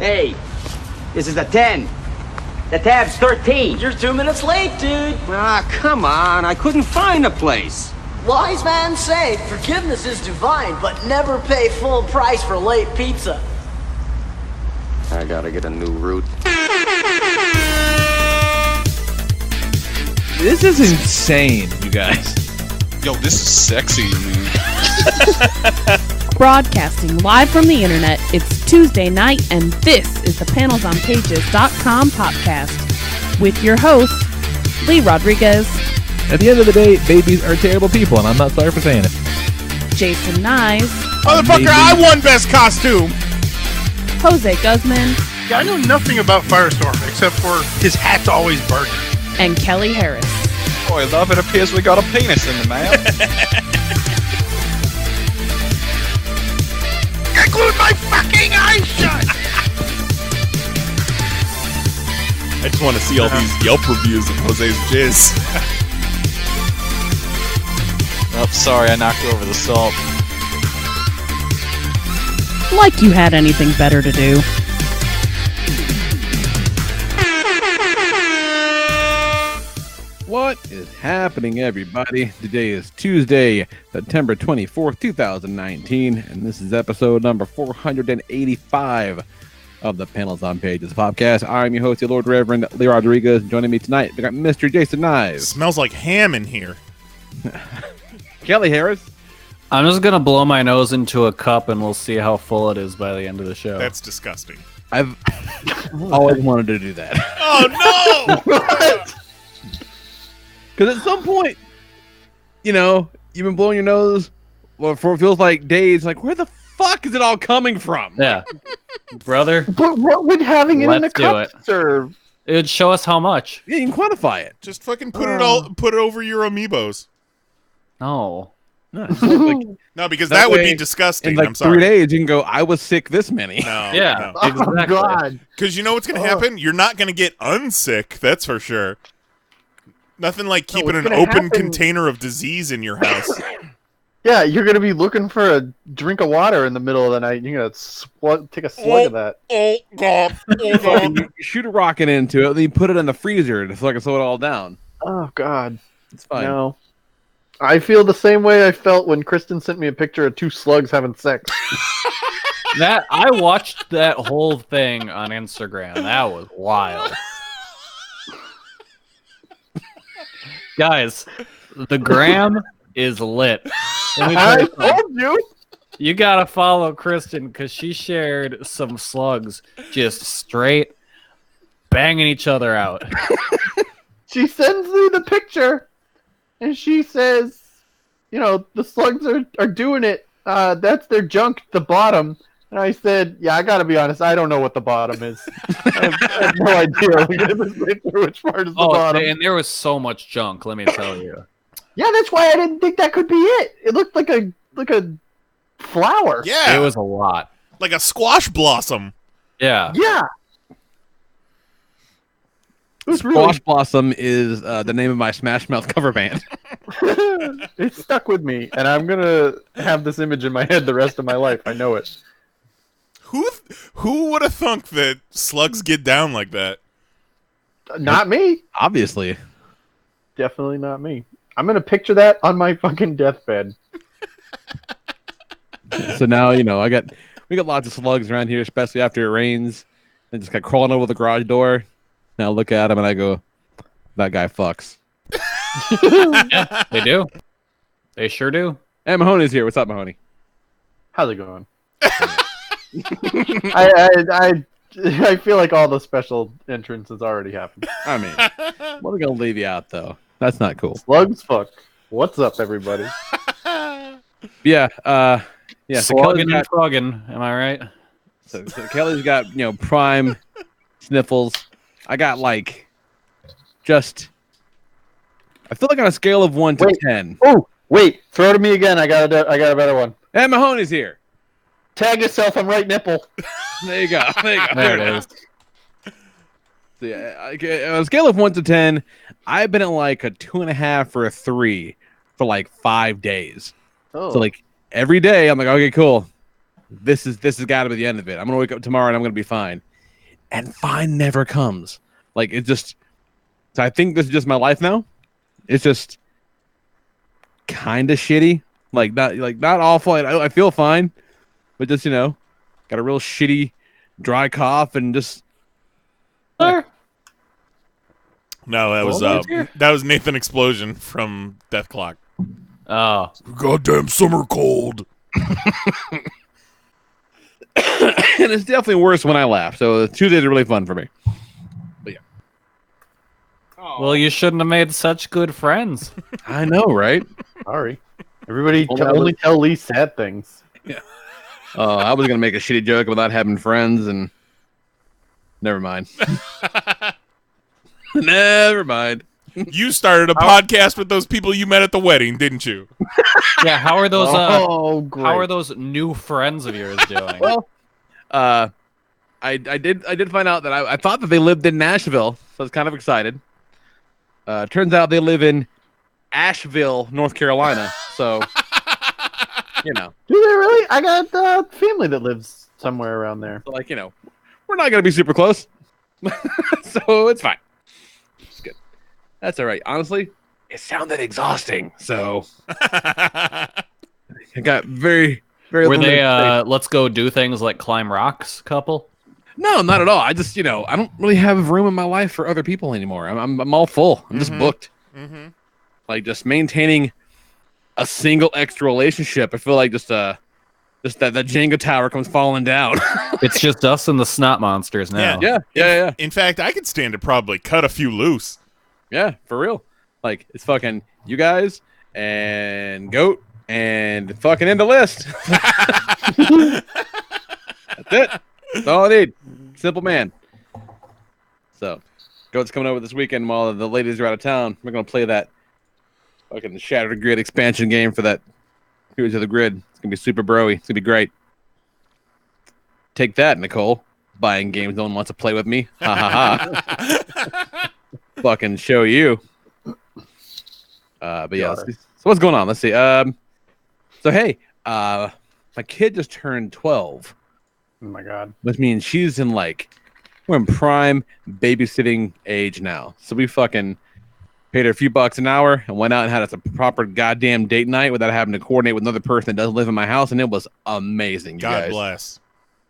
Hey, this is a 10. The tab's 13. You're 2 minutes late, dude. Ah, come on. I couldn't find a place. Wise man say forgiveness is divine, but never pay full price for late pizza. I gotta get a new route. This is insane, you guys. Yo, this is sexy, man. Broadcasting live from the internet, it's Tuesday night, and this is the PanelsOnPages.com podcast with your host, Lee Rodriguez. At the end of the day, babies are terrible people, and I'm not sorry for saying it. Jason Knize. Motherfucker, I won best costume! Jose Guzman. Yeah, I know nothing about Firestorm, except for his hat's always burning. And Kelly Harris. Boy, love, it appears we got a penis in the mail. I glued my fucking eyes shut! I just want to see all these Yelp reviews of Jose's jizz. Oh, sorry, I knocked over the salt. Like you had anything better to do. What is happening, everybody? Today is Tuesday, September 24th, 2019, and this is episode number 485 of the Panels on Pages podcast. I'm your host, the Lord Reverend Lee Rodriguez. Joining me tonight, we got Mr. Jason Knize. Smells like ham in here. Kelly Harris. I'm just going to blow my nose into a cup and we'll see how full it is by the end of the show. That's disgusting. I've always wanted to do that. Oh, no! Because at some point, you know, you've been blowing your nose for it feels like days. Like, where the fuck is it all coming from? Yeah. Brother. But what would having it in a cup serve? It would show us how much. Yeah, you can quantify it. Just fucking put it over your amiibos. No. No, like, no, because that would be disgusting. In like I'm sorry. 3 days, you can go, I was sick this many. No. Yeah. No. Exactly. Oh, God. Because you know what's going to happen? You're not going to get unsick, that's for sure. Nothing like keeping an open container of disease in your house. Yeah, you're going to be looking for a drink of water in the middle of the night. You're going to take a slug of that. Oh, God. You shoot a rocket into it, then you put it in the freezer so I can slow it all down. Oh, God. It's fine. No. I feel the same way I felt when Kristen sent me a picture of two slugs having sex. I watched that whole thing on Instagram. That was wild. Guys, the gram is lit. I told you. You gotta follow Kristen because she shared some slugs just straight banging each other out. She sends me the picture, and she says, you know, the slugs are doing it. That's their junk, the bottom. And I said, yeah, I gotta be honest, I don't know what the bottom is. I have no idea. Look at this picture, which part is the bottom. And there was so much junk, let me tell you. Yeah, that's why I didn't think that could be it. It looked like a flower. Yeah. It was a lot. Like a squash blossom. Yeah. Yeah. Squash Blossom is the name of my Smash Mouth cover band. It stuck with me, and I'm gonna have this image in my head the rest of my life. I know it. Who would have thunk that slugs get down like that? Not me. Obviously. Definitely not me. I'm gonna picture that on my fucking deathbed. So now, you know, we got lots of slugs around here, especially after it rains. They just got crawling over the garage door. Now I look at him and I go, that guy fucks. Yeah, they do. They sure do. Hey, Mahoney's here. What's up, Mahoney? How's it going? I feel like all the special entrances already happened. I mean, we're going to leave you out, though. That's not cool. Slugs fuck. What's up, everybody? Yeah. Yeah. So Slugging and frogging, am I right? So Kelly's got, you know, prime sniffles. I got like I feel like on a scale of 1 to 10. Oh, wait. Throw to me again. I got a better one. Hey, Mahoney's here. Tag yourself on right nipple. There you go. There it is. So yeah, on a scale of 1 to 10, I've been at like a 2.5 or a 3 for like 5 days. Oh. So like every day, I'm like, okay, cool. This has got to be the end of it. I'm gonna wake up tomorrow and I'm gonna be fine. and fine never comes. Like it just. So I think this is just my life now. It's just kind of shitty. Like not awful. I feel fine, but just got a real shitty dry cough and just. No, that was Nathan Explosion from Death Clock. Oh, goddamn summer cold. And it's definitely worse when I laugh. So Tuesdays are really fun for me. But yeah. Well, you shouldn't have made such good friends. I know, right? Sorry. Everybody only tell Lee sad things. Yeah. I was gonna make a shitty joke about not having friends, and never mind. Never mind. You started a podcast with those people you met at the wedding, didn't you? Yeah. How are those? Great. How are those new friends of yours doing? Well, I did find out that I thought that they lived in Nashville, so I was kind of excited. Turns out they live in Asheville, North Carolina. So, Do they really? I got family that lives somewhere around there. So we're not gonna be super close, so it's fine. It's good. That's all right. Honestly, it sounded exhausting, so I got very, very. Were they let's go do things like climb rocks couple? No, not at all. I just I don't really have room in my life for other people anymore. I'm all full. I'm just booked. Mm-hmm. Like just maintaining a single extra relationship. I feel like just that Jenga tower comes falling down. It's just us and the snot monsters now. Yeah. In fact, I could stand to probably cut a few loose. Yeah, for real. Like it's fucking you guys and Goat and fucking end the list. That's it. That's all I need. Simple man. So, Goat's coming over this weekend while the ladies are out of town. We're gonna play that fucking Shattered Grid expansion game for that Heroes of the Grid. It's gonna be super broy. It's gonna be great. Take that, Nicole. Buying games no one wants to play with me. Ha ha ha. Fucking show you. But yeah. So what's going on? Let's see. So hey, my kid just turned 12. Oh my god. Which means she's in we're in prime babysitting age now. So we fucking paid her a few bucks an hour and went out and had us a proper goddamn date night without having to coordinate with another person that doesn't live in my house, and it was amazing. God bless.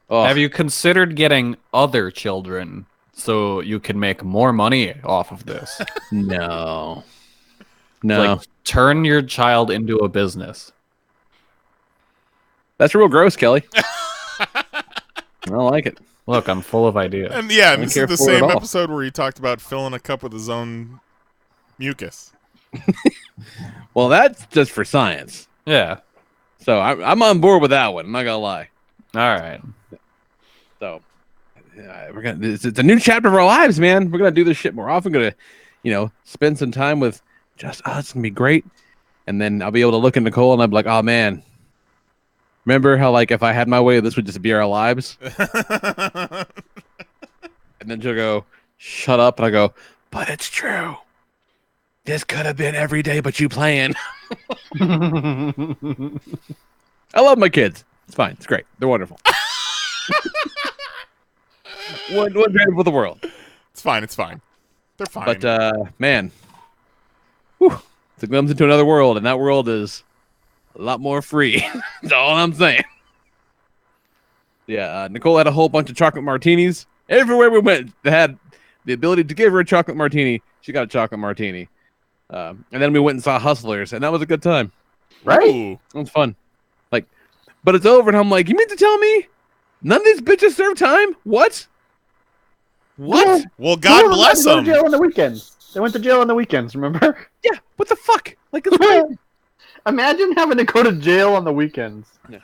Oh. Have you considered getting other children so you can make more money off of this? No. Turn your child into a business. That's real gross, Kelly. I don't like it. Look, I'm full of ideas. And this is the same episode where he talked about filling a cup with his own mucus. Well, that's just for science. Yeah. So I'm on board with that one. I'm not gonna lie. All right. So we're gonna. It's a new chapter of our lives, man. We're gonna do this shit more often. Gonna, spend some time with just us. It's gonna be great. And then I'll be able to look at Nicole and I'll be like, oh man. Remember how if I had my way, this would just be our lives? And then she'll go, shut up. And I go, but it's true. This could have been every day but you playing. I love my kids. It's fine. It's great. They're wonderful. one dream for the world. It's fine. It's fine. They're fine. But, man. Whew, it's a glimpse into another world, and that world is a lot more free. That's all I'm saying. Yeah, Nicole had a whole bunch of chocolate martinis. Everywhere we went, they had the ability to give her a chocolate martini. She got a chocolate martini. And then we went and saw Hustlers, and that was a good time. Right? It was fun. But it's over, and I'm like, you mean to tell me none of these bitches serve time? What? Well, God bless them. They went to jail on the weekends. They went to jail on the weekends, remember? Yeah, what the fuck? It's great. Imagine having to go to jail on the weekends. Yeah.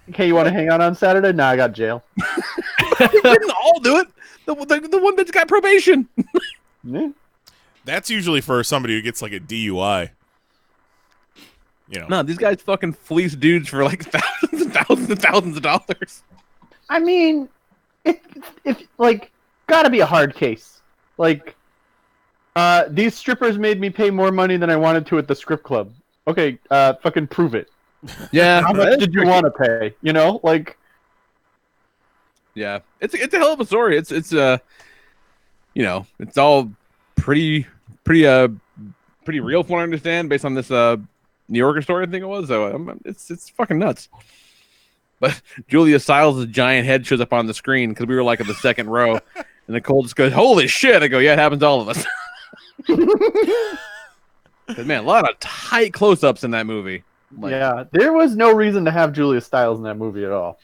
Okay, you want to hang out on Saturday? Nah, I got jail. They didn't all do it. The one bitch got probation. Yeah. That's usually for somebody who gets a DUI. No, these guys fucking fleece dudes for thousands and thousands and thousands of dollars. I mean, it's gotta be a hard case. These strippers made me pay more money than I wanted to at the strip club. Okay, fucking prove it. Yeah. How much did you want to pay? Yeah, it's a hell of a story. It's you know, it's all pretty real from what I understand, based on this New Yorker story, I think it was. So it's fucking nuts. But Julia Stiles' giant head shows up on the screen because we were like in the second row, and Nicole just goes, "Holy shit!" I go, "Yeah, it happens to all of us." But man, a lot of tight close-ups in that movie. Like, yeah, there was no reason to have Julia Stiles in that movie at all.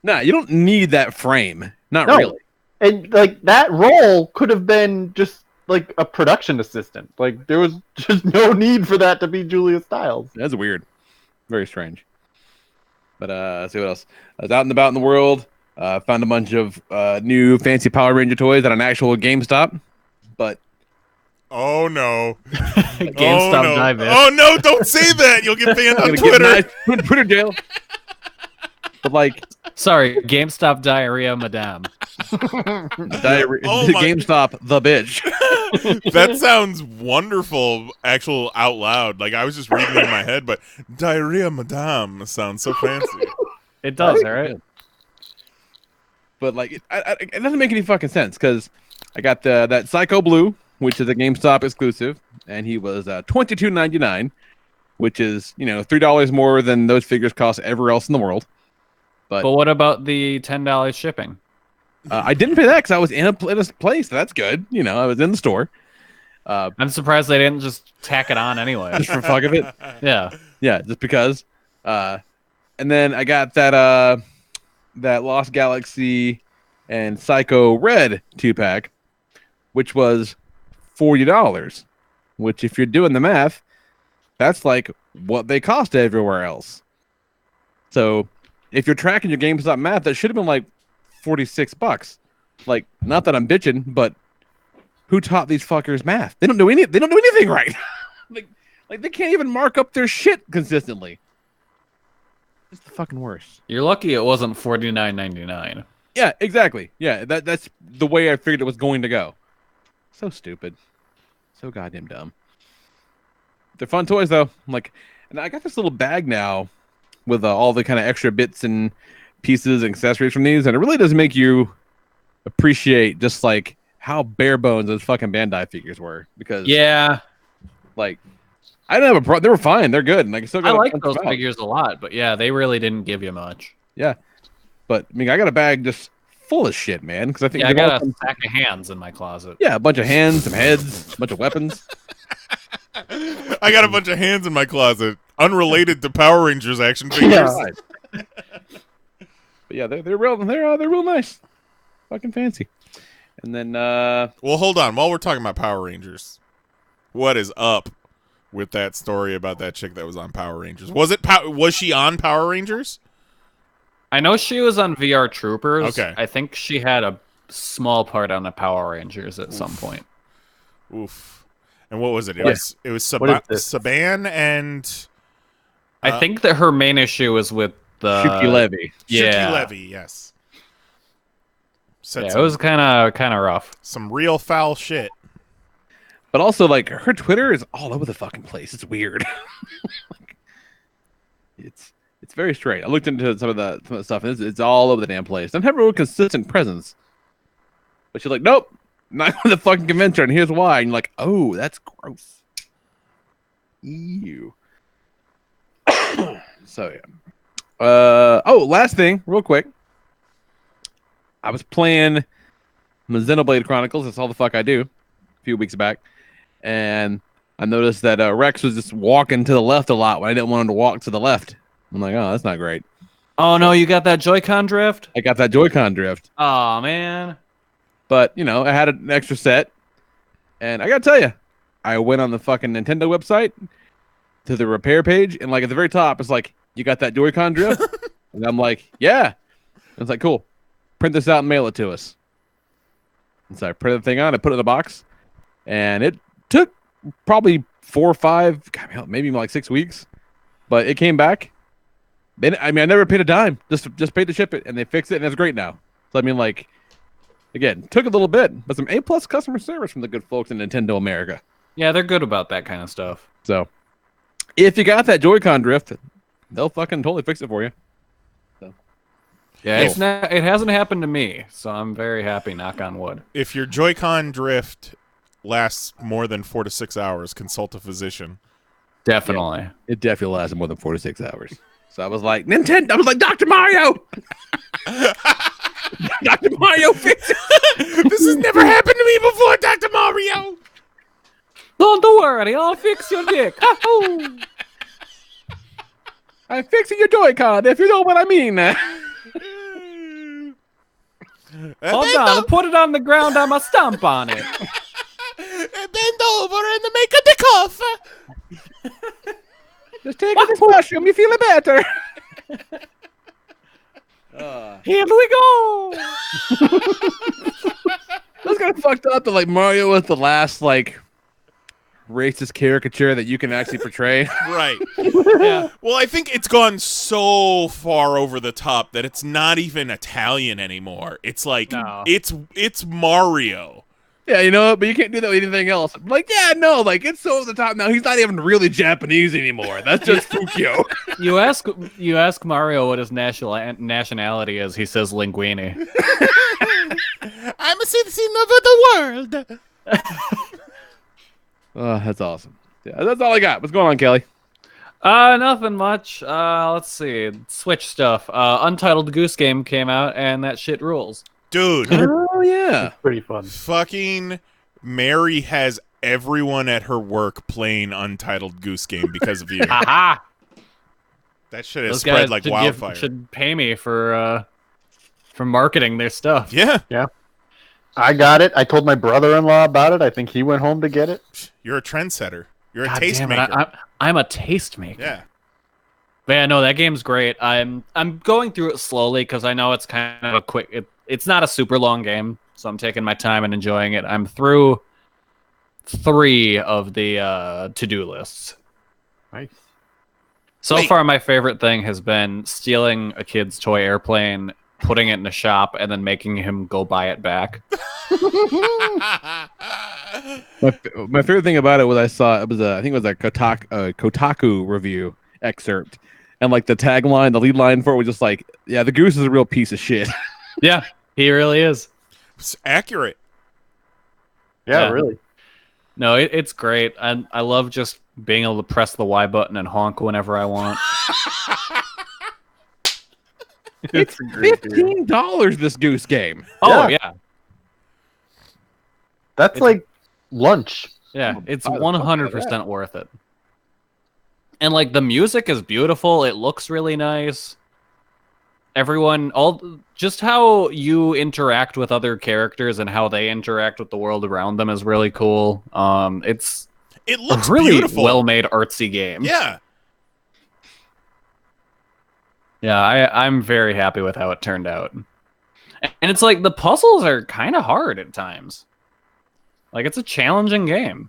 Nah, you don't need that frame. Not No. really. And like that role could have been just like a production assistant. Like there was just no need for that to be Julia Stiles. That's weird. Very strange. But let's see what else. I was out and about in the world. Found a bunch of new fancy Power Ranger toys at an actual GameStop. But Oh no! GameStop no. dive-in. Oh no! Don't say that. You'll get banned on Twitter. Twitter jail. But like, Sorry, GameStop diarrhea, madame. Oh my- GameStop, the bitch. That sounds wonderful. Actual out loud. Like I was just reading it in my head, but diarrhea, madame sounds so fancy. It does, all right? But like, it doesn't make any fucking sense because I got that Psycho Blue, which is a GameStop exclusive, and he was $22.99, which is $3 more than those figures cost everywhere else in the world. But what about the $10 shipping? I didn't pay that because I was in a place. So that's good. I was in the store. I'm surprised they didn't just tack it on anyway. Just for fuck of it. Yeah. Yeah, just because. And then I got that Lost Galaxy and Psycho Red 2-pack, which was $40. Which, if you're doing the math, that's like what they cost everywhere else. So, if you're tracking your GameStop math, that should have been like $46. Like, not that I'm bitching, but who taught these fuckers math? They don't do anything right. like they can't even mark up their shit consistently. It's the fucking worst. You're lucky it wasn't $49.99. Yeah, exactly. Yeah, that's the way I figured it was going to go. So stupid. So goddamn dumb. They're fun toys though. And I got this little bag now with all the kind of extra bits and pieces and accessories from these, and it really does make you appreciate just like how bare bones those fucking Bandai figures were. Because yeah, like I don't have a problem. They were fine. They're good. And I like those figures a lot, but yeah, they really didn't give you much. Yeah, but I mean, I got a bag just full of shit, man. Because I think I got a stack of hands in my closet. Yeah, a bunch of hands, some heads, a bunch of weapons. I got a bunch of hands in my closet, unrelated to Power Rangers action figures. Yeah. But yeah, they're real nice, fucking fancy. And then well, hold on. While we're talking about Power Rangers, what is up with that story about that chick that was on Power Rangers? Was she on Power Rangers? I know she was on VR Troopers. Okay. I think she had a small part on the Power Rangers at some point. Oof. And what was it? It was Saban and I think that her main issue was with the Shuki Levy. Shuki Levy, yes. It was kind of rough. Some real foul shit. But also, like, her Twitter is all over the fucking place. It's weird. It's very strange. I looked into some of the stuff, and it's all over the damn place. Doesn't have a real consistent presence. But she's like, nope, not going to the fucking convention, and here's why. And you're like, oh, that's gross. Ew. So, yeah. Last thing, real quick. I was playing Xenoblade Chronicles. That's all the fuck I do. A few weeks back. And I noticed that Rex was just walking to the left a lot when I didn't want him to walk to the left. I'm like, oh, that's not great. Oh, no, you got that Joycon Drift? I got that Joycon Drift. Oh, man. But, I had an extra set. And I got to tell you, I went on the fucking Nintendo website to the repair page. And, like, at the very top, it's like, you got that Joycon Drift? And I'm like, yeah. And it's like, cool. Print this out and mail it to us. And so I printed the thing out. I put it in a box. And it took probably 4 or 5, maybe like 6 weeks. But it came back. I never paid a dime. Just paid to ship it. And they fixed it. And it's great now. So, again, took a little bit. But some A+ customer service from the good folks in Nintendo America. Yeah, they're good about that kind of stuff. So, if you got that Joy-Con Drift, they'll fucking totally fix it for you. So, Yeah, it hasn't happened to me, so I'm very happy, knock on wood. If your Joycon Drift lasts more than 4 to 6 hours, consult a physician. Definitely. Yeah, it definitely lasted more than 4 to 6 hours. So I was like, Nintendo. I was like, Dr. Mario. Dr. Mario, fix it. This has never happened to me before, Dr. Mario. Don't worry, I'll fix your dick. I'm fixing your Joy-Con, if you know what I mean. Hold on, put it on the ground, I'ma stomp on it. Bend over and make a dick off. Just take this mushroom, you feel it better. Here we go. That's kind of fucked up that like Mario was the last like racist caricature that you can actually portray. Right. Yeah. Well, I think it's gone so far over the top that it's not even Italian anymore. It's like it's Mario. Yeah, you know, but you can't do that with anything else. I'm like, yeah, no, like it's so over the top now. He's not even really Japanese anymore. That's just Fukio. You ask Mario what his nationality is. He says linguine. I'm a citizen of the world. Oh, that's awesome. Yeah, that's all I got. What's going on, Kelly? Nothing much. Let's see. Switch stuff. Untitled Goose Game came out, and that shit rules. Dude. Oh, yeah. Pretty fun. Fucking Mary has everyone at her work playing Untitled Goose Game because of you. Haha! That shit has Those spread guys like should wildfire. should pay me for marketing their stuff. Yeah. Yeah. I got it. I told my brother-in-law about it. I think he went home to get it. You're a trendsetter. You're a God damn it, tastemaker. I'm a tastemaker. Yeah. But yeah, no, that game's great. I'm going through it slowly because I know it's kind of a quick. It's not a super long game, so I'm taking my time and enjoying it. I'm through 3 of the to-do lists. Nice. So far, my favorite thing has been stealing a kid's toy airplane, putting it in a shop, and then making him go buy it back. My favorite thing about it was I think it was a Kotaku review excerpt, and like the tagline, the lead line for it was just like, "Yeah, the goose is a real piece of shit." Yeah, he really is. It's accurate. Yeah, really. No, it's great. I love just being able to press the Y button and honk whenever I want. It's $15 this goose game. Oh yeah. That's like lunch. Yeah, it's 100% worth it. And like the music is beautiful. It looks really nice. Just how you interact with other characters and how they interact with the world around them is really cool. It looks a really beautiful. Well-made artsy game. Yeah. Yeah, I'm very happy with how it turned out. And it's like the puzzles are kind of hard at times. Like it's a challenging game.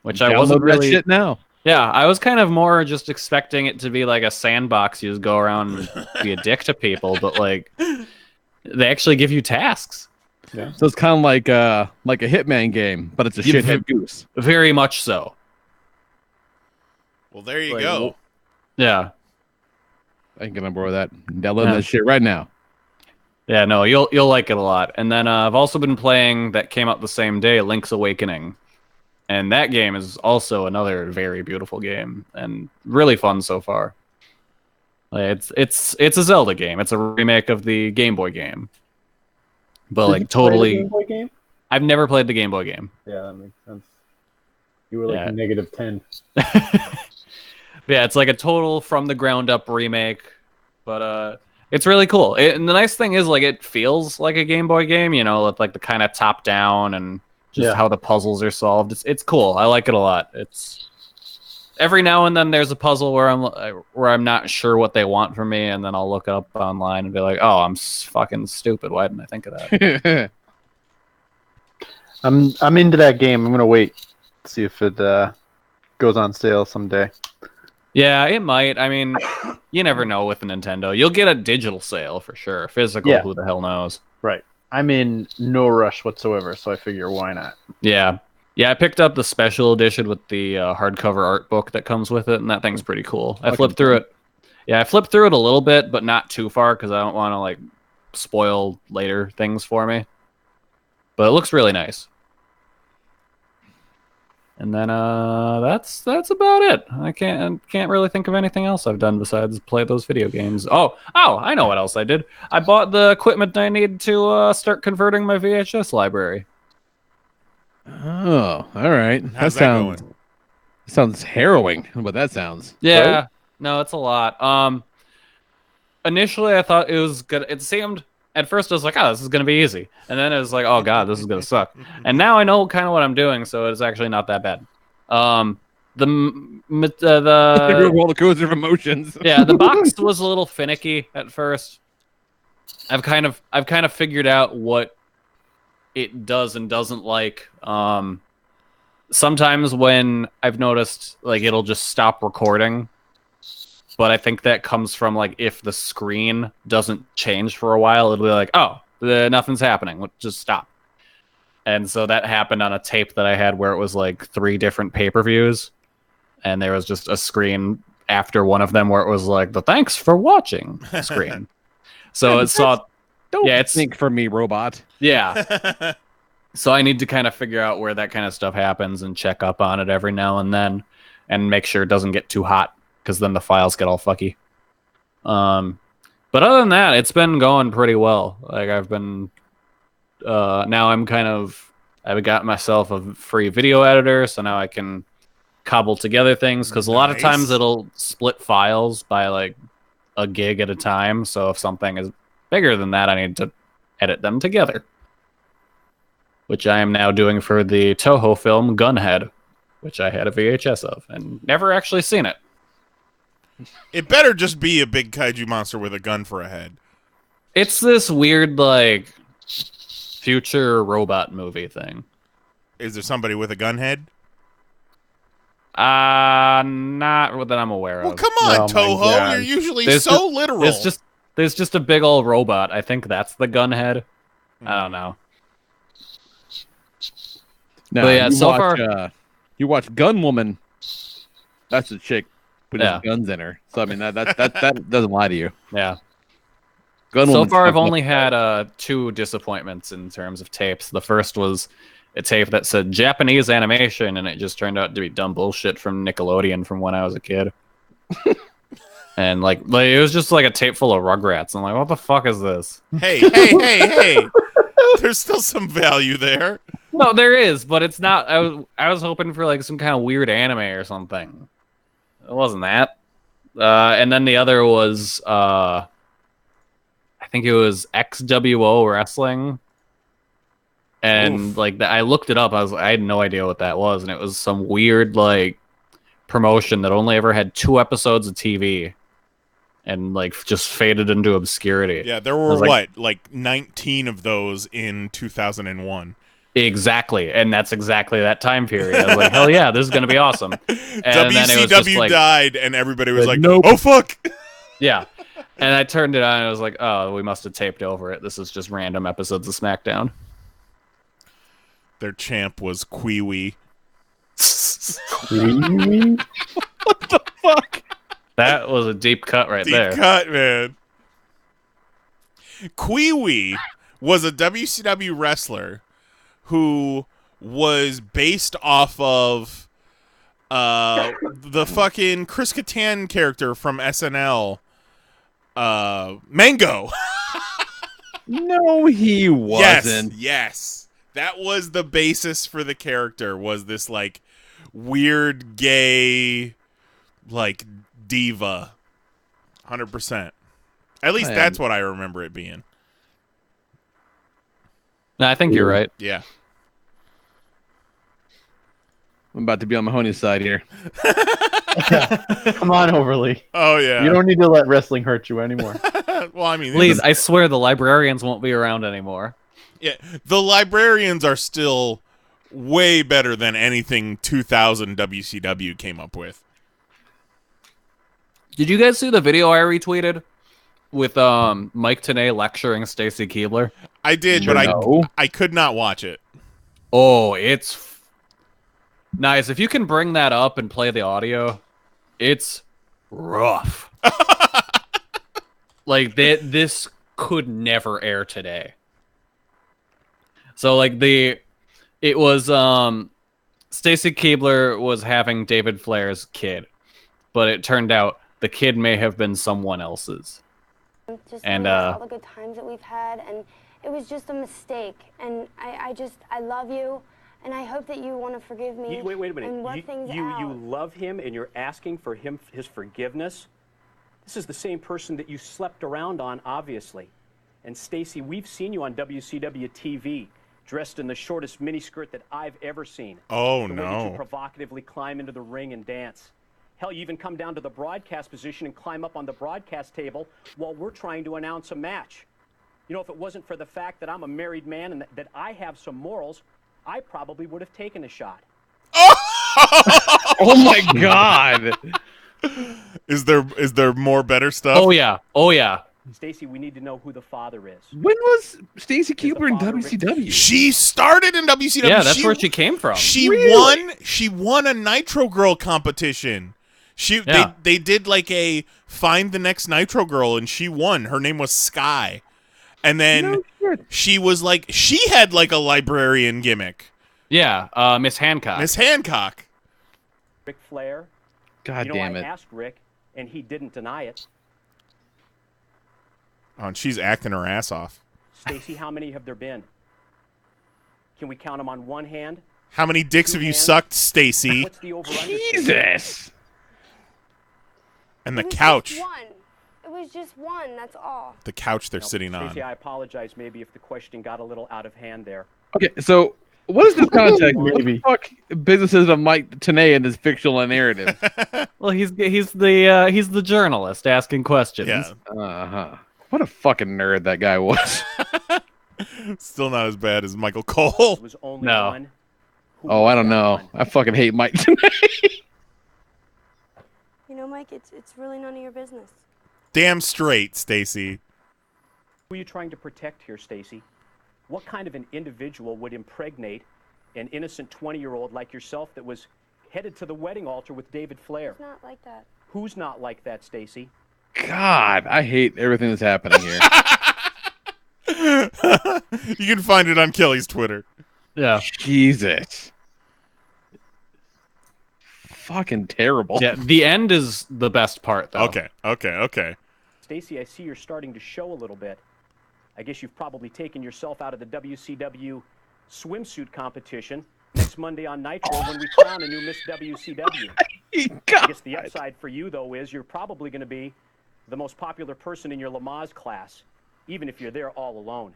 Which I wasn't really that shit now. Yeah, I was kind of more just expecting it to be like a sandbox. You just go around and be a dick to people, but like they actually give you tasks. Yeah. So it's kind of like a Hitman game, but it's a shithead goose. Very much so. Well, there you go. Yeah. I can get on board with that. Download that shit right now. Yeah, no, you'll like it a lot. And then I've also been playing that came out the same day, Link's Awakening. And that game is also another very beautiful game and really fun so far. It's a Zelda game. It's a remake of the Game Boy game. But like totally Game Boy game? I've never played the Game Boy game. Yeah, that makes sense. You were like -10. Yeah, it's like a total from the ground up remake. But it's really cool. And the nice thing is like it feels like a Game Boy game, you know, with like the kind of top down and just how the puzzles are solved. It's cool. I like it a lot. It's every now and then there's a puzzle where I'm not sure what they want from me, and then I'll look up online and be like, "Oh, I'm fucking stupid. Why didn't I think of that?" I'm into that game. I'm gonna wait, see if it goes on sale someday. Yeah, it might. I mean, you never know with Nintendo. You'll get a digital sale for sure. Physical, who the hell knows? Right. I'm in no rush whatsoever, so I figure why not? Yeah. Yeah, I picked up the special edition with the hardcover art book that comes with it, and that thing's pretty cool. I flipped through it. Yeah, I flipped through it a little bit, but not too far because I don't want to like spoil later things for me. But it looks really nice. And then that's about it. I can't really think of anything else I've done besides play those video games. Oh, I know what else I did. I bought the equipment I need to start converting my VHS library. Oh, all right. How's that going? Sounds harrowing, but that sounds. Yeah, right? no, it's a lot. Initially I thought it was good. It seemed at first I was like, oh, this is gonna be easy, and then it was like, oh god, this is gonna suck. And now I know kind of what I'm doing, so it's actually not that bad. The roller coaster of emotions. Yeah, the box was a little finicky at first. I've kind of figured out what it does and doesn't like. Sometimes when I've noticed, like, it'll just stop recording, but I think that comes from, like, if the screen doesn't change for a while, it'll be like, oh, nothing's happening, just stop. And so that happened on a tape that I had where it was, like, 3 different pay-per-views, and there was just a screen after one of them where it was, like, the thanks for watching screen. So it saw... Don't think for me, robot. Yeah. So I need to kind of figure out where that kind of stuff happens and check up on it every now and then and make sure it doesn't get too hot because then the files get all fucky. But other than that, it's been going pretty well. Like I've been now I've got myself a free video editor, so now I can cobble together things because a lot of times it'll split files by like a gig at a time. So if something is bigger than that, I need to edit them together, which I am now doing for the Toho film Gunhead, which I had a VHS of and never actually seen it. It better just be a big kaiju monster with a gun for a head. It's this weird, like, future robot movie thing. Is there somebody with a gun head? Not that I'm aware of. Well, come on, Toho. You're usually literal. There's just a big old robot. I think that's the Gunhead. I don't know. No, but yeah, so far you watch Gun Woman. That's a chick with guns in her. So I mean that doesn't lie to you. Yeah. Gun so Woman's far, I've only had 2 disappointments in terms of tapes. The first was a tape that said Japanese animation, and it just turned out to be dumb bullshit from Nickelodeon from when I was a kid. And like it was just like a tape full of Rugrats. I'm like, what the fuck is this? Hey! There's still some value there. No, there is, but it's not. I was hoping for like some kind of weird anime or something. It wasn't that. And then the other was I think it was XWO Wrestling. And like I looked it up. I had no idea what that was, and it was some weird like promotion that only ever had 2 episodes of TV. And like just faded into obscurity. Yeah, there were like 19 of those in 2001. Exactly, and that's exactly that time period. I was like, hell yeah, this is gonna be awesome. And WCW died, and everybody was like, nope. oh fuck. Yeah, and I turned it on, and I was like, oh, we must have taped over it. This is just random episodes of SmackDown. Their champ was Kwee-Wee. Kwee-Wee? What the fuck? That was a deep cut there. Deep cut, man. Kwee-Wee was a WCW wrestler who was based off of the fucking Chris Kattan character from SNL, Mango. No, he wasn't. Yes. That was the basis for the character, was this like weird gay like diva. 100%. At least that's what I remember it being. No, I think you're right. Yeah. I'm about to be on Mahoney's side here. Come on, Overly. Oh, yeah. You don't need to let wrestling hurt you anymore. Well, I mean... Please, I swear the librarians won't be around anymore. Yeah, the librarians are still way better than anything 2000 WCW came up with. Did you guys see the video I retweeted with Mike Tenay lecturing Stacy Keibler? I did, but I could not watch it. Oh, it's nice. If you can bring that up and play the audio, it's rough. Like this could never air today. So like it was Stacy Keibler was having David Flair's kid, but it turned out the kid may have been someone else's. Just And all the good times that we've had, and it was just a mistake. And I love you, and I hope that you want to forgive me. Wait a minute. And work things out. You love him, and you're asking for his forgiveness. This is the same person that you slept around on, obviously. And Stacy, we've seen you on WCW TV, dressed in the shortest miniskirt that I've ever seen. Oh, the way that you no. provocatively climb into the ring and dance. Hell, you even come down to the broadcast position and climb up on the broadcast table while we're trying to announce a match. You know, if it wasn't for the fact that I'm a married man and that I have some morals, I probably would have taken a shot. Oh my God! Is there more better stuff? Oh yeah. Stacy, we need to know who the father is. When was Stacy Keibler in WCW? She started in WCW. Yeah, that's where she came from. She won a Nitro Girl competition. They did like a find the next Nitro Girl, and she won. Her name was Sky. And then she had like a librarian gimmick. Yeah, Miss Hancock. Miss Hancock. Ric Flair. God damn it. I asked Rick, and he didn't deny it. Oh, and she's acting her ass off. Stacy, how many have there been? Can we count them on one hand? How many dicks have you sucked, Stacy? What's the over-under? Jesus. And the couch. It was just one, that's all. The couch they're sitting on. Stacey, I apologize maybe if the question got a little out of hand there. Okay, so what is this context? What the fuck businesses of Mike Tenay in this fictional narrative? Well, he's the journalist asking questions. Yeah. What a fucking nerd that guy was. Still not as bad as Michael Cole. Was only No. one. Oh, I don't know. I fucking hate Mike Tenay. You know, Mike, it's really none of your business. Damn straight, Stacy. Who are you trying to protect here, Stacy? What kind of an individual would impregnate an innocent 20-year-old like yourself that was headed to the wedding altar with David Flair? It's not like that. Who's not like that, Stacy? God, I hate everything that's happening here. You can find it on Kelly's Twitter. Yeah. Jesus. Fucking terrible. Yeah, the end is the best part, though. Okay. Stacy, I see you're starting to show a little bit. I guess you've probably taken yourself out of the WCW swimsuit competition next Monday on Nitro when we crown a new Miss WCW. I guess the upside for you, though, is you're probably going to be the most popular person in your Lamaze class, even if you're there all alone.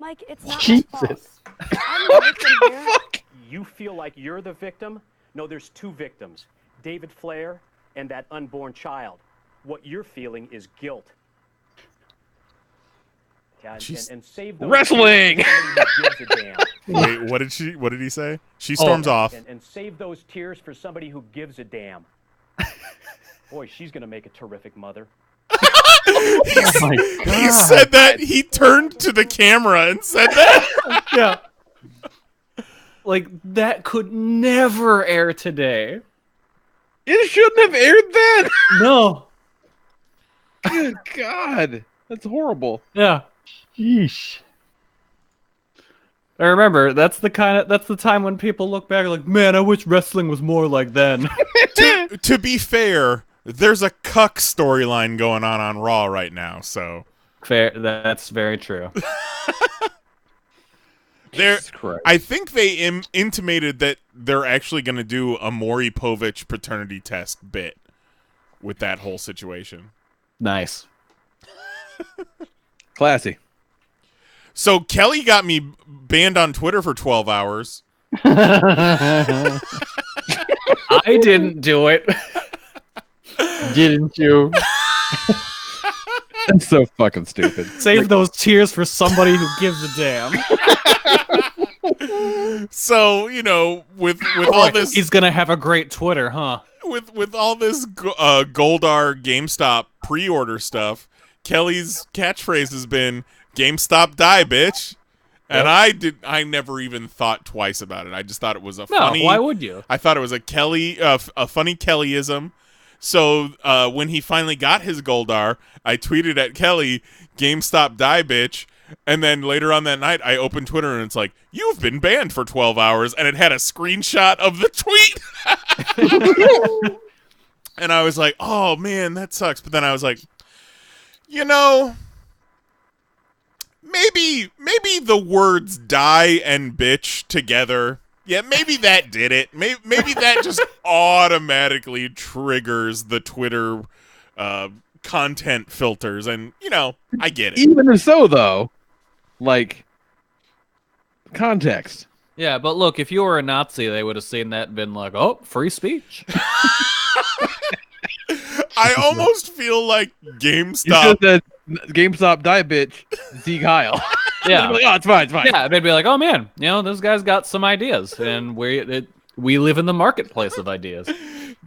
Mike, it's not my fault. I'm the victim here. You feel like you're the victim? No, there's two victims, David Flair and that unborn child. What you're feeling is guilt. Yeah, and save those Wrestling! Wait, what did he say? She storms off. And save those tears for somebody who gives a damn. Boy, she's going to make a terrific mother. Oh my God. He said that. He turned to the camera and said that. Yeah. Like, that could never air today. It shouldn't have aired then. No. Good God. That's horrible. Yeah. Yeesh. I remember, that's the time when people look back like, man, I wish wrestling was more like then. To be fair, there's a cuck storyline going on Raw right now, so Fair. That's very true. I think they intimated that they're actually going to do a Maury Povich paternity test bit with that whole situation. Nice. Classy. So Kelly got me banned on Twitter for 12 hours. I didn't do it. Didn't you? That's so fucking stupid. Save those tears for somebody who gives a damn. So, you know, with all this, he's gonna have a great Twitter, huh? With all this Goldar GameStop pre-order stuff, Kelly's catchphrase has been "GameStop die, bitch," and I never even thought twice about it. I just thought it was a funny. Why would you? I thought it was a funny Kellyism. So when he finally got his Goldar, I tweeted at Kelly, "GameStop die, bitch." And then later on that night, I opened Twitter and it's like, "You've been banned for 12 hours," and it had a screenshot of the tweet. And I was like, "Oh man, that sucks." But then I was like, you know, maybe the words "die" and "bitch" together. Yeah, maybe that did it. Maybe that just automatically triggers the Twitter content filters, and I get it. Even so, though, like context. Yeah, but look, if you were a Nazi, they would have seen that and been like, "Oh, free speech." I almost feel like GameStop. You said that GameStop die, bitch. Zeke Heil. Yeah. Like, oh, it's fine. It's fine. Yeah, they'd be like, "Oh man, this guy's got some ideas, and we live in the marketplace of ideas."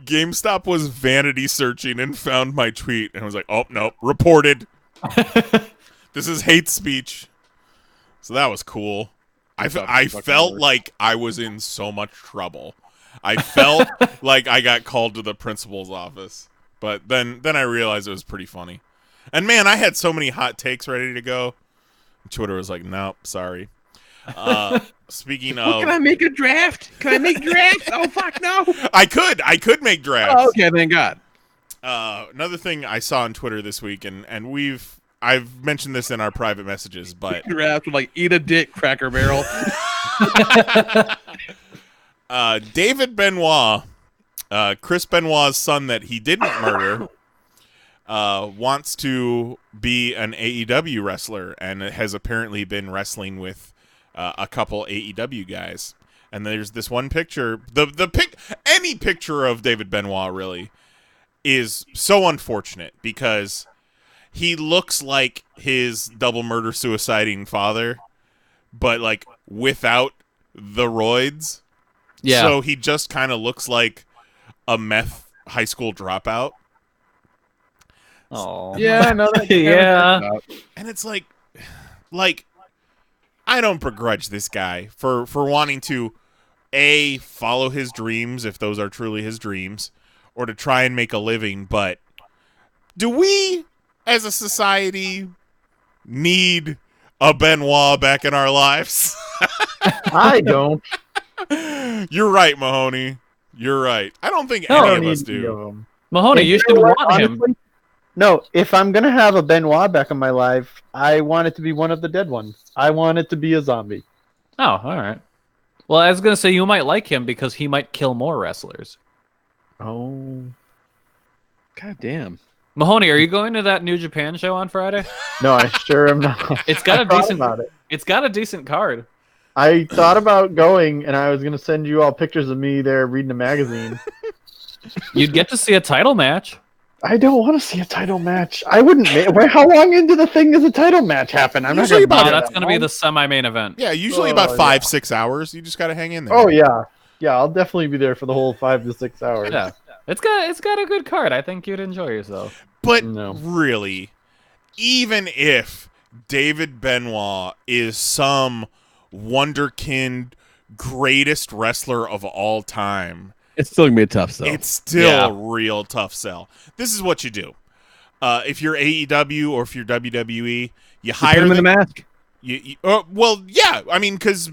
GameStop was vanity searching and found my tweet and was like, "Oh nope, reported. This is hate speech." So that was cool. I felt like I was in so much trouble. I felt like I got called to the principal's office, but then I realized it was pretty funny. And man, I had so many hot takes ready to go. Twitter was like, "Nope, sorry." Speaking of, can I make a draft? Can I make drafts? Oh fuck no! I could make drafts. Oh, okay, thank God. Another thing I saw on Twitter this week, and I've mentioned this in our private messages, but draft would like eat a dick, Cracker Barrel. David Benoit, Chris Benoit's son that he didn't murder, wants to be an AEW wrestler and has apparently been wrestling with a couple AEW guys. And there's this one picture, any picture of David Benoit really is so unfortunate because he looks like his double murder suiciding father, but like without the roids. Yeah. So he just kind of looks like a meth high school dropout. Oh. Yeah, I know that. Yeah. And it's like I don't begrudge this guy for wanting to follow his dreams if those are truly his dreams, or to try and make a living, but do we as a society need a Benoit back in our lives? I don't. You're right, Mahoney. You're right. I don't think any of us do. Mahoney, you should want him. No, if I'm going to have a Benoit back in my life, I want it to be one of the dead ones. I want it to be a zombie. Oh, all right. Well, I was going to say you might like him because he might kill more wrestlers. Oh. God damn. Mahoney, are you going to that New Japan show on Friday? No, I sure am not. It's got a decent about it. It's got a decent card. I thought about going, and I was going to send you all pictures of me there reading a magazine. You'd get to see a title match. I don't want to see a title match. I wouldn't. How long into the thing does a title match happen? I'm Usually not going to. That's going to be the semi-main event. Yeah, usually about 5-6 hours. You just got to hang in there. Oh yeah, yeah. I'll definitely be there for the whole 5 to 6 hours. Yeah, it's got a good card. I think you'd enjoy yourself. But really, even if David Benoit is some wonderkind greatest wrestler of all time, it's still gonna be a tough sell. It's still a real tough sell. This is what you do. If you're AEW or if you're WWE, you hire them in a mask. Well, yeah. I mean, because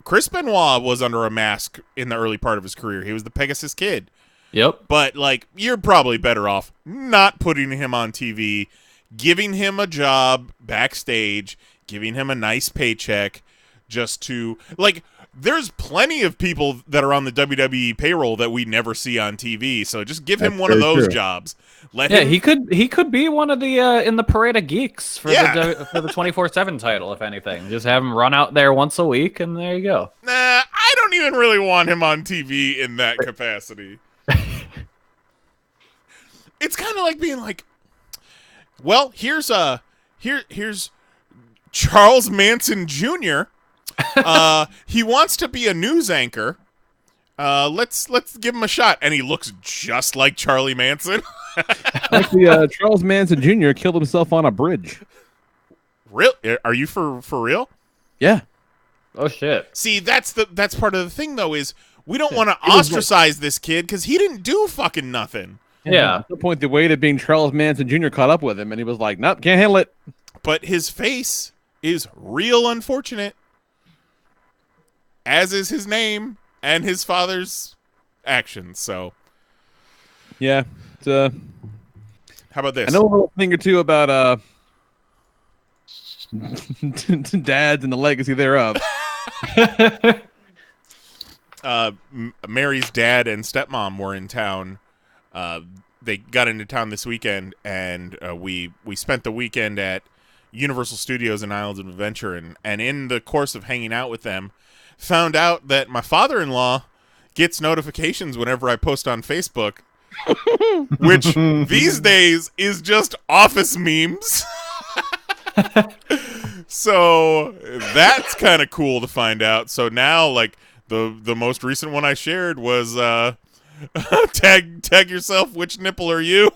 Chris Benoit was under a mask in the early part of his career. He was the Pegasus Kid. Yep. But like, you're probably better off not putting him on TV, giving him a job backstage, giving him a nice paycheck, just to like. There's plenty of people that are on the WWE payroll that we never see on TV. So just give him one of those jobs. He could be one of the in the parade of geeks for the 24/7 title, if anything. Just have him run out there once a week, and there you go. Nah, I don't even really want him on TV in that capacity. It's kind of like being like, well, here's Charles Manson Jr. He wants to be a news anchor. Let's give him a shot. And he looks just like Charlie Manson. Actually, Charles Manson Jr. killed himself on a bridge. Real? Are you for real? Yeah. Oh shit. See, that's part of the thing though, is we don't want to ostracize this kid because he didn't do fucking nothing. Yeah. At the point, the weight of being Charles Manson Jr. caught up with him, and he was like, "Nope, can't handle it." But his face is real unfortunate, as is his name and his father's actions. So, yeah. It's, how about this? I know a little thing or two about dads and the legacy thereof. Mary's dad and stepmom were in town. They got into town this weekend, and we spent the weekend at Universal Studios and Islands of Adventure, and in the course of hanging out with them, found out that my father-in-law gets notifications whenever I post on Facebook, which these days is just office memes. So that's kind of cool to find out. So now, like, the most recent one I shared was tag yourself, which nipple are you?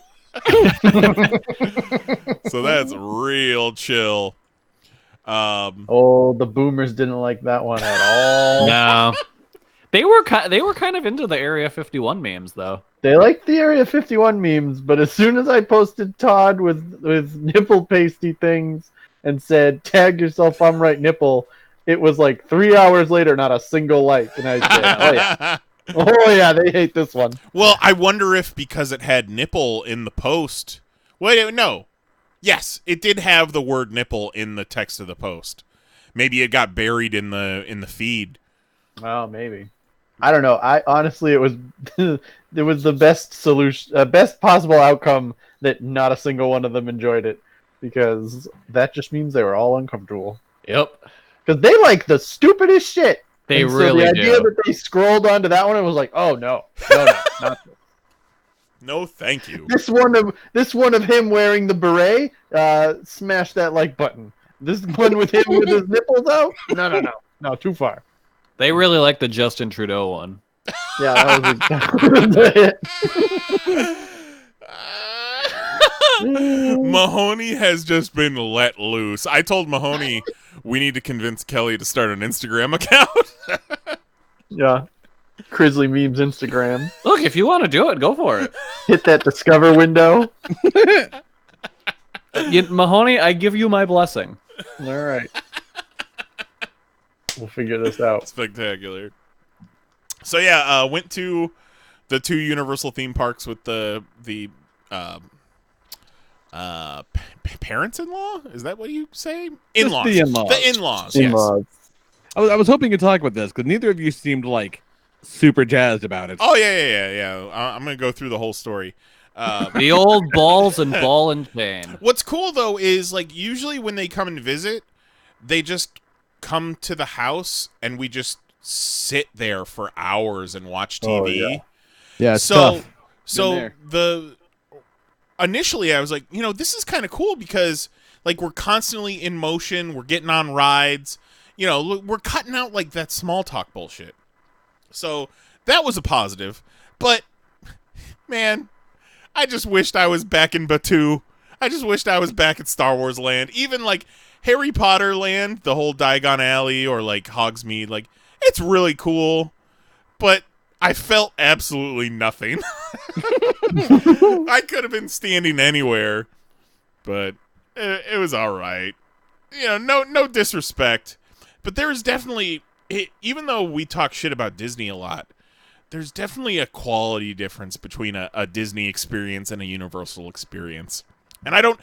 So that's real chill. The boomers didn't like that one at all. No. They were kind of into the Area 51 memes, though. They liked the Area 51 memes, but as soon as I posted Todd with nipple pasty things and said, tag yourself, I'm right nipple, it was like 3 hours later, not a single like. And I said, oh yeah. Oh yeah, they hate this one. Well, I wonder if because it had nipple in the post. Wait, no. Yes, it did have the word nipple in the text of the post. Maybe it got buried in the feed. Oh, maybe. I don't know. I honestly, it was it was the best solution, best possible outcome that not a single one of them enjoyed it, because that just means they were all uncomfortable. Yep. Because they like the stupidest shit. They and really so the idea do. that they scrolled onto that one and was like, oh no, not this. No, thank you. This one of him wearing the beret, smash that like button. This one with him with his nipples out, no, too far. They really like the Justin Trudeau one. Yeah, that was exactly Mahoney has just been let loose. I told Mahoney we need to convince Kelly to start an Instagram account. Yeah. Crizzly Memes Instagram. Look, if you want to do it, go for it. Hit that discover window. Mahoney, I give you my blessing. All right. We'll figure this out. Spectacular. So yeah, went to the 2 Universal theme parks with the parents-in-law? Is that what you say? In-laws. The in-laws. The in-laws. In-laws. Yes. I was hoping to talk about this because neither of you seemed like super jazzed about it. Oh yeah. I'm gonna go through the whole story. The old balls and ball and chain. What's cool though is like usually when they come and visit, they just come to the house and we just sit there for hours and watch TV. Oh, yeah. Yeah, it's tough. So initially I was like, this is kind of cool because like we're constantly in motion, we're getting on rides, we're cutting out like that small talk bullshit. So that was a positive, but man, I just wished I was back in Batuu. I just wished I was back at Star Wars Land. Even like Harry Potter Land, the whole Diagon Alley or like Hogsmeade, like it's really cool, but I felt absolutely nothing. I could have been standing anywhere, but it was all right. No disrespect, but there is definitely, even though we talk shit about Disney a lot, there's definitely a quality difference between a Disney experience and a Universal experience. And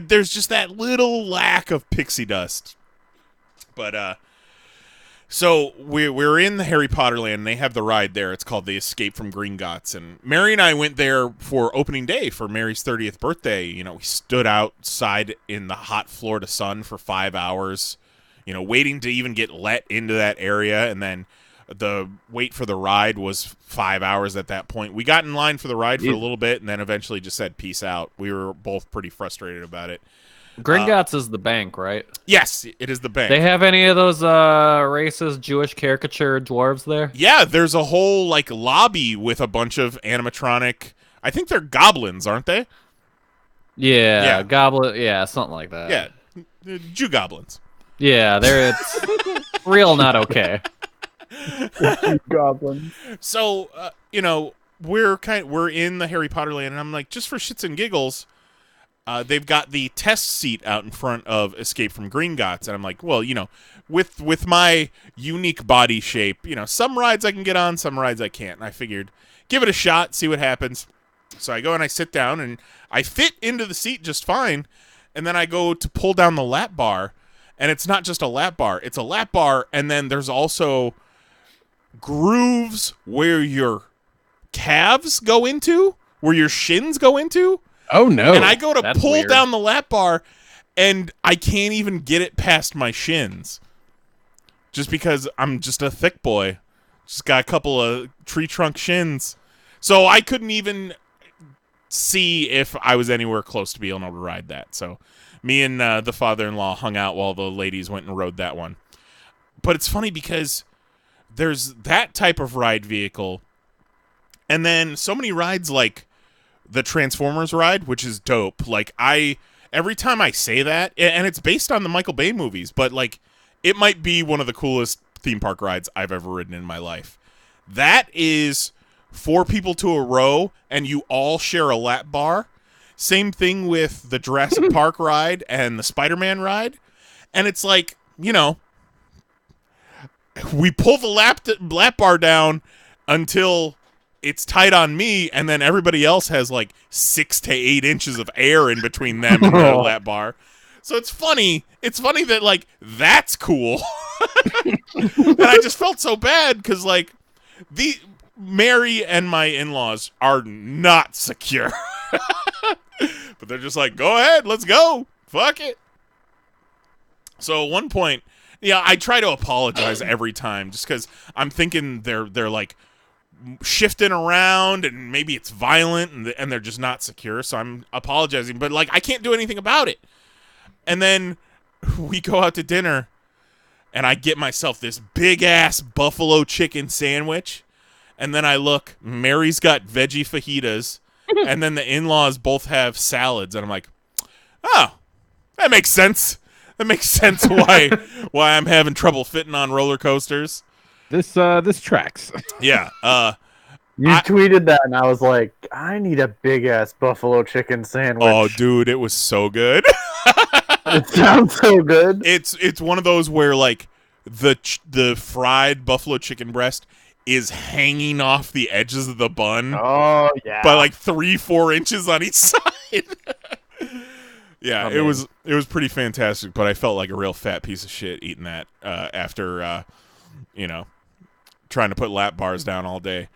there's just that little lack of pixie dust. But, so we're in the Harry Potter Land, and they have the ride there. It's called The Escape from Gringotts. And Mary and I went there for opening day for Mary's 30th birthday. We stood outside in the hot Florida sun for 5 hours, waiting to even get let into that area. And then the wait for the ride was 5 hours at that point. We got in line for the ride for a little bit and then eventually just said peace out. We were both pretty frustrated about it. Gringotts is the bank, right? Yes, it is the bank. They have any of those racist Jewish caricature dwarves there? Yeah, there's a whole like lobby with a bunch of animatronic. I think they're goblins, aren't they? Yeah. Goblin. Yeah, something like that. Yeah, Jew goblins. Yeah, it's real not okay. Goblin. So, we're in the Harry Potter land, and I'm like, just for shits and giggles, they've got the test seat out in front of Escape from Gringotts, and I'm like, well, with my unique body shape, some rides I can get on, some rides I can't. And I figured, give it a shot, see what happens. So I go and I sit down, and I fit into the seat just fine. And then I go to pull down the lap bar, and it's not just a lap bar. It's a lap bar, and then there's also grooves where your calves go into, where your shins go into. Oh, no. And I go to That's pull weird. down the lap bar, and I can't even get it past my shins. Just because I'm just a thick boy. Just got a couple of tree trunk shins. So I couldn't even see if I was anywhere close to being able to ride that. So me and the father-in-law hung out while the ladies went and rode that one. But it's funny because there's that type of ride vehicle, and then so many rides like the Transformers ride, which is dope. Like, every time I say that, and it's based on the Michael Bay movies, but like, it might be one of the coolest theme park rides I've ever ridden in my life. That is 4 people to a row, and you all share a lap bar. Same thing with the Jurassic Park ride and the Spider-Man ride. And it's like, we pull the lap bar down until it's tight on me, and then everybody else has like 6 to 8 inches of air in between them and the lap bar. So it's funny. It's funny that, like, that's cool. And I just felt so bad because, like, Mary and my in-laws are not secure. But they're just like, go ahead, let's go. Fuck it. So at one point, I try to apologize every time just because I'm thinking they're like shifting around and maybe it's violent and they're just not secure. So I'm apologizing, but like I can't do anything about it. And then we go out to dinner and I get myself this big ass buffalo chicken sandwich. And then I look, Mary's got veggie fajitas, and then the in-laws both have salads. And I'm like, oh, that makes sense. That makes sense why I'm having trouble fitting on roller coasters. This tracks. Yeah. You tweeted that, and I was like, I need a big-ass buffalo chicken sandwich. Oh, dude, it was so good. It sounds so good. It's one of those where, like, the fried buffalo chicken breast is hanging off the edges of the bun. Oh, yeah. By, like, 3-4 inches on each side. Yeah, it was pretty fantastic, but I felt like a real fat piece of shit eating that after, trying to put lap bars down all day.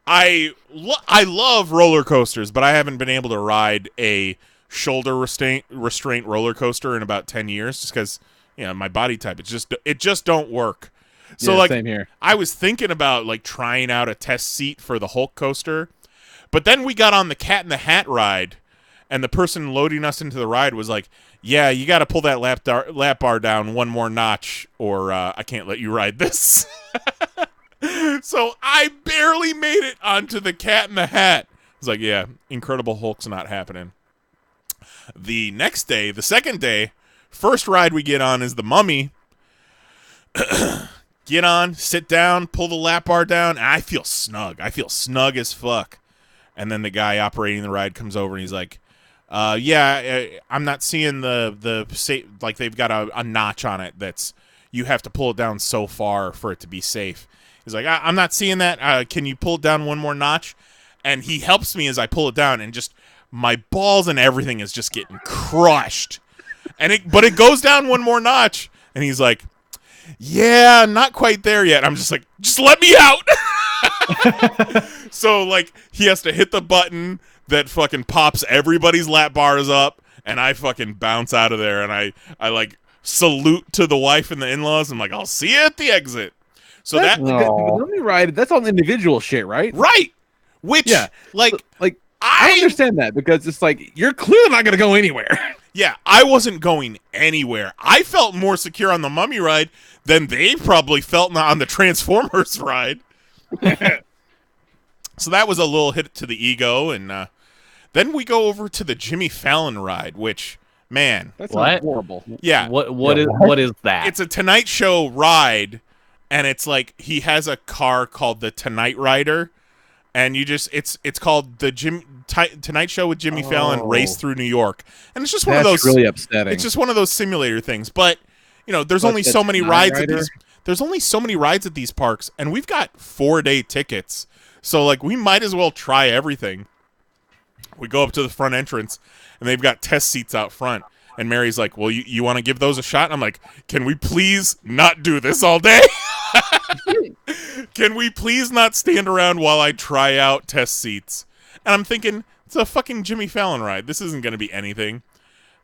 I love roller coasters, but I haven't been able to ride a shoulder restraint roller coaster in about 10 years just because, my body type, it just don't work. So, yeah, like, same here. I was thinking about, like, trying out a test seat for the Hulk coaster, but then we got on the Cat in the Hat ride, and the person loading us into the ride was like, yeah, you got to pull that lap bar down one more notch, or I can't let you ride this. So I barely made it onto the Cat in the Hat. I was like, yeah, Incredible Hulk's not happening. The next day, the second day, first ride we get on is the Mummy. Get on, sit down, pull the lap bar down, and I feel snug. I feel snug as fuck. And then the guy operating the ride comes over and he's like, I'm not seeing like they've got a notch on it that's, you have to pull it down so far for it to be safe. He's like, I'm not seeing that. Can you pull it down one more notch? And he helps me as I pull it down, and just my balls and everything is just getting crushed. But it goes down one more notch, and he's like, yeah, not quite there yet. I'm just like, just let me out. So, like, he has to hit the button that fucking pops everybody's lap bars up, and I fucking bounce out of there, and I like salute to the wife and the in-laws. I'm like, I'll see you at the exit. So the Mummy ride, that's all individual shit, right? Right. Which, like I understand that because it's like, you're clearly not going to go anywhere. Yeah, I wasn't going anywhere. I felt more secure on the Mummy ride than they probably felt on the Transformers ride. So that was a little hit to the ego, and then we go over to the Jimmy Fallon ride, which, man, that's horrible. Yeah, what is that? It's a Tonight Show ride, and it's like he has a car called the Tonight Rider, and you just it's called the Tonight Show with Jimmy Fallon Race Through New York, and it's just one of those really upsetting. It's just one of those simulator things, but there's only so many rides at these. There's only so many rides at these parks, and we've got 4-day tickets, so like we might as well try everything. We go up to the front entrance, and they've got test seats out front. And Mary's like, well, you want to give those a shot? And I'm like, can we please not do this all day? Can we please not stand around while I try out test seats? And I'm thinking, it's a fucking Jimmy Fallon ride. This isn't going to be anything.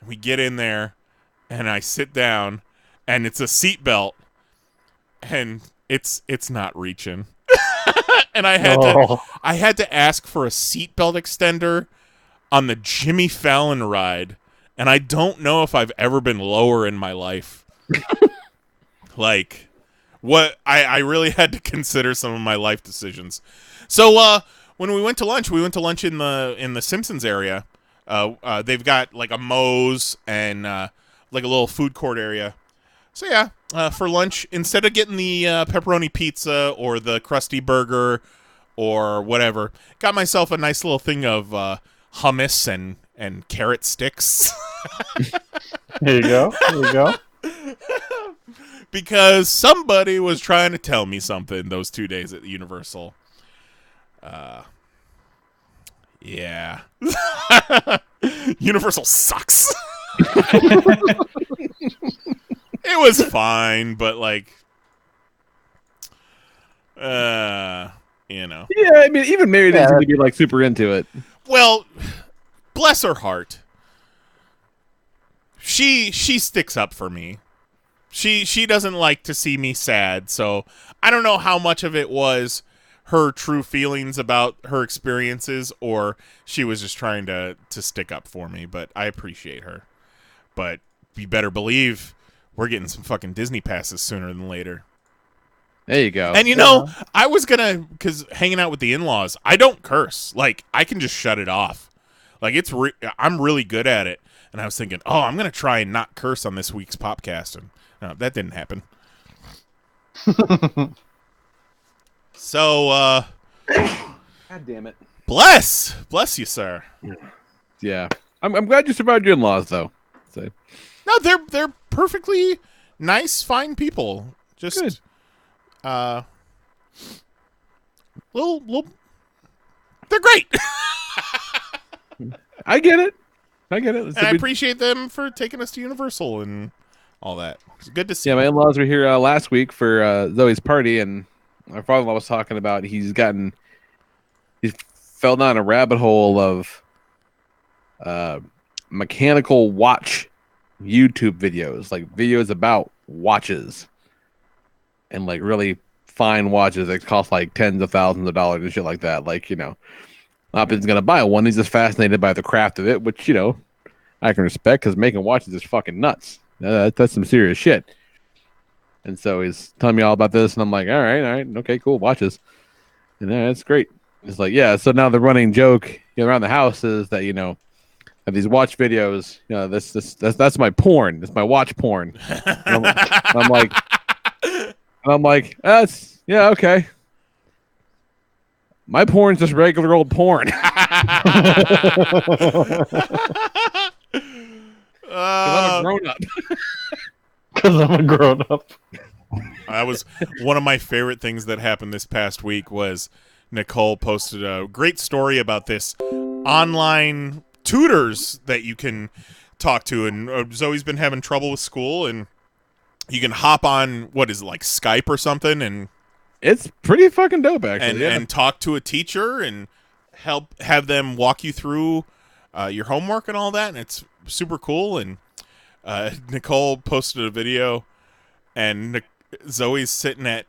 And we get in there, and I sit down, and it's a seat belt, and it's not reaching. And I had to ask for a seatbelt extender on the Jimmy Fallon ride, and I don't know if I've ever been lower in my life. Like, what I really had to consider some of my life decisions. So when we went to lunch in the Simpsons area. They've got like a Moe's and like a little food court area. So yeah, for lunch, instead of getting the pepperoni pizza or the crusty burger or whatever, got myself a nice little thing of hummus and carrot sticks. There you go. There you go. Because somebody was trying to tell me something those 2 days at Universal. Yeah. Universal sucks. It was fine, but like, Yeah, I mean, even Mary didn't seem to be like super into it. Well, bless her heart. She sticks up for me. She doesn't like to see me sad, so I don't know how much of it was her true feelings about her experiences or she was just trying to stick up for me, but I appreciate her. But you better believe we're getting some fucking Disney passes sooner than later. There you go. And I was gonna, because hanging out with the in-laws, I don't curse. Like, I can just shut it off. Like, I'm really good at it. And I was thinking, I'm gonna try and not curse on this week's Popcast, and no, that didn't happen. So, God damn it. Bless you, sir. Yeah. I'm glad you survived your in-laws, though. So. No, they're perfectly nice, fine people. Just good. Little they're great. I get it. And I appreciate them for taking us to Universal and all that. It's good to see. Yeah, my in-laws were here last week for Zoe's party, and my father-in-law was talking about he's fell down a rabbit hole of mechanical watch YouTube videos, like videos about watches and like really fine watches that cost like tens of thousands of dollars and shit like that. Like, not that he's gonna buy one. He's just fascinated by the craft of it, which I can respect because making watches is fucking nuts. That's some serious shit. And so he's telling me all about this, and I'm like, all right, okay, cool, watches, and that's great. It's like, yeah. So now the running joke around the house is that of these watch videos, that's my porn. That's my watch porn. And I'm like, that's okay. My porn's just regular old porn. I'm a grown up. Because I'm a grown up. That was one of my favorite things that happened this past week. Was Nicole posted a great story about this online tutors that you can talk to, and Zoe's been having trouble with school, and you can hop on what is it, like Skype or something, and it's pretty fucking dope actually, and talk to a teacher and have them walk you through your homework and all that, and it's super cool. And Nicole posted a video, and Zoe's sitting at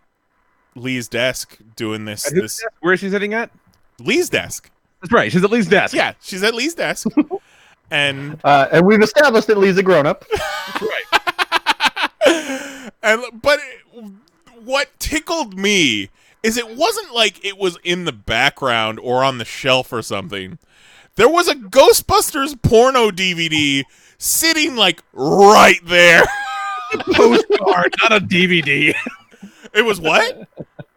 Lee's desk doing this. Where is she sitting at? Lee's desk. That's right. She's at Lee's desk. Yeah, she's at Lee's desk. And we've established that Lee's a grown-up. That's right. But what tickled me is it wasn't like it was in the background or on the shelf or something. There was a Ghostbusters porno DVD sitting like right there. Postcard, not a DVD. It was what?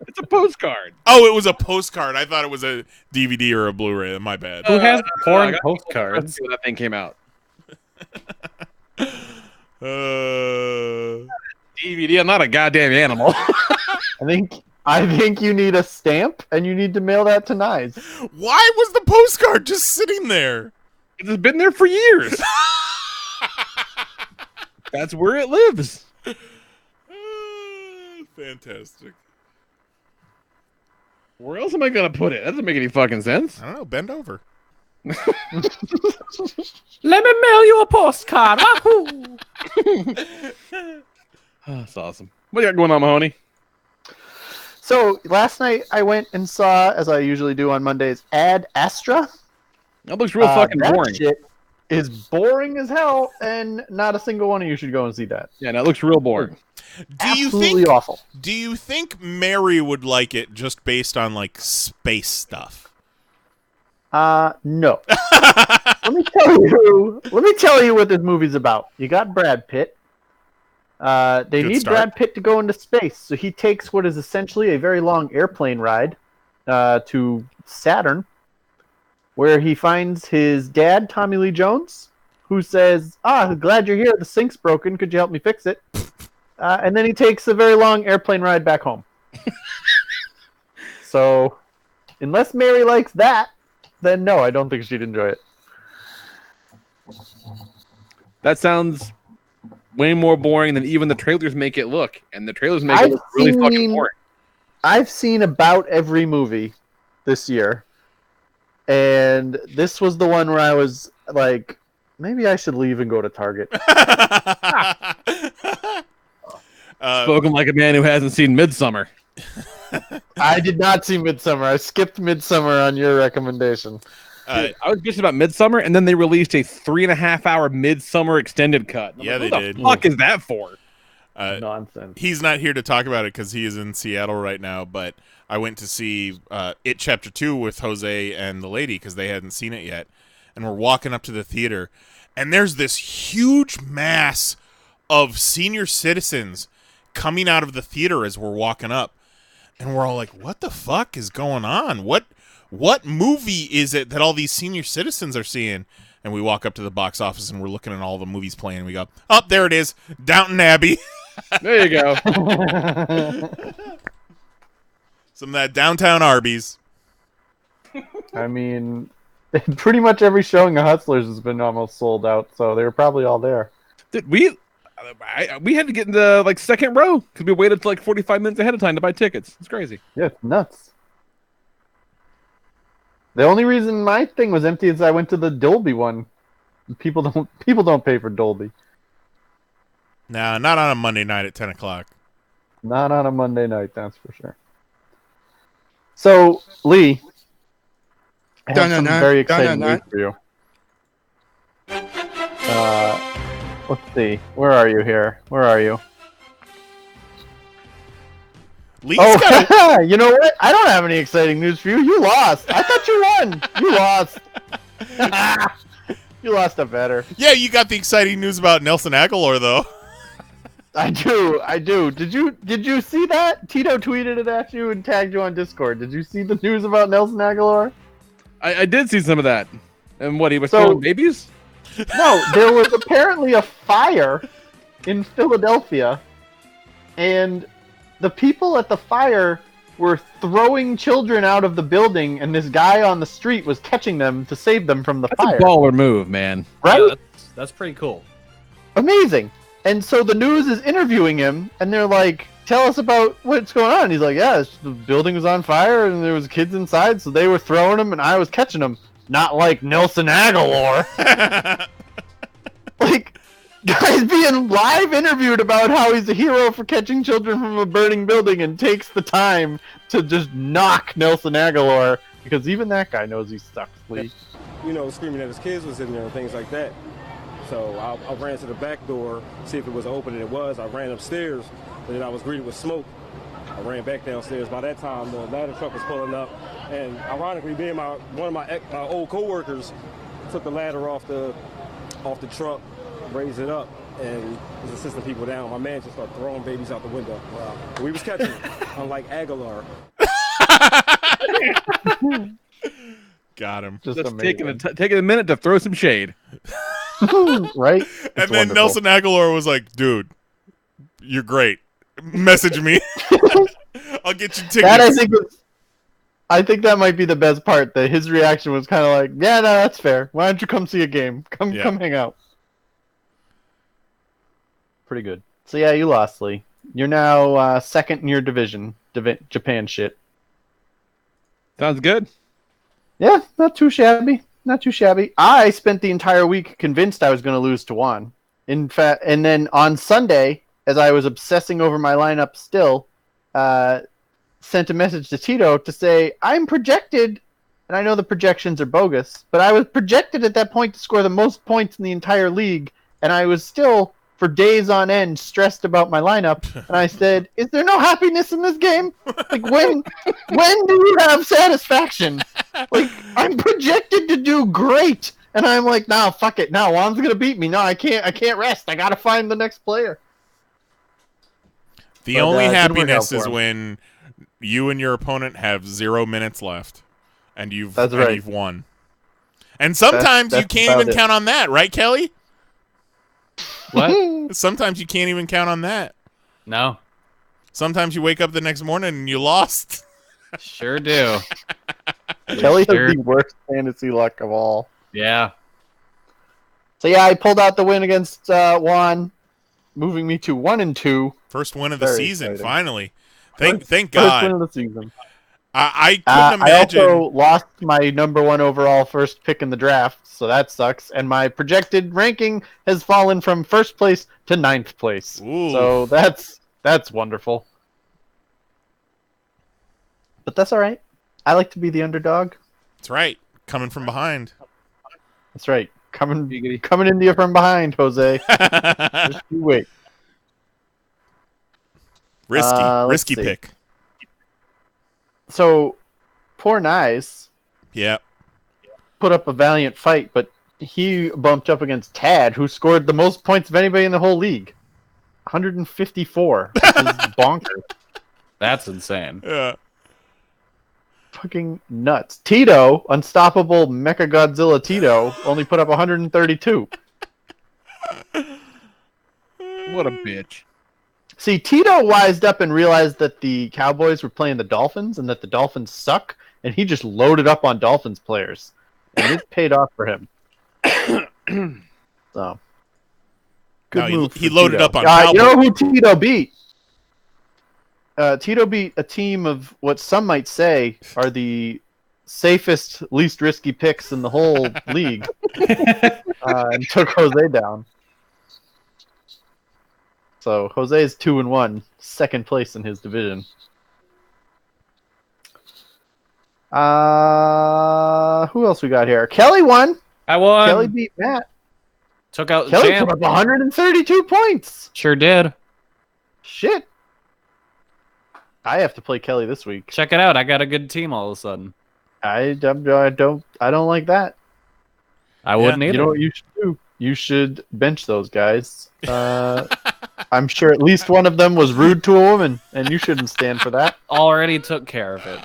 It's It's a postcard. Oh, it was a postcard. I thought it was a DVD or a Blu-ray. My bad. Who has porn I postcards? Let's see when that thing came out. DVD. I'm not a goddamn animal. I think you need a stamp, and you need to mail that to Knize. Why was the postcard just sitting there? It's been there for years. That's where it lives. Fantastic. Where else am I gonna put it? That doesn't make any fucking sense. I don't know. Bend over. Let me mail you a postcard. That's awesome. What you got going on, Mahoney? So last night I went and saw, as I usually do on Mondays, Ad Astra. That looks real fucking that boring. Shit is boring as hell, and not a single one of you should go and see that. Yeah, that looks real boring. Absolutely awful. Do you think Mary would like it just based on like space stuff? No. Let me tell you what this movie's about. You got Brad Pitt. They Good need start. Brad Pitt to go into space, so he takes what is essentially a very long airplane ride to Saturn, where he finds his dad, Tommy Lee Jones, who says, glad you're here. The sink's broken. Could you help me fix it? And then he takes a very long airplane ride back home. So, unless Mary likes that, then no, I don't think she'd enjoy it. That sounds way more boring than even the trailers make it look. And the trailers make it look really fucking boring. I've seen about every movie this year. And this was the one where I was like, maybe I should leave and go to Target. Spoken like a man who hasn't seen Midsummer. I did not see Midsummer. I skipped Midsummer on your recommendation. I was bitching about Midsummer, and then they released a 3.5-hour Midsummer extended cut. Yeah, like, they what did. the fuck is that for? Nonsense. He's not here to talk about it because he is in Seattle right now, but I went to see It Chapter 2 with Jose and the lady because they hadn't seen it yet. And we're walking up to the theater, and there's this huge mass of senior citizens coming out of the theater as we're walking up. And we're all like, what the fuck is going on? What movie is it that all these senior citizens are seeing? And we walk up to the box office and we're looking at all the movies playing. And we go, oh, there it is. Downton Abbey. There you go. Some of that downtown Arby's. I mean, pretty much every showing of Hustlers has been almost sold out, so they were probably all there. Dude, we had to get in the like second row because we waited till like 45 minutes ahead of time to buy tickets. It's crazy. Yeah, it's nuts. The only reason my thing was empty is I went to the Dolby one. People don't pay for Dolby. No, not on a Monday night at 10 o'clock. Not on a Monday night, that's for sure. So, Lee, I have some very exciting news for you. Let's see. Where are you here? Where are you? Lee's you know what? I don't have any exciting news for you. You lost. I thought you won. You lost. You lost a better. Yeah, you got the exciting news about Nelson Aguilar, though. I do. Did you see that? Tito tweeted it at you and tagged you on Discord. Did you see the news about Nelson Aguilar? I did see some of that. And what, he was throwing babies? No, there was apparently a fire in Philadelphia, and the people at the fire were throwing children out of the building, and this guy on the street was catching them to save them from the That's fire. a baller move, man. Right? Yeah, that's pretty cool. Amazing. And so the news is interviewing him, and they're like, tell us about what's going on. And he's like, yeah, the building was on fire, and there was kids inside, so they were throwing them, and I was catching them. Not like Nelson Aguilar. Like, guys being live interviewed about how he's a hero for catching children from a burning building and takes the time to just knock Nelson Aguilar, because even that guy knows he sucks, Lee. You know, screaming at his kids was in there and things like that. So I ran to the back door, see if it was open, and it was. I ran upstairs, and then I was greeted with smoke. I ran back downstairs. By that time, the ladder truck was pulling up, and ironically, one of my old co-workers took the ladder off the truck, raised it up, and was assisting people down. My man just started throwing babies out the window. Wow. We was catching them, unlike Aguilar. Got him. Just taking a minute to throw some shade. Right? And then Nelson Aguilar was like, dude, you're great. Message me. I'll get you tickets. That I think that might be the best part. That his reaction was kind of like, yeah, no, that's fair. Why don't you come see a game? Come hang out. Pretty good. So yeah, you lost, Lee. You're now second in your division, Japan shit. Sounds good. Yeah, not too shabby. Not too shabby. I spent the entire week convinced I was going to lose to Juan. In fact, and then on Sunday, as I was obsessing over my lineup still, sent a message to Tito to say, I'm projected, and I know the projections are bogus, but I was projected at that point to score the most points in the entire league, and I was still, for days on end, stressed about my lineup, and I said, is there no happiness in this game? Like, when do you have satisfaction? Like, I'm projected to do great, and I'm like, no, fuck it, no, Juan's gonna beat me, no, I can't rest, I gotta find the next player. The only happiness is when you and your opponent have 0 minutes left, and you've won. And sometimes you can't even count on that, right, Kelly? What? Sometimes you can't even count on that. No. Sometimes you wake up the next morning and you lost. Sure do. Kelly has the worst fantasy luck of all. Yeah. So yeah, I pulled out the win against Juan, moving me to 1-2. First win of the season, finally. Thank God. First win of the season. I couldn't imagine. I also lost my #1 overall first pick in the draft, so that sucks. And my projected ranking has fallen from first place to 9th place. Ooh. So that's wonderful. But that's all right. I like to be the underdog. That's right. Coming from behind. That's right. Coming into you from behind, Jose. Just you wait. Risky pick. So, poor Knize. Yeah. Put up a valiant fight, but he bumped up against Tad, who scored the most points of anybody in the whole league. 154. Which is bonkers. That's insane. Yeah. Fucking nuts. Tito, unstoppable Mecha Godzilla Tito, only put up 132. What a bitch. See, Tito wised up and realized that the Cowboys were playing the Dolphins and that the Dolphins suck, and he just loaded up on Dolphins players. And it paid off for him. So, good move. He loaded Tito. up on Cowboys. You know who Tito beat? Tito beat a team of what some might say are the safest, least risky picks in the whole league, and took Jose down. So Jose is 2-1, second place in his division. Who else we got here? Kelly won. I won. Kelly beat Matt. Took out Kelly Jam. put up 132 points. Sure did. Shit. I have to play Kelly this week. Check it out. I got a good team all of a sudden. I don't like that. I wouldn't either. You know what you should do? You should bench those guys. I'm sure at least one of them was rude to a woman, and you shouldn't stand for that. Already took care of it.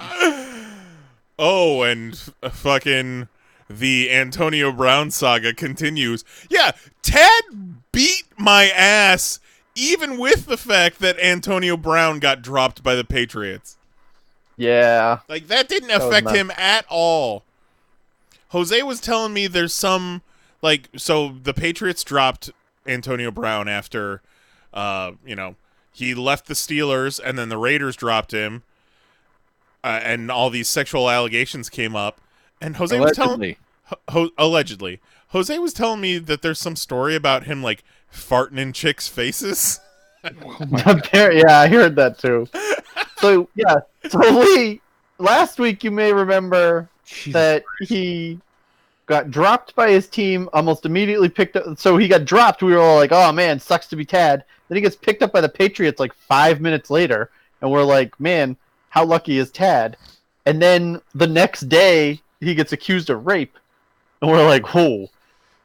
Oh, and fucking the Antonio Brown saga continues. Yeah, Ted beat my ass, even with the fact that Antonio Brown got dropped by the Patriots. Yeah. Like, that didn't affect him at all. Jose was telling me there's some, like, so the Patriots dropped Antonio Brown after, he left the Steelers, and then the Raiders dropped him, and all these sexual allegations came up. And Jose was telling me, allegedly, Jose was telling me that there's some story about him, like, farting in chicks' faces. Yeah, I heard that too. So Lee, last week you may remember that he got dropped by his team, almost immediately picked up. So he got dropped. We were all like, oh man, sucks to be Tad. Then he gets picked up by the Patriots like 5 minutes later, and we're like, man, how lucky is Tad? And then the next day he gets accused of rape, and we're like, whoa,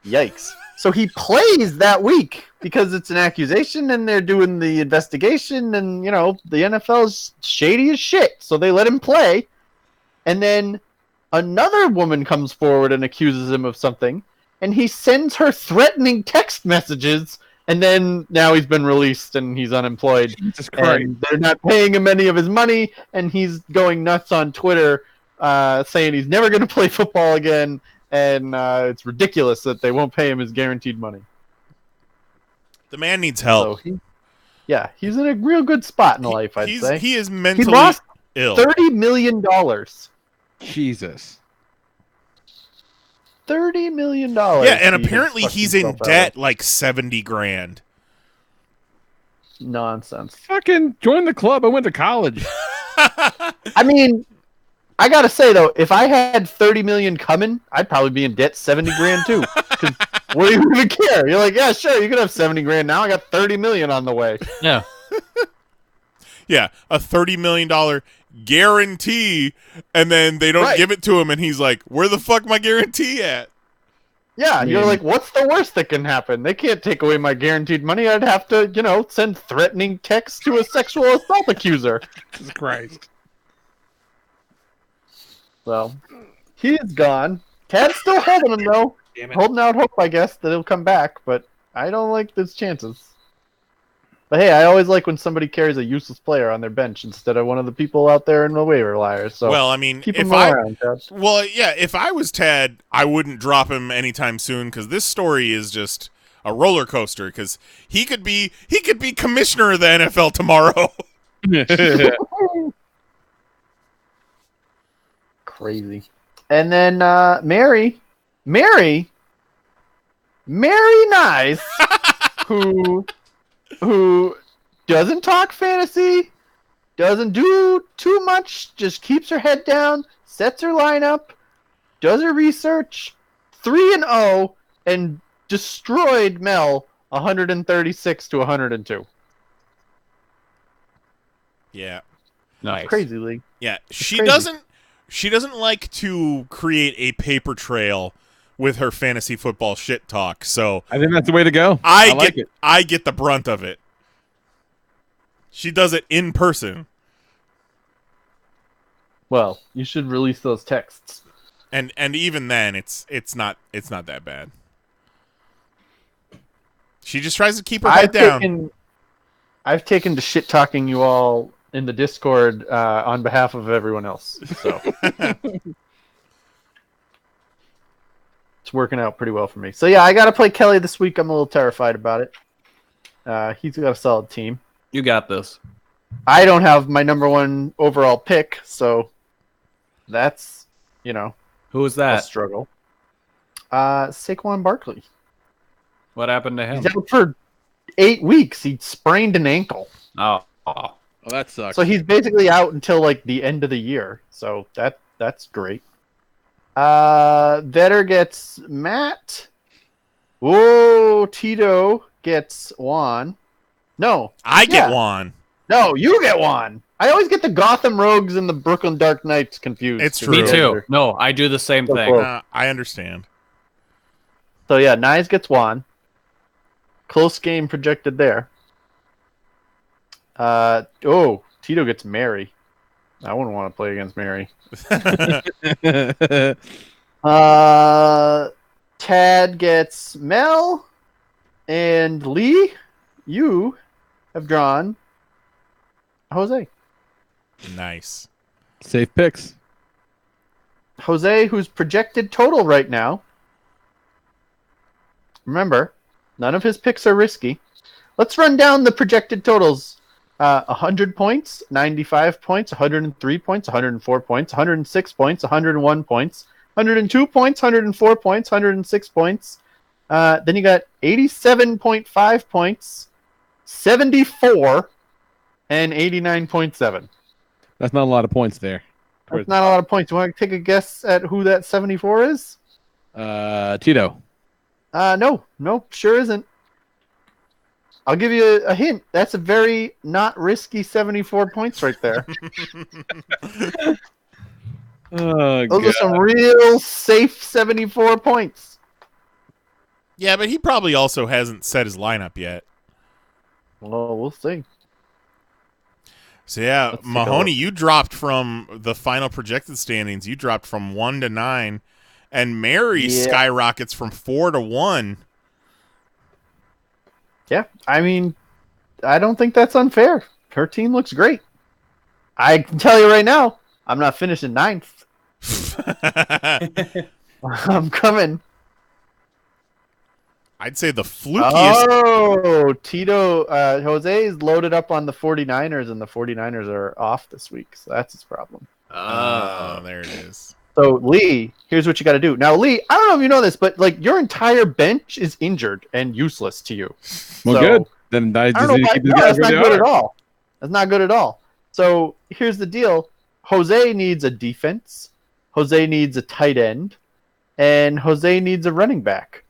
yikes. So he plays that week because it's an accusation and they're doing the investigation and, the NFL's shady as shit. So they let him play. And then another woman comes forward and accuses him of something. And he sends her threatening text messages. And then now he's been released and he's unemployed. Jesus Christ. And they're not paying him any of his money. And he's going nuts on Twitter saying he's never going to play football again. And it's ridiculous that they won't pay him his guaranteed money. The man needs help. So he's in a real good spot in life, I'd say. He is mentally he lost ill. $30 million. Jesus. $30 million. Yeah, and apparently he's in debt like $70,000. Nonsense. Fucking join the club. I went to college. I mean, I gotta say though, if I had $30 million coming, I'd probably be in debt $70,000 too. Because what do you even care? You're like, yeah, sure, you can have $70,000 now. I got $30 million on the way. Yeah. Yeah, a $30 million guarantee, and then they don't give it to him, and he's like, "Where the fuck my guarantee at?" Yeah, you're like, what's the worst that can happen? They can't take away my guaranteed money. I'd have to, send threatening texts to a sexual assault accuser. Jesus Christ. So, he is gone. Tad's still holding him, though. Holding out hope, I guess, that he'll come back, but I don't like his chances. But hey, I always like when somebody carries a useless player on their bench instead of one of the people out there in the waiver wire. So, well, I mean, keep him around, Tad. Well, yeah, if I was Tad, I wouldn't drop him anytime soon because this story is just a roller coaster. Because he could be commissioner of the NFL tomorrow. Crazy. And then Mary Knize, who doesn't talk fantasy, doesn't do too much, just keeps her head down, sets her lineup, does her research, 3-0, and destroyed Mel 136 to 102. Yeah. Nice. Crazy league. Yeah, she crazy. doesn't like to create a paper trail with her fantasy football shit talk. So I think that's the way to go. I get the brunt of it. She does it in person. Well, you should release those texts. And even then it's not that bad. She just tries to keep her head down. I've taken to shit talking you all in the Discord on behalf of everyone else. So it's working out pretty well for me. So yeah, I got to play Kelly this week. I'm a little terrified about it. He's got a solid team. You got this. I don't have my number one overall pick, so that's, Who is that? a struggle. Saquon Barkley. What happened to him? He's out for 8 weeks. He sprained an ankle. Oh. Oh, that sucks. So he's basically out until like the end of the year. So that's great. Vetter gets Matt. Whoa, Tito gets Juan. No. I get Juan. No, you get Juan. I always get the Gotham Rogues and the Brooklyn Dark Knights confused. It's true. Me too. No, I do the same thing. I understand. So yeah, Knize gets Juan. Close game projected there. Tito gets Mary. I wouldn't want to play against Mary. Tad gets Mel. And Lee, you have drawn Jose. Nice. Safe picks. Jose, who's projected total right now. Remember, none of his picks are risky. Let's run down the projected totals. 100 points, 95 points, 103 points, 104 points, 106 points, 101 points, 102 points, 104 points, 106 points. Then you got 87.5 points, 74, and 89.7. That's not a lot of points there. That's not a lot of points. You want to take a guess at who that 74 is? Tito. No, sure isn't. I'll give you a hint. That's a very not risky 74 points right there. Oh, Those are some real safe 74 points. Yeah, but he probably also hasn't set his lineup yet. Well, we'll see. So yeah, Let's take a Mahoney, look. you dropped from the final projected standings. You dropped from 1 to 9, and Mary skyrockets from 4 to 1. Yeah, I mean, I don't think that's unfair. Her team looks great. I can tell you right now, I'm not finishing 9th. I'm coming. I'd say the flukiest. Oh, Tito, Jose is loaded up on the 49ers, and the 49ers are off this week, so that's his problem. Oh, there it is. So, Lee, here's what you got to do. Now, Lee, I don't know if you know this, but like your entire bench is injured and useless to you. Well, So, good. Then I just need to keep these guys that's where not they good are. at all. That's not good at all. So here's the deal. Jose needs a defense. Jose needs a tight end. And Jose needs a running back.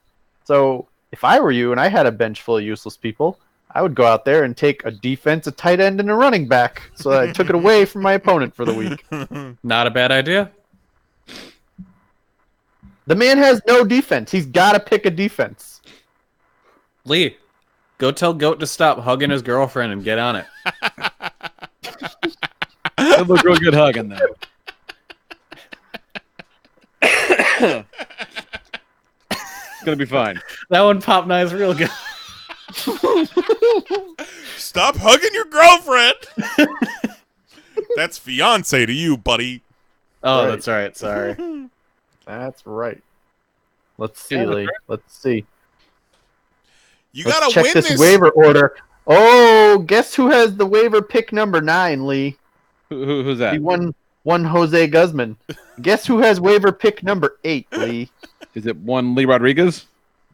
So if I were you and I had a bench full of useless people, I would go out there and take a defense, a tight end, and a running back. So that I took it away from my opponent for the week. Not a bad idea. The man has no defense. He's got to pick a defense. Lee, go tell Goat to stop hugging his girlfriend and get on it. It'll look real good hugging though. It's gonna be fine. That one popped nice real good. Stop hugging your girlfriend. That's fiance to you, buddy. Oh, Right. that's right. Sorry. That's right. Let's see, Lee. Let's see. You Let's gotta check win this this. waiver order. Oh, guess who has the waiver pick number 9, Lee? Who's that? The one Jose Guzman. Guess who has waiver pick number 8, Lee? Is it one Lee Rodriguez?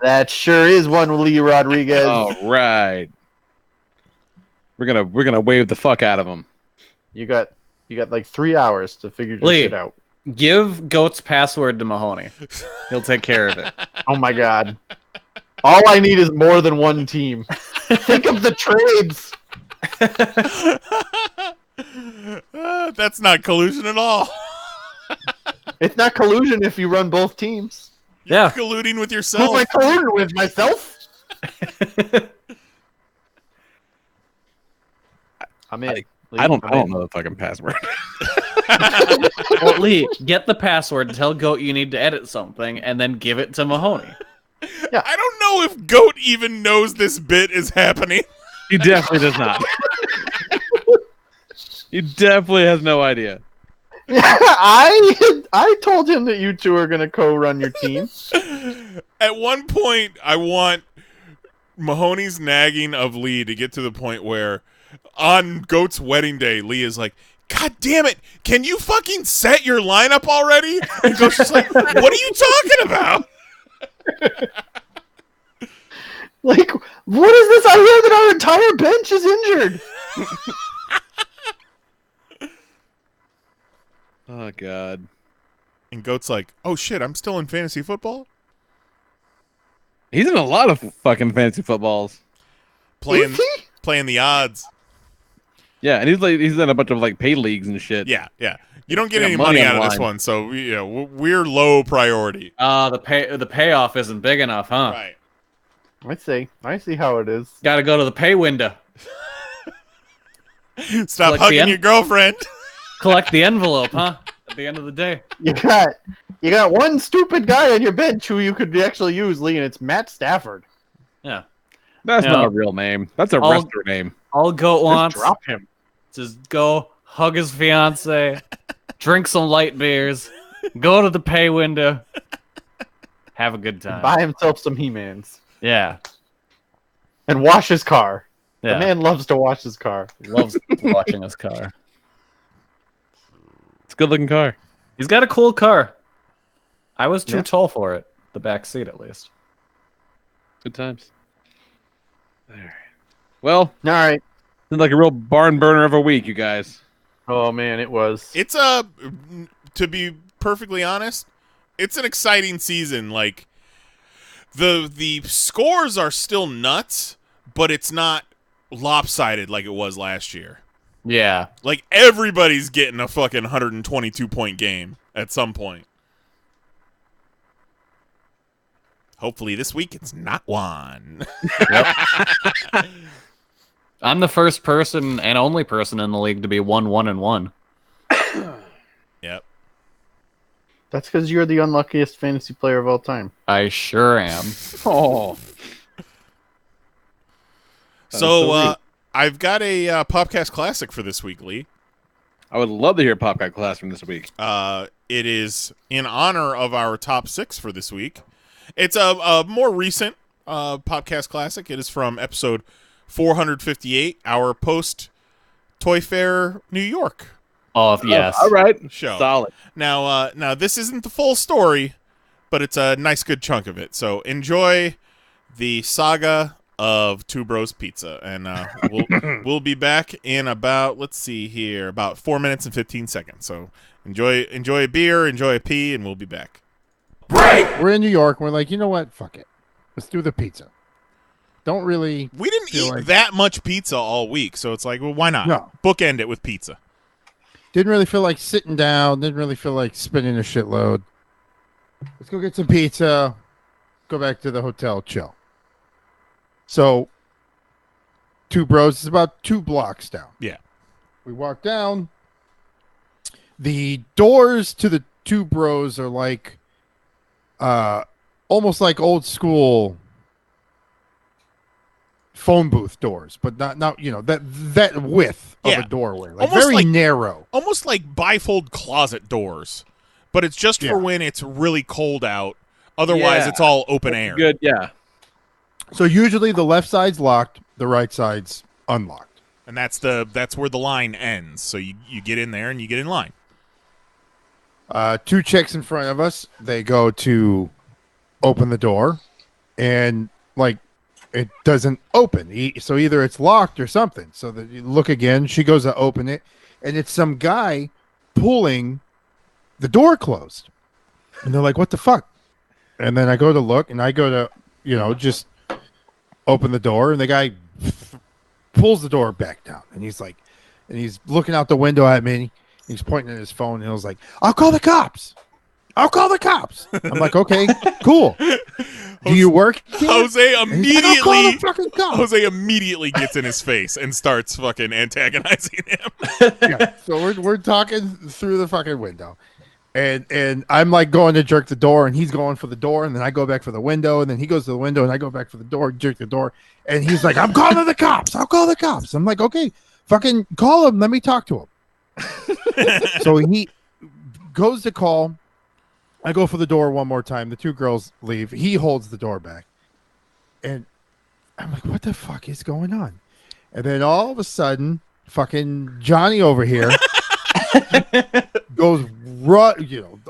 That sure is one Lee Rodriguez. All right. We're gonna wave the fuck out of him. You got like 3 hours to figure this Lee. shit out. Give Goat's password to Mahoney. He'll take care of it. Oh my god. All I need is more than one team. Think of the trades. That's not collusion at all. It's not collusion if you run both teams. Yeah. Colluding with Who yourself. am I colluding with? Myself? I'm in. I don't know the fucking password. Well, Lee, get the password, tell Goat you need to edit something, and then give it to Mahoney. I don't know if Goat even knows this bit is happening. He definitely does not. He definitely has no idea. I told him that you two are gonna co-run your team. At one point, I want Mahoney's nagging of Lee to get to the point where on Goat's wedding day, Lee is like, God damn it, can you fucking set your lineup already? And Goat's just like, what are you talking about? Like, what is this? I hear that our entire bench is injured. Oh god. And Goat's like, oh shit, I'm still in fantasy football? He's in a lot of fucking fantasy footballs. Playing the odds. Yeah, and he's in a bunch of like paid leagues and shit. Yeah. You don't get Yeah, any money money on out the of this line. one, so we're low priority. The payoff isn't big enough, huh? Right. I see how it is. Got to go to the pay window. Stop Like the hugging end- your girlfriend. Collect the envelope, huh? At the end of the day. You got one stupid guy on your bench who you could actually use, Lee, and it's Matt Stafford. Yeah. That's Yeah. not a real name. That's a All- wrestler name. All Goat wants Just drop him. just go hug his fiance, drink some light beers, go to the pay window, have a good time. Buy himself some He-Mans. Yeah. And wash his car. Yeah. The man loves to wash his car. He loves watching his car. It's a good looking car. He's got a cool car. I was too Yeah. tall for it. The back seat, at least. Good times. There. Well, All right. it's like a real barn burner of a week, you guys. Oh man, it was. It's to be perfectly honest, it's an exciting season. Like the scores are still nuts, but it's not lopsided like it was last year. Yeah. Like everybody's getting a fucking 122 point game at some point. Hopefully this week it's not one. I'm the first person and only person in the league to be 1-1-1. Yep. That's because you're the unluckiest fantasy player of all time. I sure am. Oh. So I've got a Popcast Classic for this week, Lee. I would love to hear Popcast Class from this week. It is in honor of our top 6 for this week. It's a more recent Popcast Classic. It is from episode 458, our post Toy Fair New York. Oh, yes. All right. Show. Solid. Now this isn't the full story, but it's a nice good chunk of it. So enjoy the saga of Two Bros Pizza, and we'll be back in about, let's see here, about 4 minutes and 15 seconds. So enjoy a beer, enjoy a pee, and we'll be back. Break. We're in New York. We're like, you know what? Fuck it. Let's do the pizza. Don't really. We didn't eat that much pizza all week, so it's like, well, why not? No. Bookend it with pizza. Didn't really feel like sitting down. Didn't really feel like spinning a shitload. Let's go get some pizza. Go back to the hotel. Chill. So, Two Bros is about 2 blocks down. Yeah. We walk down. The doors to the Two Bros are like, almost like old school phone booth doors, but not that width of a doorway, like almost very narrow, almost like bifold closet doors. But it's just for when it's really cold out. Otherwise, it's all open air. Good, yeah. So usually the left side's locked, the right side's unlocked. And that's where the line ends. So you get in there and you get in line. 2 chicks in front of us, they go to open the door, and like it doesn't open. So either it's locked or something. So that you look again, she goes to open it, and it's some guy pulling the door closed. And they're like, what the fuck? And then I go to look, and I go to, just open the door, and the guy pulls the door back down, and he's looking out the window at me. He's pointing at his phone, and he was like, I'll call the cops. I'm like, okay, cool. Do you work here? Jose immediately, I'll call the fucking cops. Jose immediately gets in his face and starts fucking antagonizing him. Yeah, so we're talking through the fucking window. And I'm like going to jerk the door, and he's going for the door, and then I go back for the window, and then he goes to the window, and I go back for the door, jerk the door, and he's like, I'm calling the cops. I'll call the cops. I'm like, okay, fucking call him. Let me talk to him. So he goes to call. I go for the door one more time. The 2 girls leave. He holds the door back. And I'm like, what the fuck is going on? And then all of a sudden, fucking Johnny over here goes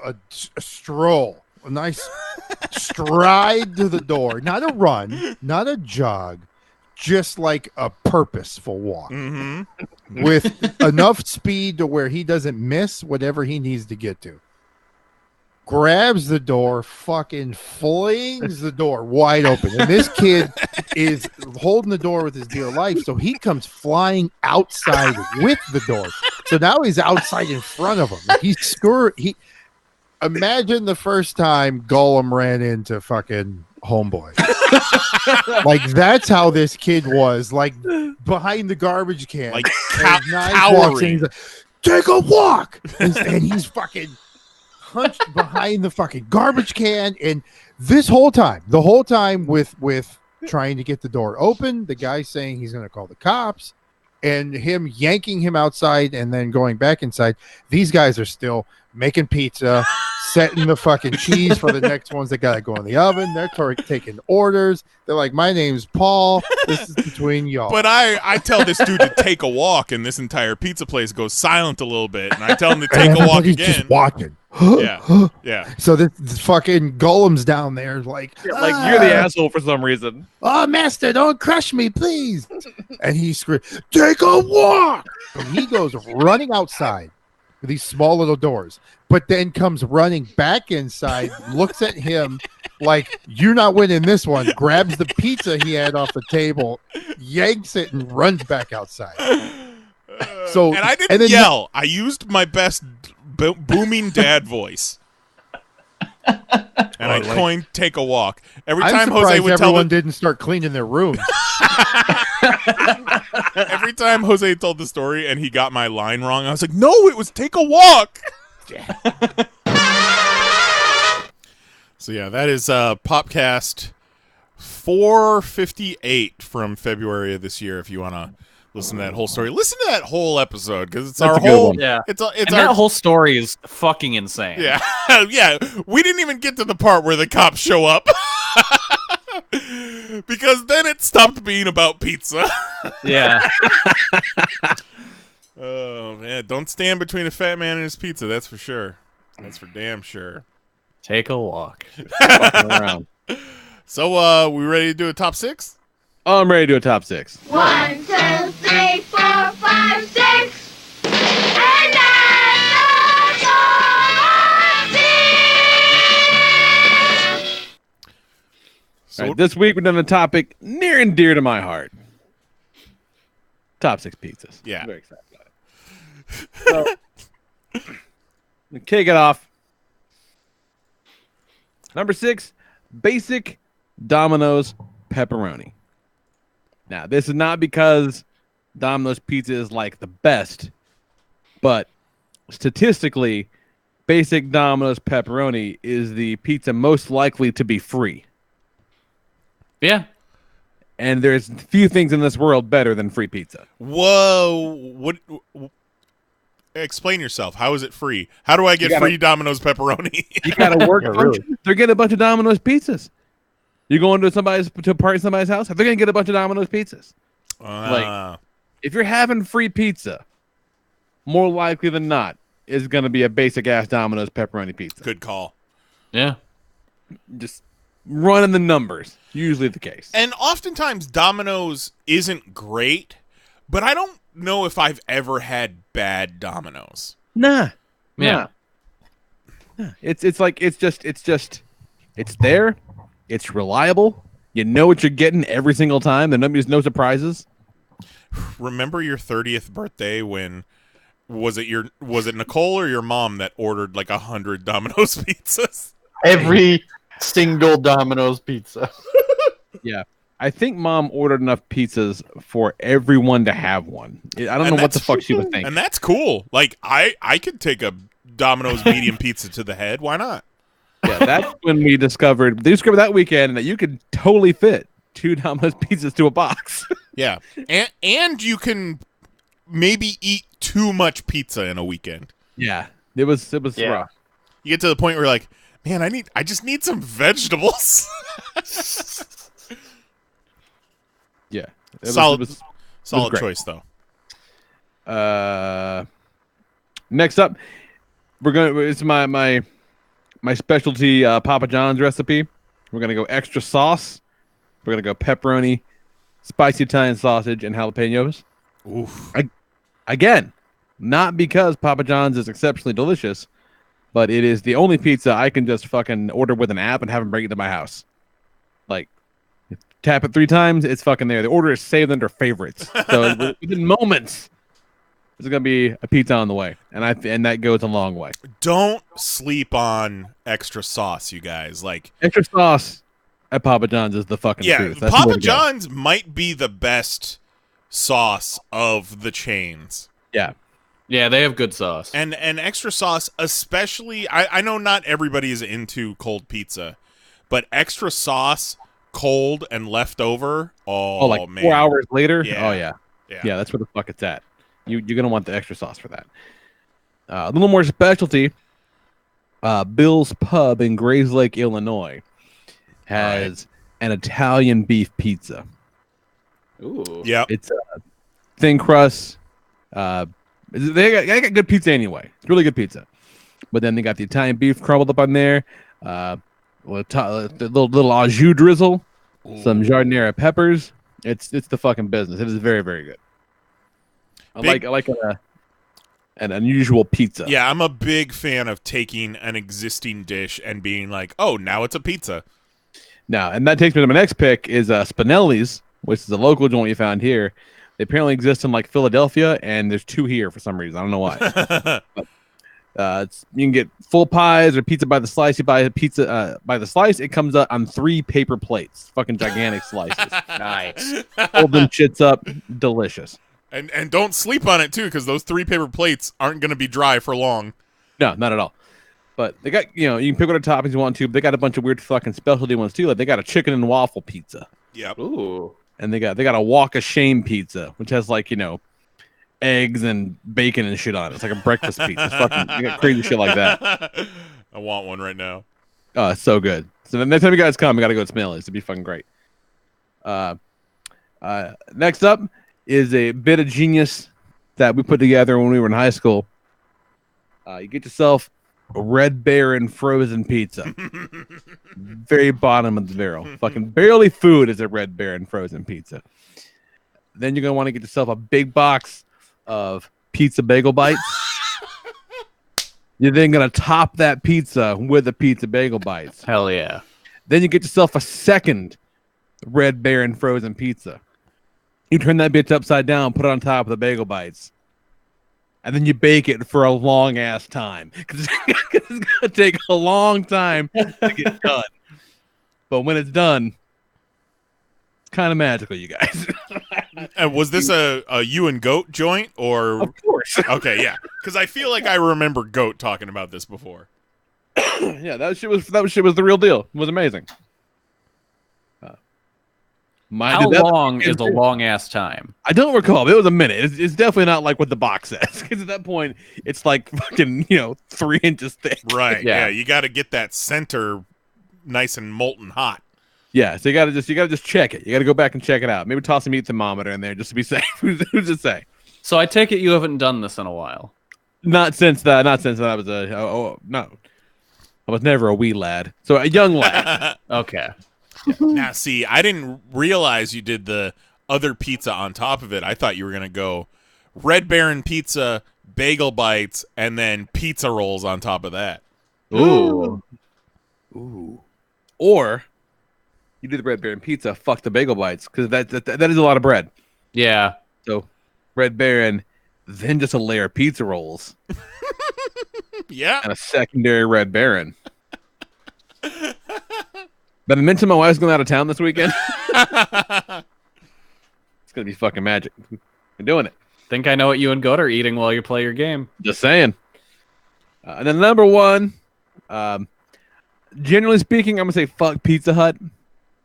a stroll, a nice stride to the door. Not a run, not a jog, just like a purposeful walk. Mm-hmm. With enough speed to where he doesn't miss whatever he needs to get to. Grabs the door, fucking flings the door wide open. And this kid is holding the door with his dear life, so he comes flying outside with the door. So now he's outside in front of him. Imagine the first time Gollum ran into fucking Homeboy. Like, that's how this kid was. Like, behind the garbage can. Like, cowering. Like, take a walk! And he's fucking hunched behind the fucking garbage can, and the whole time with trying to get the door open, the guy saying he's going to call the cops, and him yanking him outside and then going back inside. These guys are still making pizza, setting the fucking cheese for the next ones that got to go in the oven. They're taking orders. They're like, my name's Paul. This is between y'all. But I tell this dude to take a walk, and this entire pizza place goes silent a little bit, and I tell him to take a walk again. Just watching. Yeah. So this fucking Golem's down there, like you're the asshole for some reason. Oh, master, don't crush me, please. And he screams, take a walk. And he goes running outside with these small little doors, but then comes running back inside, looks at him like, you're not winning this one, grabs the pizza he had off the table, yanks it, and runs back outside. And I didn't yell. I used my best booming dad voice. And I coined "take a walk." Every I'm time Jose surprised would tell everyone didn't start cleaning their rooms. every time Jose told the story and he got my line wrong, I was like, "No, it was take a walk." So yeah, that is Popcast 458 from February of this year. If you want to listen to that whole story, listen to that whole episode because it's our whole. Yeah, it's and our that whole story is fucking insane. Yeah, yeah. We didn't even get to the part where the cops show up because then it stopped being about pizza. Yeah. Oh man, don't stand between a fat man and his pizza. That's for sure. That's for damn sure. Take a walk. Around. So, we ready to do a top 6? Oh, I'm ready to do a top 6. 1, 2, 3, 4, 5, 6. And that's All right, this week we're doing a topic near and dear to my heart. Top 6 pizzas. Yeah. I'm very excited about it. So, to kick it off. Number 6, basic Domino's pepperoni. Now, this is not because Domino's pizza is like the best, but statistically, basic Domino's pepperoni is the pizza most likely to be free. Yeah. And there's few things in this world better than free pizza. Whoa. What? Explain yourself. How is it free? How do I get free Domino's pepperoni? You gotta work. really. They're getting a bunch of Domino's pizzas. You going to a party at somebody's house? They're gonna get a bunch of Domino's pizzas. Like, if you're having free pizza, more likely than not, is gonna be a basic ass Domino's pepperoni pizza. Good call. Yeah. Just running the numbers. Usually the case. And oftentimes Domino's isn't great, but I don't know if I've ever had bad Domino's. Nah. Yeah. Nah. It's there. It's reliable. You know what you're getting every single time. There's no surprises. Remember your 30th birthday when was it Nicole or your mom that ordered like 100 Domino's pizzas? Every single Domino's pizza. Yeah. I think mom ordered enough pizzas for everyone to have one. I don't know what the fuck she was thinking. And that's cool. Like, I could take a Domino's medium pizza to the head. Why not? Yeah, that's when they discovered that weekend that you could totally fit 2 Domino's pizzas to a box. Yeah. And you can maybe eat too much pizza in a weekend. Yeah. It was rough. You get to the point where you're like, man, I just need some vegetables. Yeah. Solid great. choice though. Next up, it's my specialty Papa John's recipe. We're gonna go extra sauce. We're gonna go pepperoni, spicy Italian sausage, and jalapenos. Oof. Again, not because Papa John's is exceptionally delicious, but it is the only pizza I can just fucking order with an app and have them bring it to my house. Like, tap it 3 times, it's fucking there. The order is saved under favorites. So within moments, there's gonna be a pizza on the way, and that goes a long way. Don't sleep on extra sauce, you guys. Like, extra sauce at Papa John's is the fucking truth. That's Papa John's might be the best sauce of the chains. Yeah. Yeah, they have good sauce. And extra sauce, especially, I know not everybody is into cold pizza, but extra sauce, cold and left over, like man. 4 hours later? Yeah. Oh, yeah. Yeah, that's where the fuck it's at. You're going to want the extra sauce for that. A little more specialty, Bill's Pub in Grays Lake, Illinois, has an Italian beef pizza. Ooh. Yep. It's thin crust. They got good pizza anyway. It's really good pizza. But then they got the Italian beef crumbled up on there. The little au jus drizzle. Ooh. Some giardiniera peppers. It's the fucking business. It is very, very good. I like an unusual pizza. Yeah, I'm a big fan of taking an existing dish and being like, oh, now it's a pizza. Now, and that takes me to my next pick is Spinelli's, which is a local joint we found here. They apparently exist in like Philadelphia, and there's 2 here for some reason. I don't know why. But You can get full pies or pizza by the slice. You buy a pizza by the slice. It comes up on 3 paper plates, fucking gigantic slices. Nice. Hold them shits up, delicious. And don't sleep on it too, because those 3 paper plates aren't going to be dry for long. No, not at all. But they got, you can pick what toppings you want to. But they got a bunch of weird fucking specialty ones too. Like they got a chicken and waffle pizza. Yep. Ooh. And they got a walk of shame pizza, which has like eggs and bacon and shit on it. It's like a breakfast pizza. It's fucking, they got crazy shit like that. I want one right now. Oh, it's so good. So the next time you guys come, we gotta go to Smelly's. It'd be fucking great. Next up is a bit of genius that we put together when we were in high school. You get yourself a Red Baron frozen pizza. Very bottom of the barrel. Fucking barely food is a Red Baron frozen pizza. Then you're gonna want to get yourself a big box of pizza bagel bites. You're then gonna top that pizza with the pizza bagel bites. Hell yeah. Then you get yourself a second Red Baron frozen pizza. You turn that bitch upside down, put it on top of the bagel bites, and then you bake it for a long ass time. Because it's gonna take a long time to get done. But when it's done, it's kind of magical, you guys. And was this a you and Goat joint, or? Of course. Okay, yeah, because I feel like I remember Goat talking about this before. Yeah, that shit was the real deal. It was amazing. How long is a long ass time? I don't recall. But it was a minute. It's definitely not like what the box says, because at that point it's like fucking 3 inches thick. Right. Yeah. You got to get that center nice and molten hot. Yeah, so you gotta just check it. You gotta go back and check it out. Maybe toss a meat thermometer in there just to be safe. Who's to say? So I take it you haven't done this in a while. Not since I was no, I was never a wee lad. So a young lad. Okay. Yeah. Now, see, I didn't realize you did the other pizza on top of it. I thought you were gonna go Red Baron pizza, bagel bites, and then pizza rolls on top of that. Ooh. Ooh. Or you do the Red Baron pizza, fuck the bagel bites, because that is a lot of bread. Yeah. So Red Baron, then just a layer of pizza rolls. Yeah. And a secondary Red Baron. But I mentioned my wife's going out of town this weekend. It's gonna be fucking magic. We're doing it. Think I know what you and Goat are eating while you play your game. Just saying. And then number one, generally speaking, I'm gonna say fuck Pizza Hut.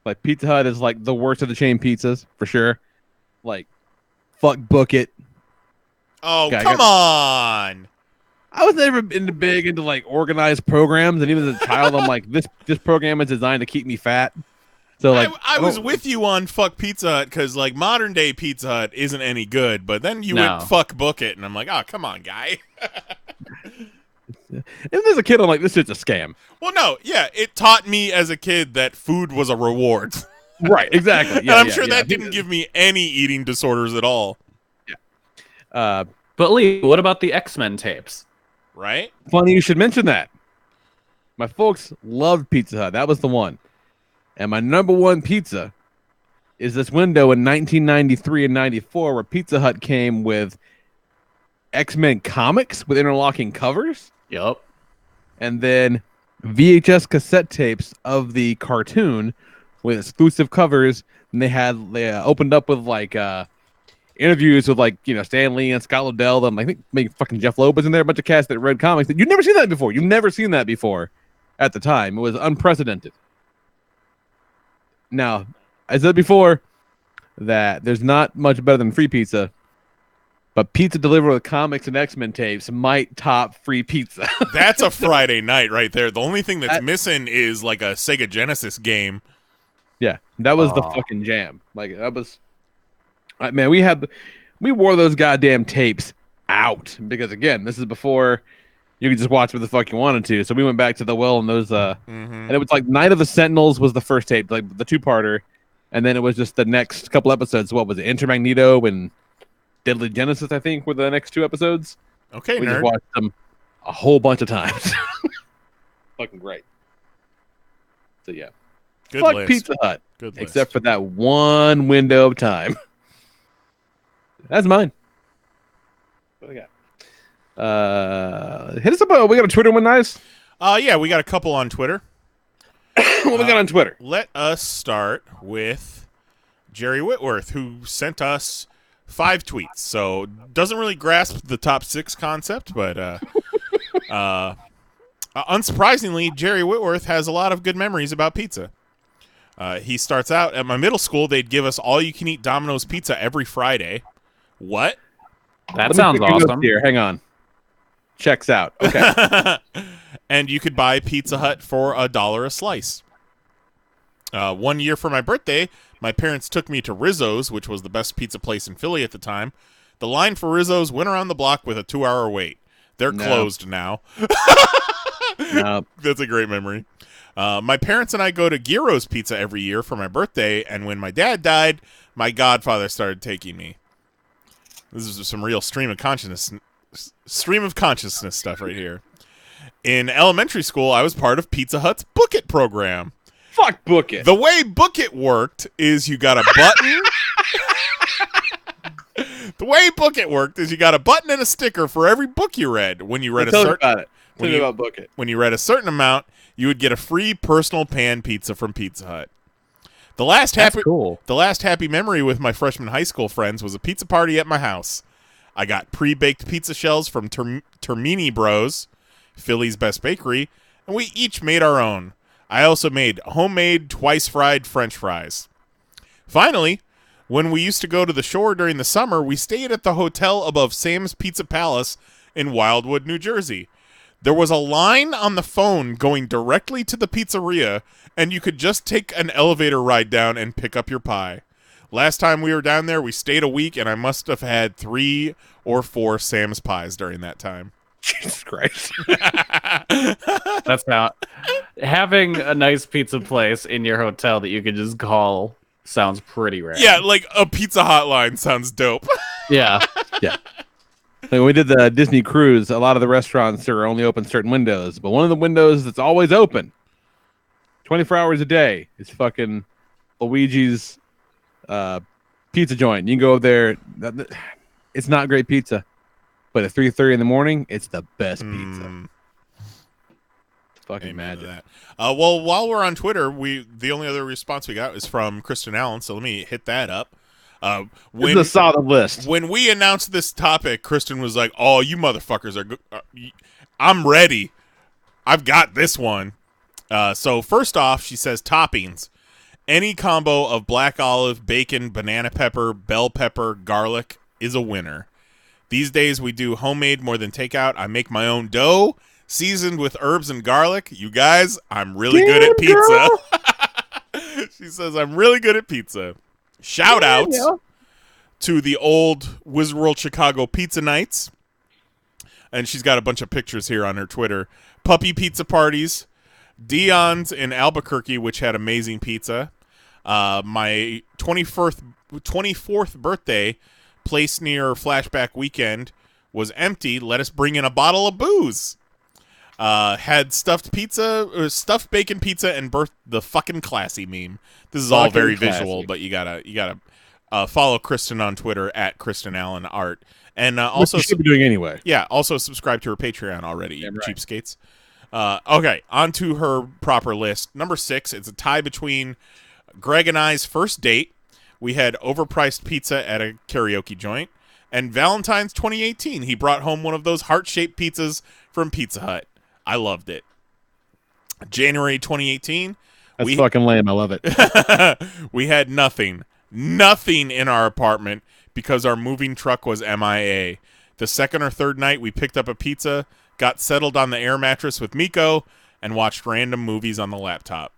Like Pizza Hut is like the worst of the chain pizzas for sure. Like fuck Book It. Oh, come on. I was never big into like organized programs, and even as a child, I'm like, this program is designed to keep me fat. So like, I was with you on fuck Pizza Hut because like modern day Pizza Hut isn't any good, but then you went fuck Book It, and I'm like, oh, come on, guy. And as a kid, I'm like, this shit's a scam. Well, no, yeah, it taught me as a kid that food was a reward. Right, exactly. Yeah, and I'm sure that didn't give me any eating disorders at all. Yeah. But Lee, what about the X-Men tapes? Right? Funny you should mention that. My folks loved Pizza Hut. That was the one. And my number one pizza is this window in 1993 and 94 where Pizza Hut came with X-Men comics with interlocking covers. Yup. And then VHS cassette tapes of the cartoon with exclusive covers. And they opened up with like interviews with like Stan Lee and Scott Lobdell, and I think maybe fucking Jeff Loeb was in there, a bunch of cast that read comics. You've never seen that before. You've never seen that before at the time. It was unprecedented. Now, I said before that there's not much better than free pizza, but pizza delivered with comics and X-Men tapes might top free pizza. That's a Friday night right there. The only thing that's missing is like a Sega Genesis game. Yeah, that was the fucking jam. Like that was. Man, we wore those goddamn tapes out because again, this is before you could just watch what the fuck you wanted to. So we went back to the well and those and it was like Night of the Sentinels was the first tape, like the 2-parter, and then it was just the next couple episodes. What was it? Enter Magneto and Deadly Genesis, I think, were the next 2 episodes. Okay, we nerd. just watched them a whole bunch of times. Fucking great. So yeah, Good fuck list. Pizza Hut, Good list. except for that one window of time. That's mine. What do I got? Hit us up. We got a Twitter one, Knize? Yeah, we got a couple on Twitter. What we got on Twitter? Let us start with Jerry Whitworth, who sent us 5 tweets. So doesn't really grasp the top 6 concept, but unsurprisingly, Jerry Whitworth has a lot of good memories about pizza. He starts out, at my middle school, they'd give us all-you-can-eat Domino's pizza every Friday. What? That sounds awesome. Here, hang on. Checks out. Okay. And you could buy Pizza Hut for $1 a slice. 1 year for my birthday, my parents took me to Rizzo's, which was the best pizza place in Philly at the time. The line for Rizzo's went around the block with a 2-hour wait. They're closed now. No. That's a great memory. My parents and I go to Gyro's Pizza every year for my birthday, and when my dad died, my godfather started taking me. This is some real stream of consciousness stuff right here. In elementary school, I was part of Pizza Hut's Book It program. Fuck Book It. The way Book It worked is you got a button. The way Book It worked is you got a button and a sticker for every book you read. When you read Tell me about it. Tell me about Book It. When you read a certain amount, you would get a free personal pan pizza from Pizza Hut. The last happy memory with my freshman high school friends was a pizza party at my house. I got pre-baked pizza shells from Termini Bros, Philly's best bakery, and we each made our own. I also made homemade twice-fried French fries. Finally, when we used to go to the shore during the summer, we stayed at the hotel above Sam's Pizza Palace in Wildwood, New Jersey. There was a line on the phone going directly to the pizzeria, and you could just take an elevator ride down and pick up your pie. Last time we were down there, we stayed a week, and I must have had 3 or 4 Sam's pies during that time. Jesus Christ. That's not... Having a nice pizza place in your hotel that you could just call sounds pretty rare. Yeah, like a pizza hotline sounds dope. Yeah. Yeah. Like when we did the Disney cruise, a lot of the restaurants are only open certain windows, but one of the windows that's always open 24 hours a day is fucking Luigi's pizza joint. You can go there. It's not great pizza, but at 3:30 in the morning, it's the best pizza. Fucking magic. That. Well, while we're on Twitter, the only other response we got is from Kristen Allen, so let me hit that up. This is a solid list. When we announced this topic, Kristen was like, "Oh, you motherfuckers are good. I'm ready. I've got this one." So first off, she says toppings. Any combo of black olive, bacon, banana pepper, bell pepper, garlic is a winner. These days we do homemade more than takeout. I make my own dough, seasoned with herbs and garlic. You guys, I'm really good at pizza. She says, I'm really good at pizza. Shout out to the old Wizard World Chicago pizza nights. And she's got a bunch of pictures here on her Twitter. Puppy pizza parties. Dion's in Albuquerque, which had amazing pizza. My 24th birthday, place near Flashback Weekend, was empty. Let us bring in a bottle of booze. Had stuffed bacon pizza, and birthed the fucking classy meme. This is all very visual, but you gotta follow Kristen on Twitter at Kristen Allen Art, and also you should be doing anyway. Yeah, also subscribe to her Patreon already, you cheapskates. Okay, on to her proper list. Number 6, it's a tie between Greg and I's first date. We had overpriced pizza at a karaoke joint. And Valentine's 2018, he brought home one of those heart-shaped pizzas from Pizza Hut. I loved it. January 2018. That's fucking lame. I love it. We had nothing in our apartment because our moving truck was MIA. The second or third night, we picked up a pizza, got settled on the air mattress with Miko, and watched random movies on the laptop.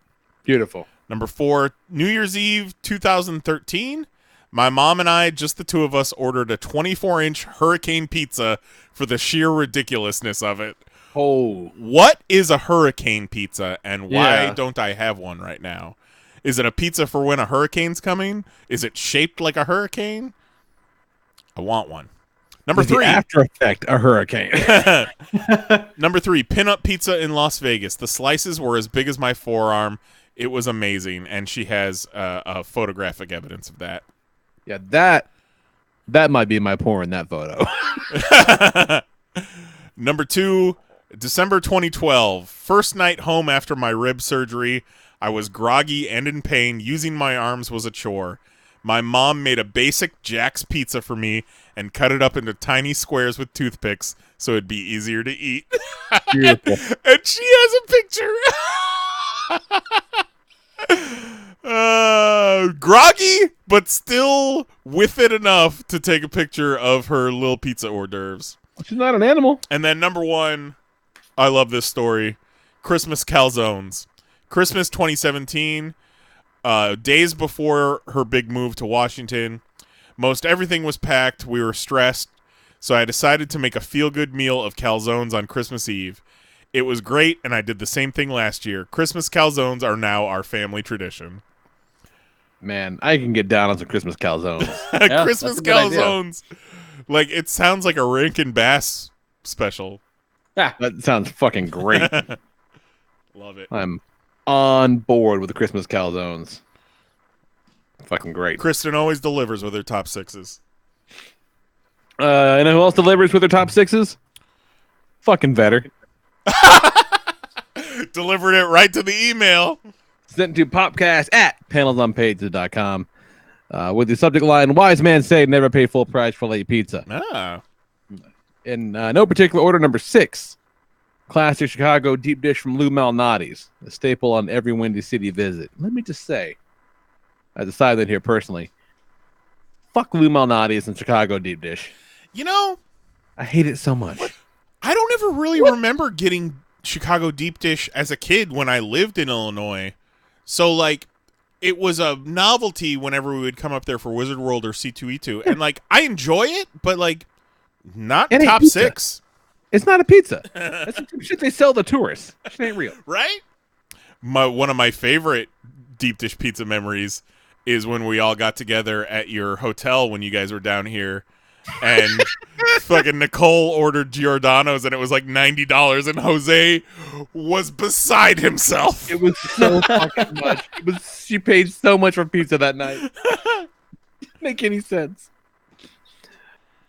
Beautiful. Number 4, New Year's Eve 2013. My mom and I, just the two of us, ordered a 24-inch hurricane pizza for the sheer ridiculousness of it. Oh. What is a hurricane pizza, and why don't I have one right now? Is it a pizza for when a hurricane's coming? Is it shaped like a hurricane? I want one. Number 3. After effect, a hurricane. Number 3, Pinup Pizza in Las Vegas. The slices were as big as my forearm. It was amazing, and she has a photographic evidence of that. Yeah, that might be my porn, that photo. Number 2, December 2012. First night home after my rib surgery. I was groggy and in pain. Using my arms was a chore. My mom made a basic Jack's pizza for me and cut it up into tiny squares with toothpicks so it'd be easier to eat. Beautiful. And she has a picture. Groggy, but still with it enough to take a picture of her little pizza hors d'oeuvres. She's not an animal. And then number 1, I love this story, Christmas calzones. Christmas 2017, days before her big move to Washington. Most everything was packed. We were stressed. So I decided to make a feel-good meal of calzones on Christmas Eve. It was great, and I did the same thing last year. Christmas calzones are now our family tradition. Man, I can get down on some Christmas calzones. Christmas calzones. Like, it sounds like a Rankin Bass special. That sounds fucking great. Love it. I'm on board with the Christmas calzones. Fucking great. Kristen always delivers with her top 6s. And who else delivers with their top 6s? Fucking Vetter. Delivered it right to the email. Sent to popcast@PanelsOnPages.com with the subject line, "Wise man say never pay full price for late pizza." In no particular order, number 6. Classic Chicago deep dish from Lou Malnati's, a staple on every Windy City visit. Let me just say, I decided here personally, fuck Lou Malnati's and Chicago deep dish. You know, I hate it so much. I don't ever really remember getting Chicago deep dish as a kid when I lived in Illinois. So, like, it was a novelty whenever we would come up there for Wizard World or C2E2. And, like, I enjoy it, but, like, not It ain't top pizza. 6. It's not a pizza. That's the shit they sell to tourists. Shit ain't real. Right? One of my favorite deep dish pizza memories is when we all got together at your hotel when you guys were down here, and fucking Nicole ordered Giordano's and it was like $90, and Jose was beside himself. It was so fucking much. She paid so much for pizza that night. Didn't make any sense.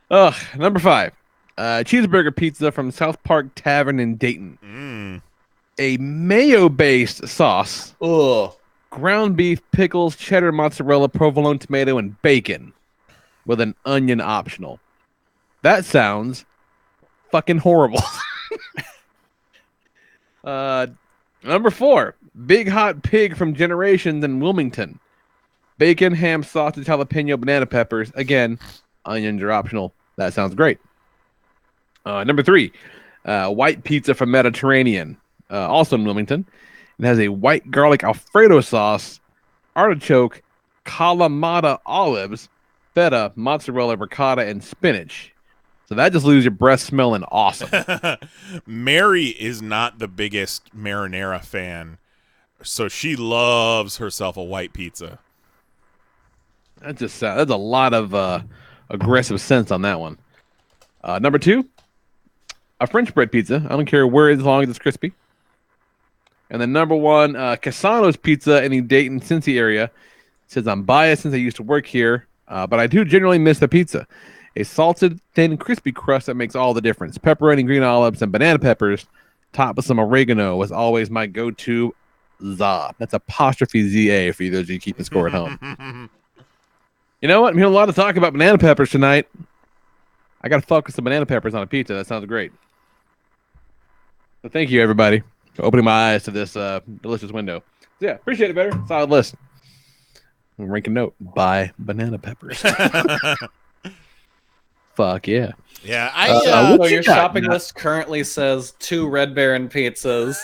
Ugh. Number 5. Cheeseburger pizza from South Park Tavern in Dayton. A mayo-based sauce. Ground beef, pickles, cheddar, mozzarella, provolone tomato, and bacon with an onion optional. That sounds fucking horrible. Number 4. Big Hot Pig from Generations in Wilmington. Bacon, ham, sausage, jalapeno, banana peppers. Again, onions are optional. That sounds great. Number 3, white pizza from Mediterranean, also in Wilmington. It has a white garlic Alfredo sauce, artichoke, Kalamata olives, feta, mozzarella, ricotta, and spinach. So that just leaves your breath smelling awesome. Mary is not the biggest marinara fan, so she loves herself a white pizza. That's a lot of aggressive sense on that one. Number 2, a French bread pizza. I don't care where it is as long as it's crispy. And then number 1, Casano's Pizza in the Dayton, Cincy area. It says, I'm biased since I used to work here, but I do generally miss the pizza. A salted, thin, crispy crust that makes all the difference. Pepperoni, green olives, and banana peppers, topped with some oregano, was always my go-to. Za. That's apostrophe Z-A for you those of you keeping score at home. You know what? I'm hearing a lot of talk about banana peppers tonight. I got to fuck with some banana peppers on a pizza. That sounds great. So thank you, everybody, for opening my eyes to this delicious window. So yeah, appreciate it, Better. Solid list. Ranking note. Buy banana peppers. Fuck yeah. Yeah, so your shopping list currently says 2 Red Baron pizzas,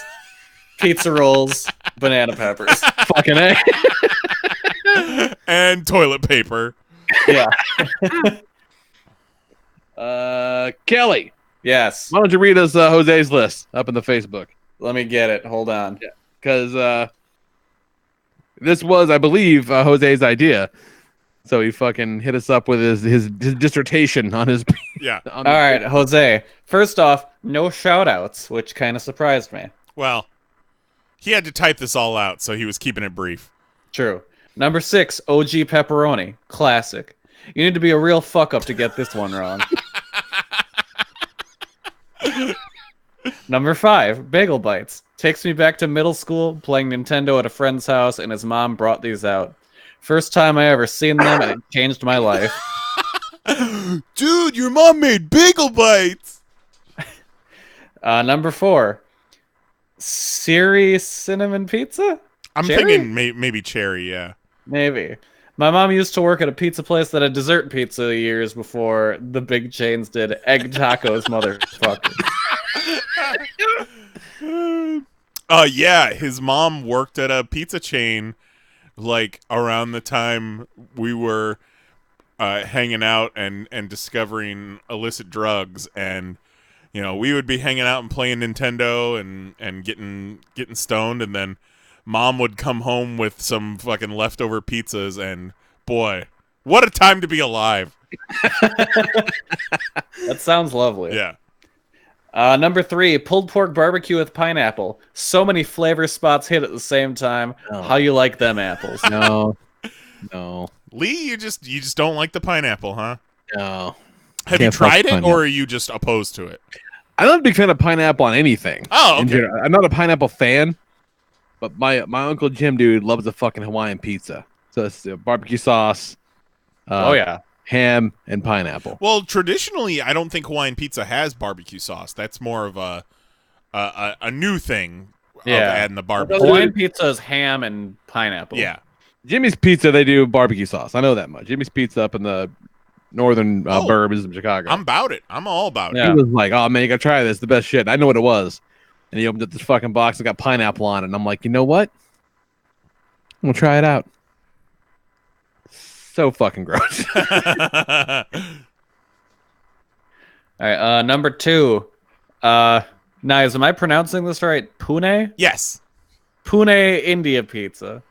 pizza rolls, banana peppers. Fucking A. And toilet paper. Yeah. Kelly. Yes. Why don't you read us Jose's list up in the Facebook? Let me get it. Hold on. Because this was, I believe, Jose's idea. So he fucking hit us up with his dissertation on his... Yeah. All right, Jose. First off, no shout-outs, which kind of surprised me. Well, he had to type this all out, so he was keeping it brief. True. Number 6, OG pepperoni. Classic. You need to be a real fuck-up to get this one wrong. Number 5, Bagel Bites. Takes me back to middle school, playing Nintendo at a friend's house, and his mom brought these out. First time I ever seen them, and it changed my life. Dude, your mom made Bagel Bites. Number 4, Siri Cinnamon Pizza? I'm Cherry? thinking maybe cherry, yeah. Maybe. My mom used to work at a pizza place that had dessert pizza years before the big chains did. Egg tacos, motherfucker. Yeah, his mom worked at a pizza chain like around the time we were hanging out and discovering illicit drugs, and you know, we would be hanging out and playing Nintendo and getting stoned, and then Mom would come home with some fucking leftover pizzas, and boy, what a time to be alive. That sounds lovely. Yeah. Number 3, pulled pork barbecue with pineapple. So many flavor spots hit at the same time. Oh. How you like them apples? No. Lee, you just don't like the pineapple, huh? No. Have you tried it, or are you just opposed to it? I'm not a big fan of pineapple on anything. Oh, okay. I'm not a pineapple fan, but my Uncle Jim, dude, loves a fucking Hawaiian pizza. So it's barbecue sauce. Oh yeah. Ham and pineapple. Well, traditionally, I don't think Hawaiian pizza has barbecue sauce. That's more of a new thing. Of adding the barbecue. Hawaiian pizza is ham and pineapple. Yeah. Jimmy's Pizza, they do barbecue sauce. I know that much. Jimmy's Pizza up in the northern burbs of Chicago. I'm about it. I'm all about it. He was like, "Oh man, you gotta try this. The best shit." I know what it was. And he opened up this fucking box and got pineapple on it. And I'm like, you know what? I'm gonna try it out. So fucking gross. All right, number 2. Knize, am I pronouncing this right? Pune? Yes. Pune India pizza.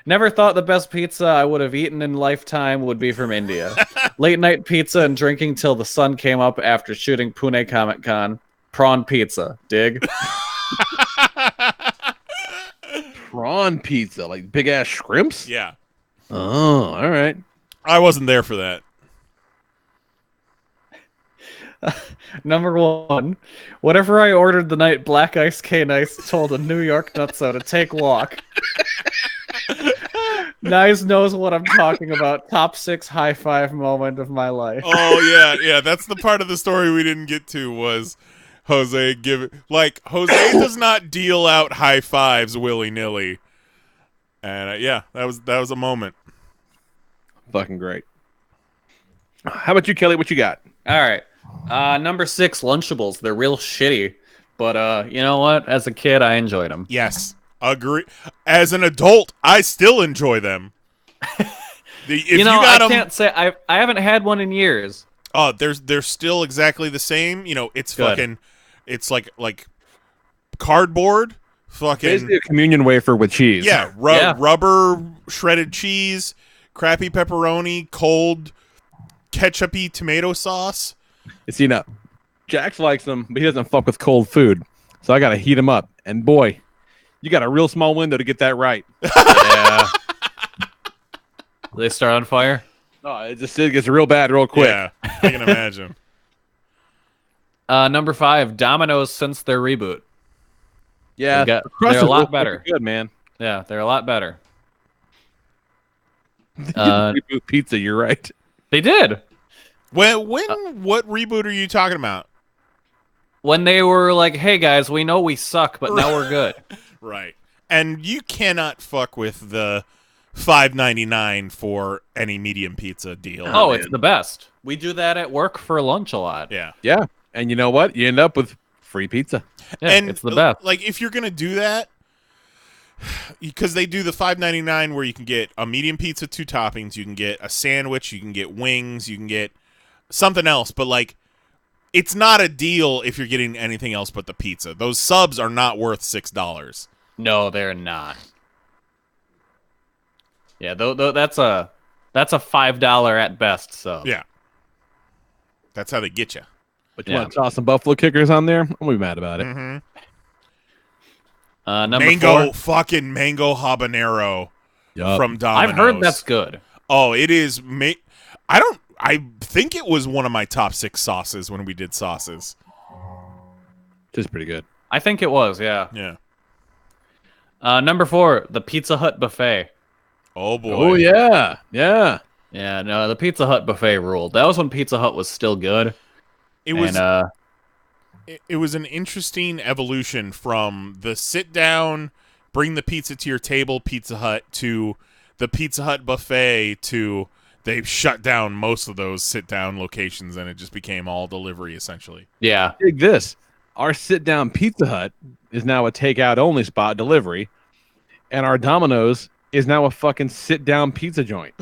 Never thought the best pizza I would have eaten in lifetime would be from India. Late night pizza and drinking till the sun came up after shooting Pune Comic Con. Prawn pizza. Dig? Prawn pizza, like big ass shrimps? Yeah. Oh, all right. I wasn't there for that. Number 1. Whatever I ordered the night Black Ice Knize told a New York nutso to take walk. Knize knows what I'm talking about. Top 6 high five moment of my life. Oh yeah. That's the part of the story we didn't get to was Jose Jose does not deal out high fives willy nilly. And that was a moment. Fucking great. How about you, Kelly? What you got? All right. Number 6, Lunchables. They're real shitty, but you know what? As a kid, I enjoyed them. Yes, agree. As an adult, I still enjoy them. I can't say I haven't had one in years. Oh, they're still exactly the same. You know, it's Good. fucking, it's like cardboard. Fucking basically a communion wafer with cheese. Yeah, rubber shredded cheese, crappy pepperoni, cold ketchupy tomato sauce. You know, Jax likes them, but he doesn't fuck with cold food. So I gotta heat him up. And boy, you got a real small window to get that right. Yeah. They start on fire? No, it gets real bad real quick. Yeah, I can imagine. Number 5, Domino's since their reboot. Yeah, they're a lot better. Good, man. Yeah, they're a lot better. Reboot pizza, you're right. They did. What reboot are you talking about? When they were like, "Hey guys, we know we suck, but now we're good." Right. And you cannot fuck with the $5.99 for any medium pizza deal. Oh, it's the best. We do that at work for lunch a lot. Yeah. Yeah. And you know what? You end up with free pizza. Yeah, and it's the best. Like, if you're gonna do that, because they do the $5.99 where you can get a medium pizza, 2 toppings, you can get a sandwich, you can get wings, you can get something else, but like, it's not a deal if you're getting anything else but the pizza. Those subs are not worth $6. No, they're not. Yeah, that's a $5 at best sub. Yeah, that's how they get you. But you want to toss some buffalo kickers on there? I'm gonna be mad about it. Mm-hmm. Number 4. Fucking mango habanero from Domino's. I've heard that's good. Oh, it is. I think it was one of my top 6 sauces when we did sauces. Just pretty good. I think it was, yeah. Yeah. Number 4, the Pizza Hut buffet. Oh boy. Oh yeah, yeah. Yeah, no, the Pizza Hut buffet ruled. That was when Pizza Hut was still good. It was. It was an interesting evolution from the sit down, bring the pizza to your table Pizza Hut to the Pizza Hut buffet to they've shut down most of those sit down locations and it just became all delivery essentially. Yeah. Dig this. Our sit down Pizza Hut is now a takeout only spot delivery, and our Domino's is now a fucking sit down pizza joint.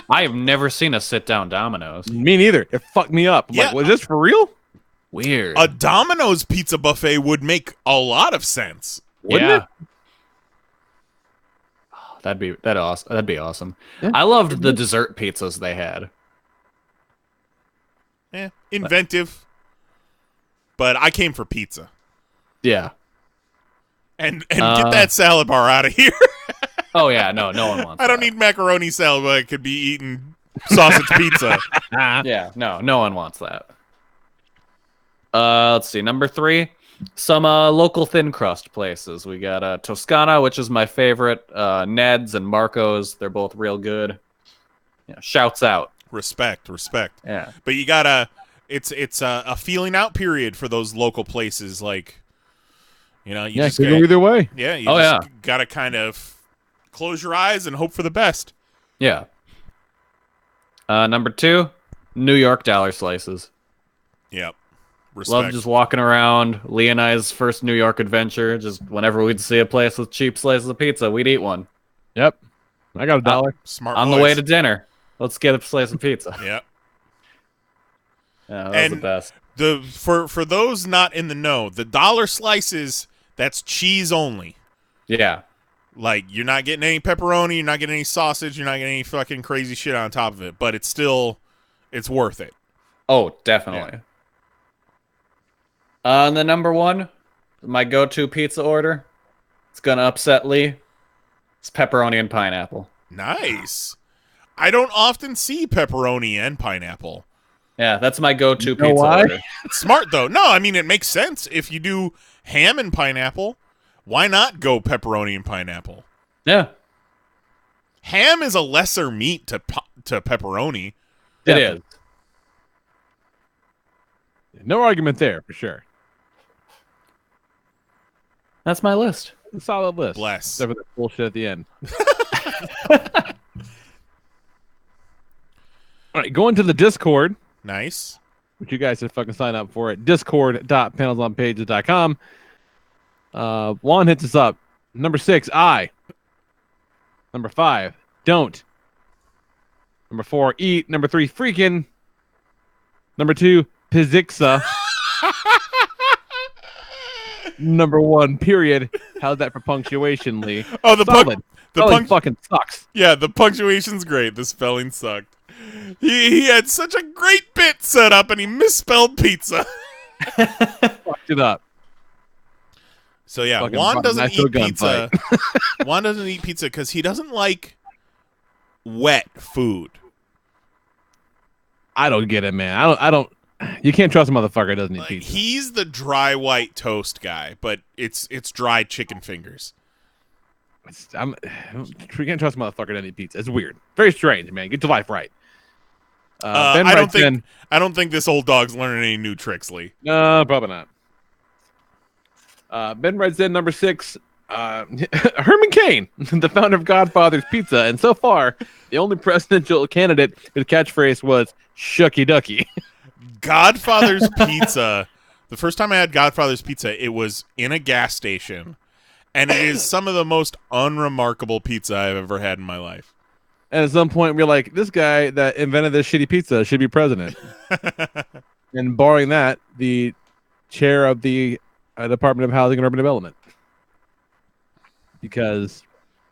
I have never seen a sit down Domino's. Me neither. It fucked me up. I'm like, was this for real? Weird. A Domino's pizza buffet would make a lot of sense. Wouldn't it? Oh, that'd be awesome. Yeah. I loved the dessert pizzas they had. Yeah, inventive. But I came for pizza. Yeah. And get that salad bar out of here. Oh yeah, no one wants I don't need macaroni salad, but I could be eating sausage pizza. Yeah, no one wants that. Let's see, number 3, some local thin crust places. We got Toscana, which is my favorite. Ned's and Marco's, they're both real good. Yeah, shouts out. Respect. Yeah, but you gotta. It's a feeling out period for those local places. Like, you know, you just go either way. Yeah, you just gotta kind of close your eyes and hope for the best. Yeah. Number 2, New York dollar slices. Yep. Respect. Love just walking around. Lee and I's first New York adventure. Just whenever we'd see a place with cheap slices of pizza, we'd eat one. Yep. I got $1. Smart on boys. the way to dinner. Let's get a slice of pizza. Yep. Yeah, that was the best. For those not in the know, the dollar slices, that's cheese only. Yeah. Like, you're not getting any pepperoni, you're not getting any sausage, you're not getting any fucking crazy shit on top of it, but it's worth it. Oh, definitely. Yeah. And the number 1, my go-to pizza order. It's gonna upset Lee. It's pepperoni and pineapple. Nice. I don't often see pepperoni and pineapple. Yeah, that's my go-to pizza order. Smart, though. No, I mean, it makes sense. If you do ham and pineapple, why not go pepperoni and pineapple? Yeah. Ham is a lesser meat to pepperoni. It is. No argument there, for sure. That's my list. A solid list. Bless. Except for the bullshit at the end. All right, going to the Discord. Nice. Which you guys should fucking sign up for at discord.panelsonpages.com. Juan hits us up. Number 6, I. Number 5, don't. Number 4, eat. Number 3, freaking. Number 2, Pizzixa. Number 1, period. How's that for punctuation, Lee? Oh, the spelling fucking sucks. Yeah, the punctuation's great. The spelling sucked. He had such a great bit set up, and he misspelled pizza. Fucked it up. So yeah, Fucking Juan doesn't nice eat little pizza. Juan doesn't eat pizza because he doesn't like wet food. I don't get it, man. I don't. You can't trust a motherfucker that doesn't eat pizza. He's the dry white toast guy, but it's dry chicken fingers. You can't trust a motherfucker that doesn't eat pizza. It's weird. Very strange, man. Get your life right. Ben I don't think this old dog's learning any new tricks, Lee. No, probably not. Ben writes in number 6, Herman Cain, the founder of Godfather's Pizza, and so far, the only presidential candidate whose catchphrase was "Shucky Ducky." Godfather's Pizza. The first time I had Godfather's Pizza, it was in a gas station, and it is some of the most unremarkable pizza I've ever had in my life. And at some point, we're like, this guy that invented this shitty pizza should be president. And barring that, the chair of the Department of Housing and Urban Development. Because,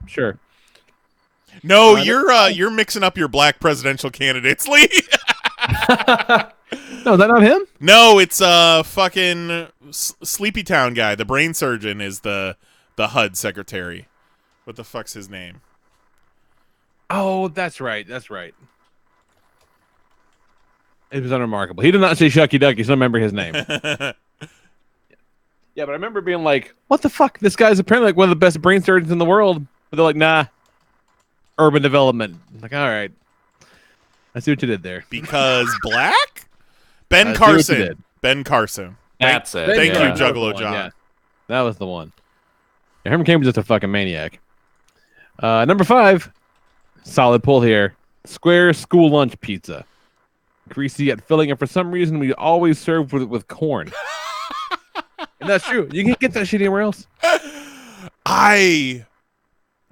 sure. No, you're mixing up your black presidential candidates, Lee. No, is that not him? No, it's fucking Sleepy Town guy. The brain surgeon is the HUD secretary. What the fuck's his name? Oh, that's right. That's right. It was unremarkable. He did not say Shucky Ducky, so I remember his name. Yeah, but I remember being like, what the fuck? This guy's apparently like one of the best brain surgeons in the world. But they're like, nah, urban development. I'm like, all right. I see what you did there. Because black? Ben Carson. Ben Carson. That's it. Thank yeah. you, Juggalo That was the one, John. yeah. That was the one. Yeah, Herman Cain was just a fucking maniac. Number 5, solid pull here. Square school lunch pizza. Greasy yet filling, and for some reason we always serve with corn. And that's true. You can't get that shit anywhere else. I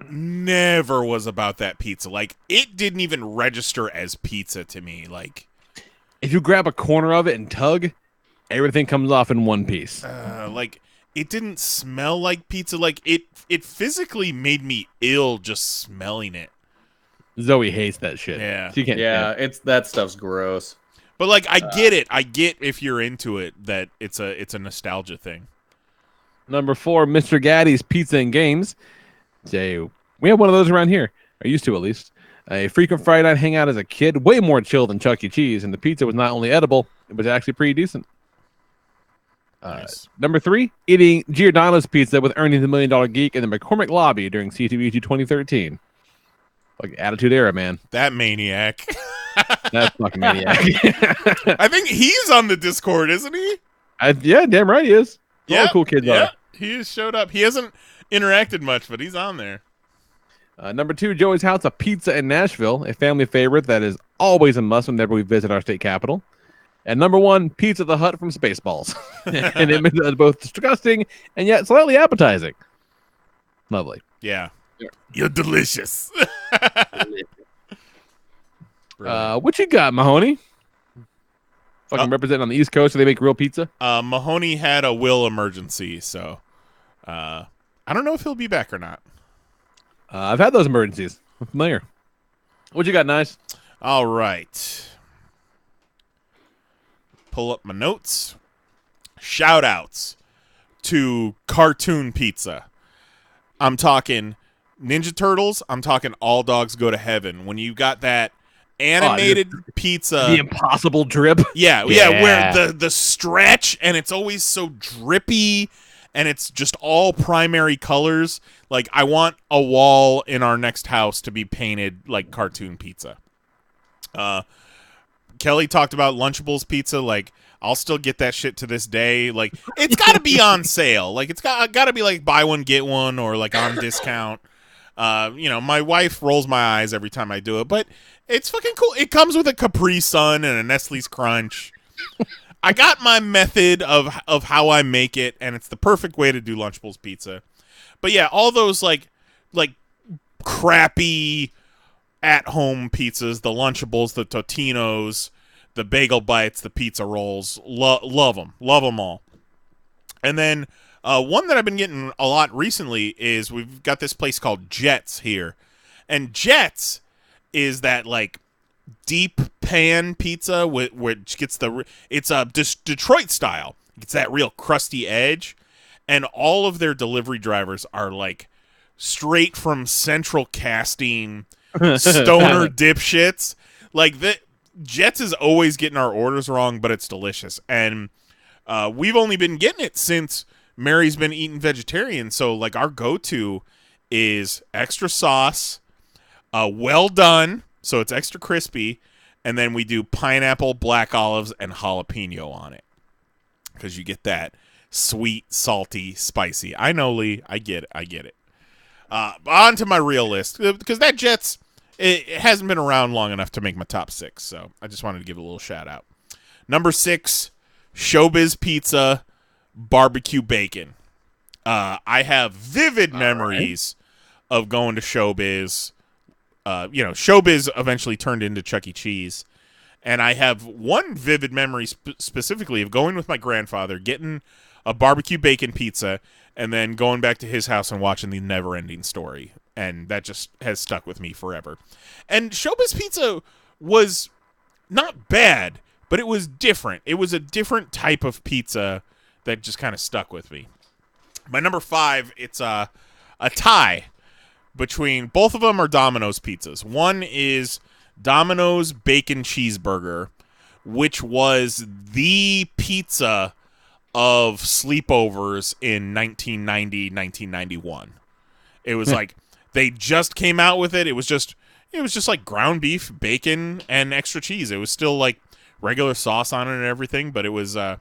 never was about that pizza. Like, it didn't even register as pizza to me. Like, if you grab a corner of it and tug, everything comes off in one piece. Like, it didn't smell like pizza. Like, it physically made me ill just smelling it. Zoe hates that shit. Yeah. She can't. It's that stuff's gross. But like, I get it. I get if you're into it that it's a nostalgia thing. Number 4, Mr. Gaddy's Pizza and Games. Jay, we have one of those around here. I used to, at least. A frequent Friday night hangout as a kid. Way more chill than Chuck E. Cheese, and the pizza was not only edible, it was actually pretty decent. Nice. Number 3, eating Giordano's pizza with Ernie the $1 Million Geek in the McCormick lobby during CTV 2013. Like, Attitude Era, man. That maniac. That fucking maniac. I think he's on the Discord, isn't he? Yeah, damn right he is. All the cool kids are. He has showed up. He hasn't interacted much, but he's on there. Number 2, Joey's House, a pizza in Nashville, a family favorite that is always a must whenever we visit our state capital. And number 1, Pizza the Hut from Spaceballs. And it is both disgusting and yet slightly appetizing. Lovely. Yeah. You're delicious. What you got, Mahoney? Fucking representing on the East Coast, so they make real pizza? Mahoney had a will emergency, so I don't know if he'll be back or not. I've had those emergencies. I'm familiar. What you got, Knize? All right. Pull up my notes. Shout outs to Cartoon Pizza. I'm talking Ninja Turtles. I'm talking All Dogs Go to Heaven. When you got that animated pizza, the impossible drip. Yeah, where the stretch and it's always so drippy and it's just all primary colors. Like, I want a wall in our next house to be painted like Cartoon Pizza. Kelly talked about Lunchables pizza. Like, I'll still get that shit to this day. Like, it's got to be on sale. Like, it's got to be like buy one get one or like on discount. My wife rolls my eyes every time I do it, but it's fucking cool. It comes with a Capri Sun and a Nestle's Crunch. I got my method of how I make it, and it's the perfect way to do Lunchables pizza. But yeah, all those like crappy at-home pizzas, the Lunchables, the Totino's, the Bagel Bites, the Pizza Rolls, love them all. And then one that I've been getting a lot recently is we've got this place called Jets here, and Jets is that like deep pan pizza which gets it's a Detroit style. It's that real crusty edge, and all of their delivery drivers are like straight from Central Casting stoner dipshits. Like, the Jets is always getting our orders wrong, but it's delicious. And we've only been getting it since Mary's been eating vegetarian, so like our go-to is extra sauce, well done, so it's extra crispy, and then we do pineapple, black olives, and jalapeno on it, because you get that sweet, salty, spicy. I know, Lee. I get it. On to my real list, because that Jets, it hasn't been around long enough to make my top 6, so I just wanted to give it a little shout out. Number 6, Showbiz Pizza, barbecue bacon. I have vivid memories of going to Showbiz. Showbiz eventually turned into Chuck E. Cheese, and I have one vivid memory specifically of going with my grandfather, getting a barbecue bacon pizza, and then going back to his house and watching the Never-Ending Story, and that just has stuck with me forever. And Showbiz Pizza was not bad, but it was different. It was a different type of pizza that just kind of stuck with me. My number 5, it's a tie between, both of them are Domino's pizzas. One is Domino's Bacon Cheeseburger, which was the pizza of sleepovers in 1990, 1991. It was like they just came out with it. It was just like ground beef, bacon, and extra cheese. It was still like regular sauce on it and everything, but it was a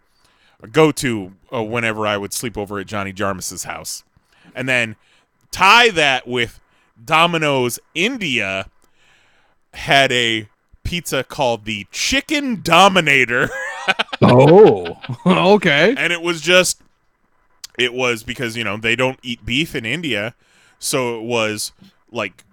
go-to whenever I would sleep over at Johnny Jarmus's house. And then tie that with Domino's India had a pizza called the Chicken Dominator. Oh, okay. And it was because, they don't eat beef in India. So it was like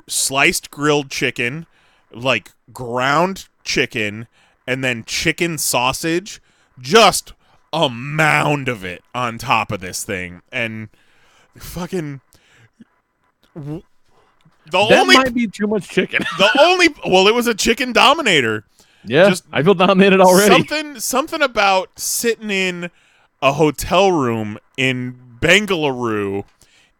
sliced grilled chicken, like ground chicken, and then chicken sausage, just a mound of it on top of this thing. And fucking might be too much chicken. It was a Chicken Dominator. Yeah, I feel dominated already. Something about sitting in a hotel room in Bengaluru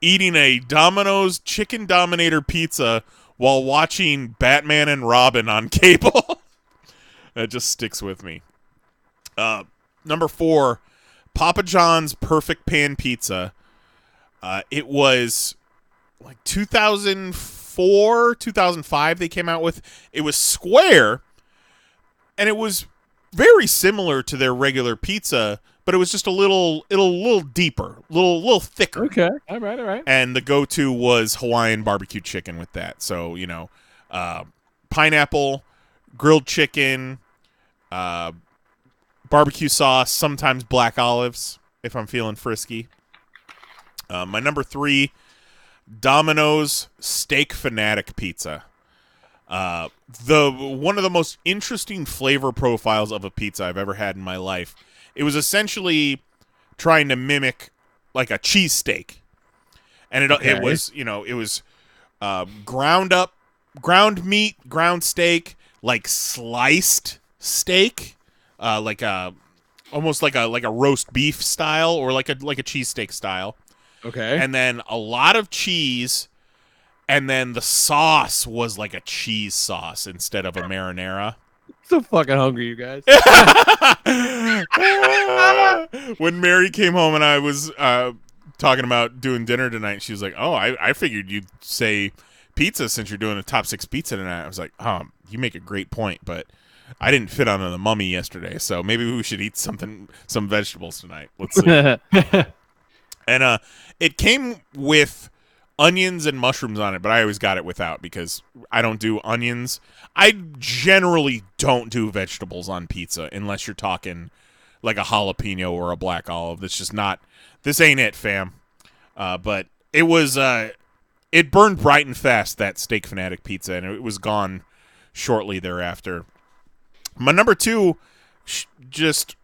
eating a Domino's Chicken Dominator pizza while watching Batman and Robin on cable. That just sticks with me. Number 4, Papa John's Perfect Pan Pizza. It was like 2004, 2005 they came out with. It was square, and it was very similar to their regular pizza, but it was just a little deeper, little thicker. Okay, all right. And the go-to was Hawaiian barbecue chicken with that. So, pineapple, grilled chicken, barbecue sauce, sometimes black olives if I'm feeling frisky. My number 3, Domino's Steak Fanatic Pizza. One of the most interesting flavor profiles of a pizza I've ever had in my life. It was essentially trying to mimic like a cheesesteak, and it was ground meat, ground steak, like sliced steak, almost like a roast beef style or like a cheesesteak style. Okay, and then a lot of cheese. And then the sauce was like a cheese sauce instead of a marinara. So fucking hungry, you guys. When Mary came home and I was talking about doing dinner tonight, she was like, "Oh, I figured you'd say pizza since you're doing a top 6 pizza tonight." I was like, you make a great point, but I didn't fit on the mummy yesterday, so maybe we should eat some vegetables tonight. Let's see." And it came with onions and mushrooms on it, but I always got it without because I don't do onions. I generally don't do vegetables on pizza unless you're talking like a jalapeno or a black olive. That's just not. This ain't it, fam. But it was. It burned bright and fast, that Steak Fanatic pizza, and it was gone shortly thereafter. My number 2, just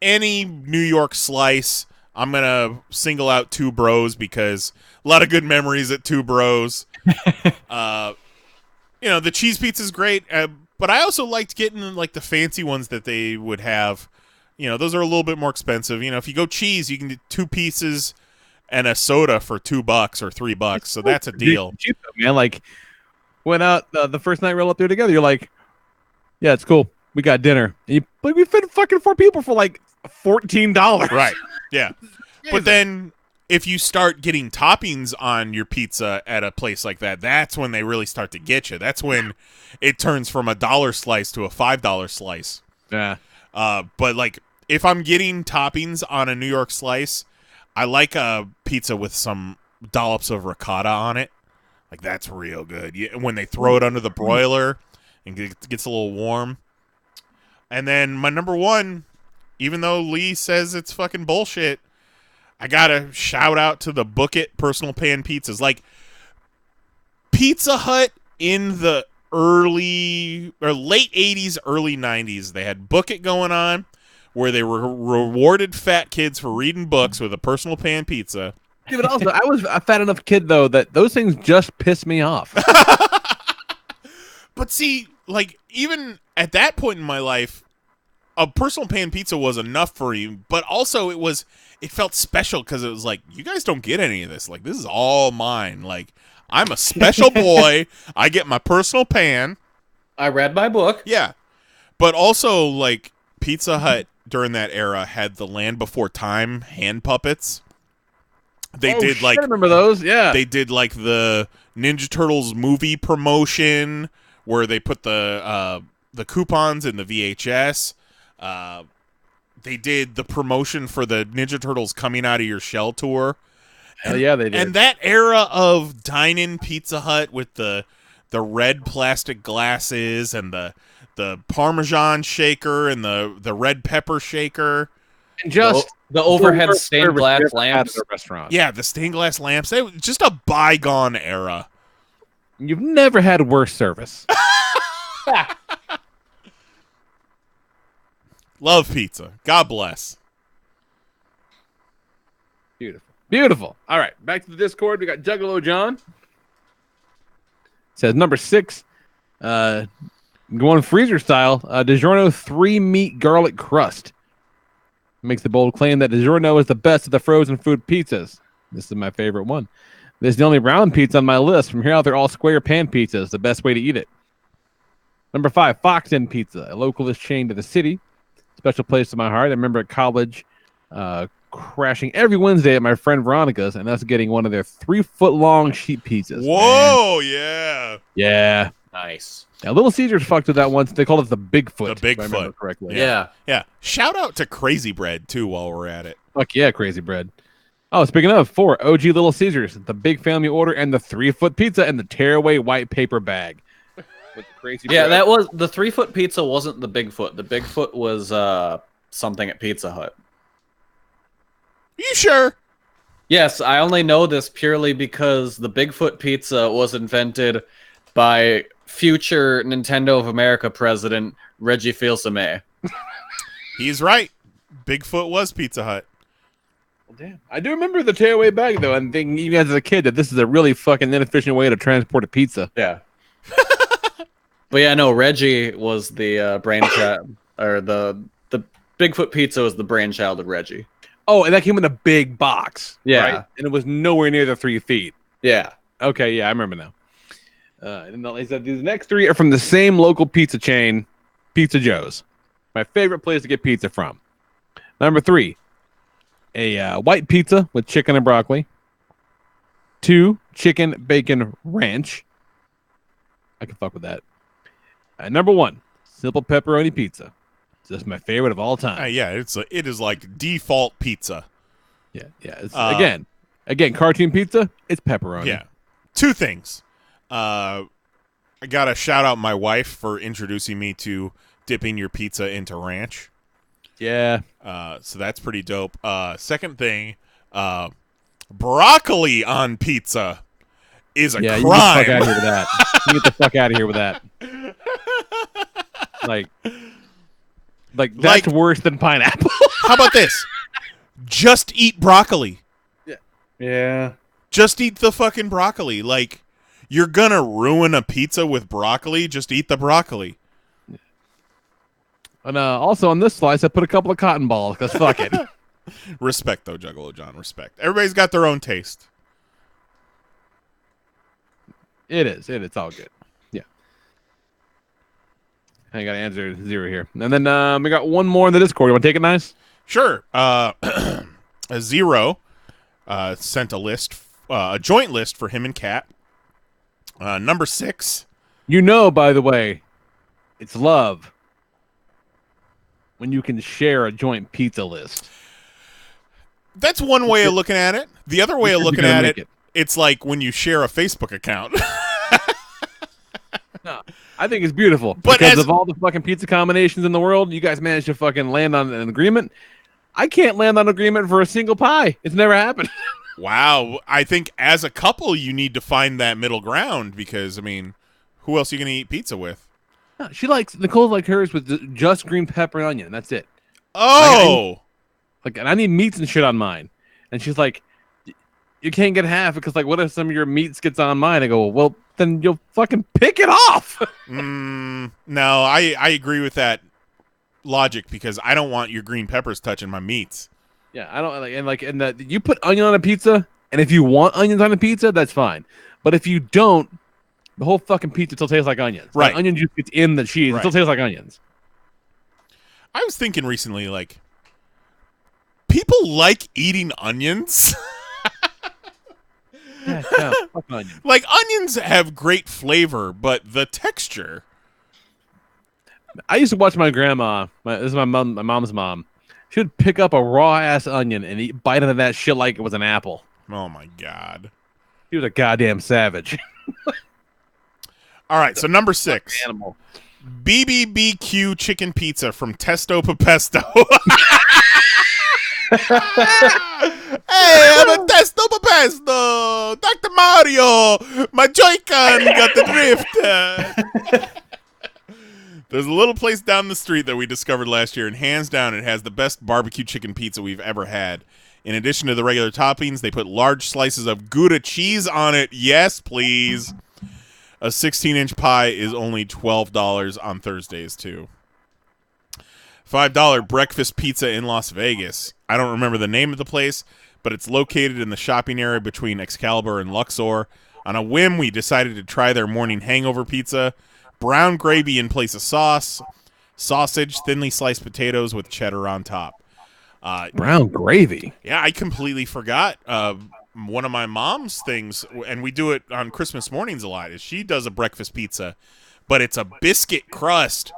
any New York slice. I'm going to single out Two Bros because a lot of good memories at Two Bros. The cheese pizza is great, but I also liked getting like the fancy ones that they would have. Those are a little bit more expensive. If you go cheese, you can get 2 pieces and a soda for $2 or $3. So that's a deal. Cheap, man. Like, went out the first night we rolled up there together. You're like, yeah, it's cool. We got dinner. But we fed fucking 4 people for like $14. Right. Yeah. But then if you start getting toppings on your pizza at a place like that, that's when they really start to get you. That's when it turns from $1 slice to a $5 slice. Yeah. But like if I'm getting toppings on a New York slice, I like a pizza with some dollops of ricotta on it. Like that's real good. When they throw it under the broiler and it gets a little warm. And then my number 1, even though Lee says it's fucking bullshit, I gotta shout out to the Book It personal pan pizzas. Like Pizza Hut in the late 80s, early 90s, they had Book It going on where they rewarded fat kids for reading books with a personal pan pizza. Yeah, but also, I was a fat enough kid, though, that those things just piss me off. But see, like, even at that point in my life, a personal pan pizza was enough for you, but also it felt special because it was like, you guys don't get any of this. Like, this is all mine. Like, I'm a special boy. I get my personal pan. I read my book. Yeah. But also, like, Pizza Hut during that era had the Land Before Time hand puppets. They did I remember those. Yeah, they did like the Ninja Turtles movie promotion where they put the coupons in the VHS. They did the promotion for the Ninja Turtles Coming Out of Your Shell tour. Hell yeah, they did. And that era of dine-in Pizza Hut with the red plastic glasses and the Parmesan shaker and the red pepper shaker. And just the overhead stained glass lamps. Restaurant. Yeah, the stained glass lamps. It was just a bygone era. You've never had worse service. Love pizza. God bless. Beautiful. Beautiful. All right, back to the Discord. We got Juggalo John. Says number 6, going freezer style, DiGiorno 3-meat garlic crust. Makes the bold claim that DiGiorno is the best of the frozen food pizzas. This is my favorite one. This is the only round pizza on my list. From here out, they're all square pan pizzas. The best way to eat it. Number 5, Fox Inn Pizza, a localist chain to the city. Special place in my heart. I remember at college crashing every Wednesday at my friend Veronica's and us getting one of their 3-foot-long sheet pizzas. Whoa, man. Yeah. Nice. Now, Little Caesars fucked with that once. They called it the Bigfoot. The if I remember Bigfoot. correctly. Yeah. Shout out to Crazy Bread, too, while we're at it. Fuck yeah, Crazy Bread. Oh, speaking of, 4, OG Little Caesars, the big family order and the 3-foot pizza and the tearaway white paper bag. With crazy bread. that was the 3-foot pizza. Wasn't the Bigfoot? The Bigfoot was something at Pizza Hut. You sure? Yes, I only know this purely because the Bigfoot pizza was invented by future Nintendo of America president Reggie Fils-Aimé. He's right. Bigfoot was Pizza Hut. Well, damn. I do remember the tearaway bag, though, and thinking even as a kid that this is a really fucking inefficient way to transport a pizza. Yeah. But yeah, no, Reggie was the brainchild, or the Bigfoot pizza was the brainchild of Reggie. Oh, and that came in a big box. Yeah. Right? And it was nowhere near the 3 feet. Yeah. Okay, yeah, I remember now. And they said these next 3 are from the same local pizza chain, Pizza Joe's. My favorite place to get pizza from. Number 3, a white pizza with chicken and broccoli. 2, chicken bacon ranch. I can fuck with that. Number 1, simple pepperoni pizza. This is my favorite of all time. Yeah, it is like default pizza. Yeah. It's, again, cartoon pizza. It's pepperoni. Yeah. 2 things. I gotta shout out my wife for introducing me to dipping your pizza into ranch. Yeah. So that's pretty dope. Second thing, broccoli on pizza is a crime. You get the fuck out of here with that. You get the fuck out of here with that. Like that's worse than pineapple. How about this? Just eat broccoli. Yeah. Just eat the fucking broccoli. Like, you're gonna ruin a pizza with broccoli. Just eat the broccoli. And also on this slice, I put a couple of cotton balls because fuck it. Respect, though, Juggalo John. Respect. Everybody's got their own taste. It is. It's all good. Yeah. I got to answer 0 here. And then we got one more in the Discord. You want to take it, Knize? Sure. A 0 sent a list, a joint list for him and Kat. Number 6. You know, by the way, it's love when you can share a joint pizza list. That's one way of looking at it. The other way of looking at it, it's like when you share a Facebook account. No, I think it's beautiful. But because of all the fucking pizza combinations in the world, you guys managed to fucking land on an agreement. I can't land on an agreement for a single pie. It's never happened. Wow. I think as a couple, you need to find that middle ground because, I mean, who else are you going to eat pizza with? No, Nicole like hers with just green pepper and onion. That's it. Oh. And I need meats and shit on mine. And she's like, you can't get half because, like, what if some of your meats gets on mine? I go, well, then you'll fucking pick it off. No, I agree with that logic because I don't want your green peppers touching my meats. Yeah, I don't you put onion on a pizza, and if you want onions on a pizza, that's fine. But if you don't, the whole fucking pizza still tastes like onions. Right. Like onion juice gets in the cheese. Right. It still tastes like onions. I was thinking recently, like, people like eating onions. Yeah, fuck onions. Like, onions have great flavor, but the texture. I used to watch my grandma. This is my mom's mom. She would pick up a raw ass onion and bite into that shit like it was an apple. Oh my god. He was a goddamn savage. All right, so number 6. Animal. BBBQ chicken pizza from Testo Papesto. Hey, I'm a Testo Papesto. Dr. Mario. My Joycon got the drift. There's a little place down the street that we discovered last year, and hands down, it has the best barbecue chicken pizza we've ever had. In addition to the regular toppings, they put large slices of Gouda cheese on it. Yes, please. A 16-inch pie is only $12 on Thursdays, too. $5 breakfast pizza in Las Vegas. I don't remember the name of the place, but it's located in the shopping area between Excalibur and Luxor. On a whim, we decided to try their morning hangover pizza. Brown gravy in place of sauce. Sausage, thinly sliced potatoes with cheddar on top. Brown gravy? Yeah, I completely forgot. One of my mom's things, and we do it on Christmas mornings a lot, is she does a breakfast pizza, but it's a biscuit crust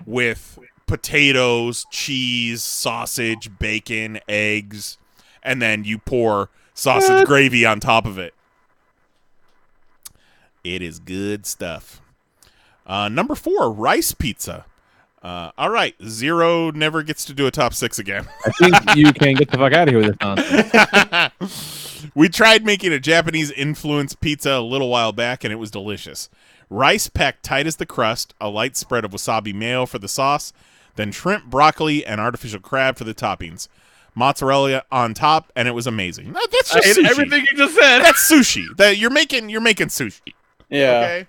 with potatoes, cheese, sausage, bacon, eggs, and then you pour sausage gravy on top of it. It is good stuff. Number 4, rice pizza. All right, Zero never gets to do a top 6 again. I think you can get the fuck out of here with this nonsense. We tried making a Japanese-influenced pizza a little while back, and it was delicious. Rice packed tight as the crust, a light spread of wasabi mayo for the sauce, then shrimp, broccoli, and artificial crab for the toppings. Mozzarella on top, and it was amazing. That's just sushi. Everything you just said. That's sushi. That you're making sushi. Yeah.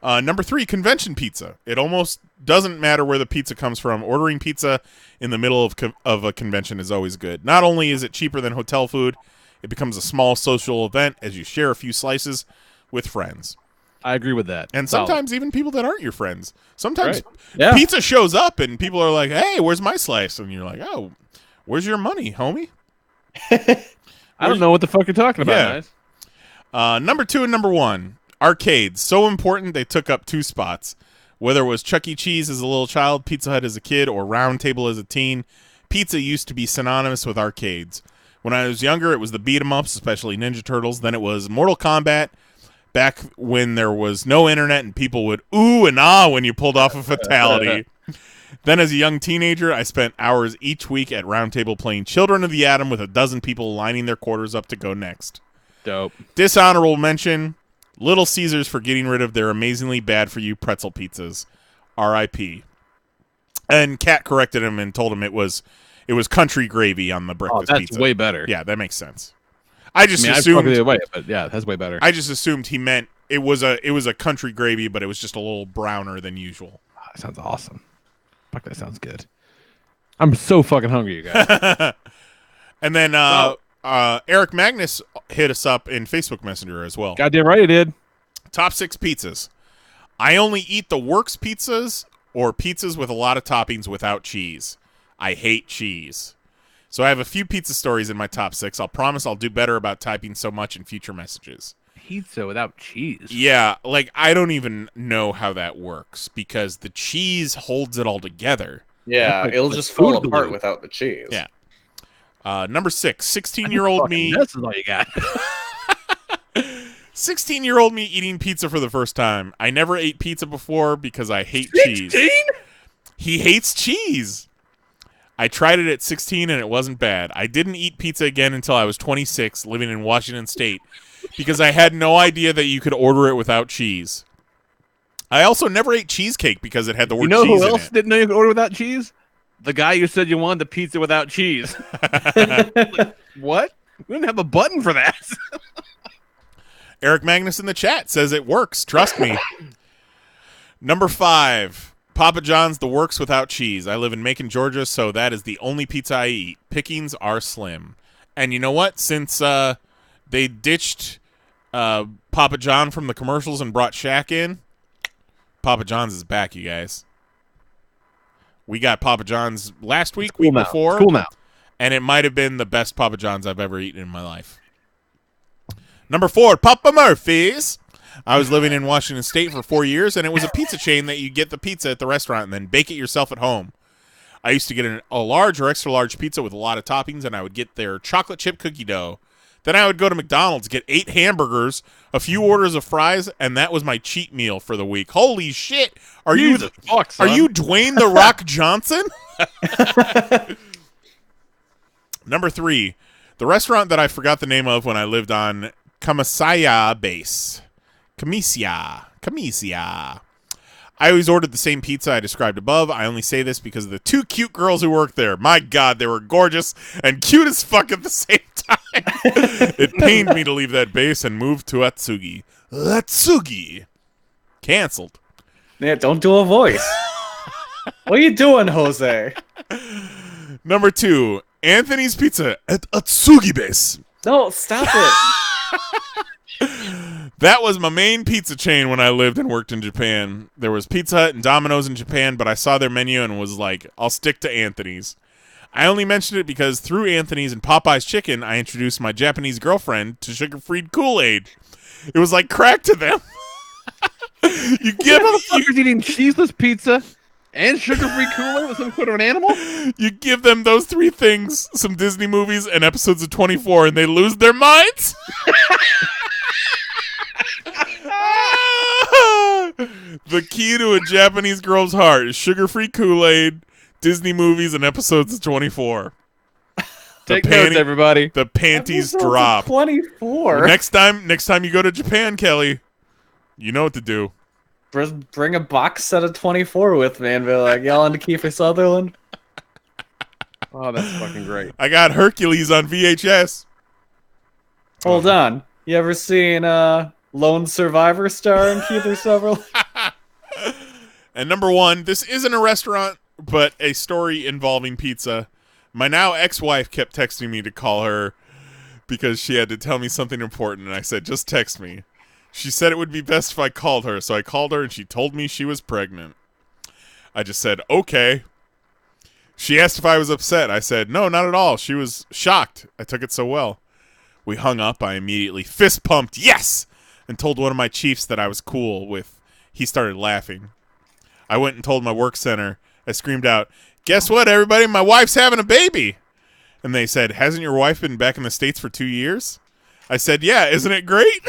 Okay. Number 3, convention pizza. It almost doesn't matter where the pizza comes from. Ordering pizza in the middle of a convention is always good. Not only is it cheaper than hotel food, it becomes a small social event as you share a few slices with friends. I agree with that. And sometimes even people that aren't your friends. Sometimes Yeah. pizza shows up and people are like, hey, where's my slice? And you're like, oh, where's your money, homie? I don't know what the fuck you're talking about, Yeah. Number 2 and number 1. Arcades. So important they took up 2 spots. Whether it was Chuck E. Cheese as a little child, Pizza Hut as a kid, or Round Table as a teen, pizza used to be synonymous with arcades. When I was younger, it was the beat-em-ups, especially Ninja Turtles. Then it was Mortal Kombat, back when there was no internet and people would ooh and ah when you pulled off a fatality. Then as a young teenager, I spent hours each week at Round Table playing Children of the Atom with a dozen people lining their quarters up to go next. Dope. Dishonorable mention, Little Caesars for getting rid of their amazingly bad-for-you pretzel pizzas. R.I.P. And Kat corrected him and told him it was country gravy on the breakfast that's pizza. way better. Yeah, that makes sense. I assumed I'd fuck it either way, but yeah, that's way better. I just assumed he meant it was a country gravy, but it was just a little browner than usual. That sounds awesome. Fuck, that sounds good. I'm so fucking hungry, you guys. And then Eric Magnus hit us up in Facebook Messenger as well. Goddamn right he did. Top 6 pizzas. I only eat the works pizzas or pizzas with a lot of toppings without cheese. I hate cheese. So I have a few pizza stories in my top 6. I'll promise I'll do better about typing so much in future messages. Pizza without cheese? Yeah, like I don't even know how that works because the cheese holds it all together. Yeah, it'll just fall apart without the cheese. Yeah. Number 6, 16-year-old me. This is all you got. 16-year-old me eating pizza for the first time. I never ate pizza before because I hate cheese. He hates cheese. I tried it at 16 and it wasn't bad. I didn't eat pizza again until I was 26, living in Washington State, because I had no idea that you could order it without cheese. I also never ate cheesecake because it had the word cheese in it. You know who else didn't know you could order without cheese? The guy you said you wanted the pizza without cheese. Like, what? We didn't have a button for that. Eric Magnus in the chat says it works. Trust me. Number 5, Papa John's the works without cheese. I live in Macon, Georgia, so that is the only pizza I eat. Pickings are slim. And you know what? Since they ditched Papa John from the commercials and brought Shaq in, Papa John's is back, you guys. We got Papa John's last week, It's cool week now. before. It's cool now. And it might have been the best Papa John's I've ever eaten in my life. Number 4, Papa Murphy's. I was living in Washington State for 4 years, and it was a pizza chain that you get the pizza at the restaurant and then bake it yourself at home. I used to get a large or extra large pizza with a lot of toppings, and I would get their chocolate chip cookie dough. Then I would go to McDonald's, get 8 hamburgers, a few orders of fries, and that was my cheat meal for the week. Holy shit! Are you Dwayne The Rock Johnson? Number 3, the restaurant that I forgot the name of when I lived on Kamisaya Base. Kamisya. I always ordered the same pizza I described above. I only say this because of the 2 cute girls who worked there. My God, they were gorgeous and cute as fuck at the same time. It pained me to leave that base and move to Atsugi. Atsugi. Canceled. Yeah, don't do a voice. What are you doing, Jose? Number 2, Anthony's Pizza at Atsugi Base. No, stop it. That was my main pizza chain when I lived and worked in Japan. There was Pizza Hut and Domino's in Japan, but I saw their menu and was like, I'll stick to Anthony's. I only mentioned it because through Anthony's and Popeye's Chicken, I introduced my Japanese girlfriend to sugar-free Kool-Aid. It was like crack to them. You give motherfuckers eating cheeseless pizza and sugar-free Kool-Aid with some sort of an animal? You give them those 3 things, some Disney movies and episodes of 24, and they lose their minds? The key to a Japanese girl's heart is sugar-free Kool-Aid, Disney movies, and episodes of 24. Take notes, everybody. The panties drop. 24. Next time you go to Japan, Kelly, you know what to do. Bring a box set of 24 with me and be like, y'all into Kiefer Sutherland? Oh, that's fucking great. I got Hercules on VHS. Hold on. You ever seen Lone Survivor star in Kiefer Sutherland? And number 1, this isn't a restaurant, but a story involving pizza. My now ex-wife kept texting me to call her because she had to tell me something important, and I said, just text me. She said it would be best if I called her, so I called her, and she told me she was pregnant. I just said, okay. She asked if I was upset. I said, no, not at all. She was shocked. I took it so well. We hung up. I immediately fist-pumped, yes, and told one of my chiefs that I was cool with. He started laughing. I went and told my work center. I screamed out, guess what, everybody? My wife's having a baby. And they said, hasn't your wife been back in the States for 2 years? I said, yeah, isn't it great?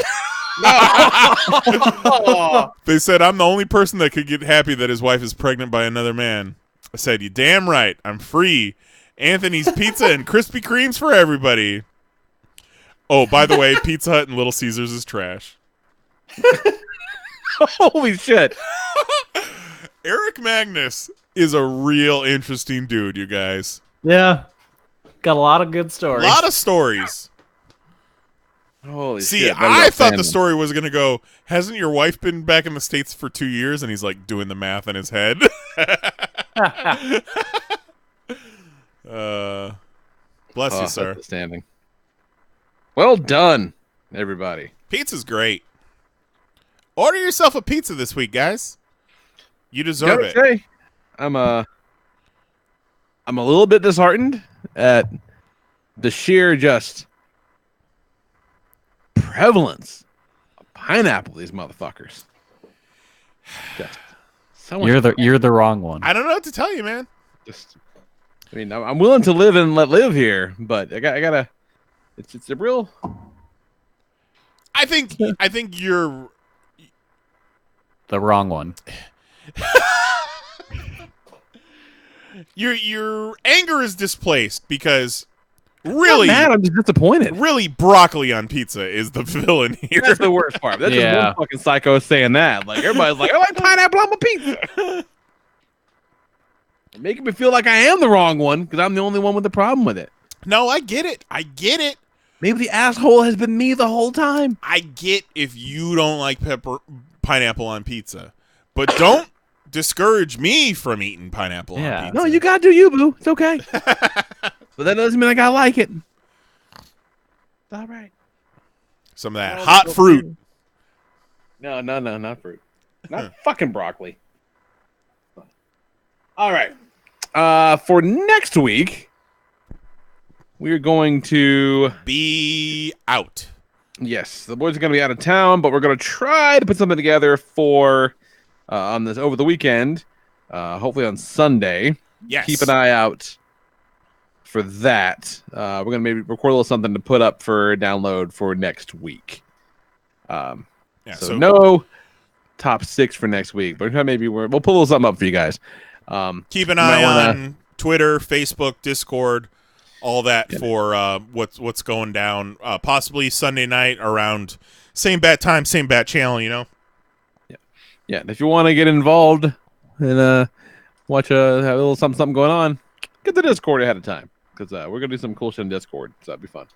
They said, I'm the only person that could get happy that his wife is pregnant by another man. I said, you damn right. I'm free. Anthony's Pizza and Krispy Kremes for everybody. Oh, by the way, Pizza Hut and Little Caesars is trash. Holy shit. Eric Magnus is a real interesting dude, you guys. Yeah. Got a lot of good stories. A lot of stories. Holy See, shit. I thought the story was going to go, hasn't your wife been back in the States for 2 years? And he's like doing the math in his head. Bless you, sir. Outstanding. Well done, everybody. Pizza's great. Order yourself a pizza this week, guys. You deserve it. Say, I'm a little bit disheartened at the sheer just prevalence of pineapple. These motherfuckers. Just so You're the wrong one. I don't know what to tell you, man. I mean, I'm willing to live and let live here, but I gotta. It's a real. I think you're the wrong one. Your anger is displaced because really, mad, I'm just disappointed. Really, broccoli on pizza is the villain here. That's the worst part. That's just one fucking psycho saying that. Like everybody's like, I like pineapple on my pizza. Making me feel like I am the wrong one because I'm the only one with the problem with it. No, I get it. I get it. Maybe the asshole has been me the whole time. I get if you don't like pineapple on pizza, but don't discourage me from eating pineapple on pizza. No, you gotta do you, boo. It's okay. But that doesn't mean I gotta like it. It's all right. Some of that hot fruit. No, not fruit. Not fucking broccoli. All right. For next week, we're going to be out. Yes, the boys are going to be out of town, but we're going to try to put something together for on this over the weekend. Hopefully on Sunday. Yes. Keep an eye out for that. We're going to maybe record a little something to put up for download for next week. So no top 6 for next week, but maybe we'll pull a little something up for you guys. Keep an eye on Twitter, Facebook, Discord, all that for what's going down. Possibly Sunday night around same bat time, same bat channel. You know. Yeah. And if you want to get involved and watch have a little something going on, get the Discord ahead of time because we're gonna do some cool shit in Discord, so that'd be fun.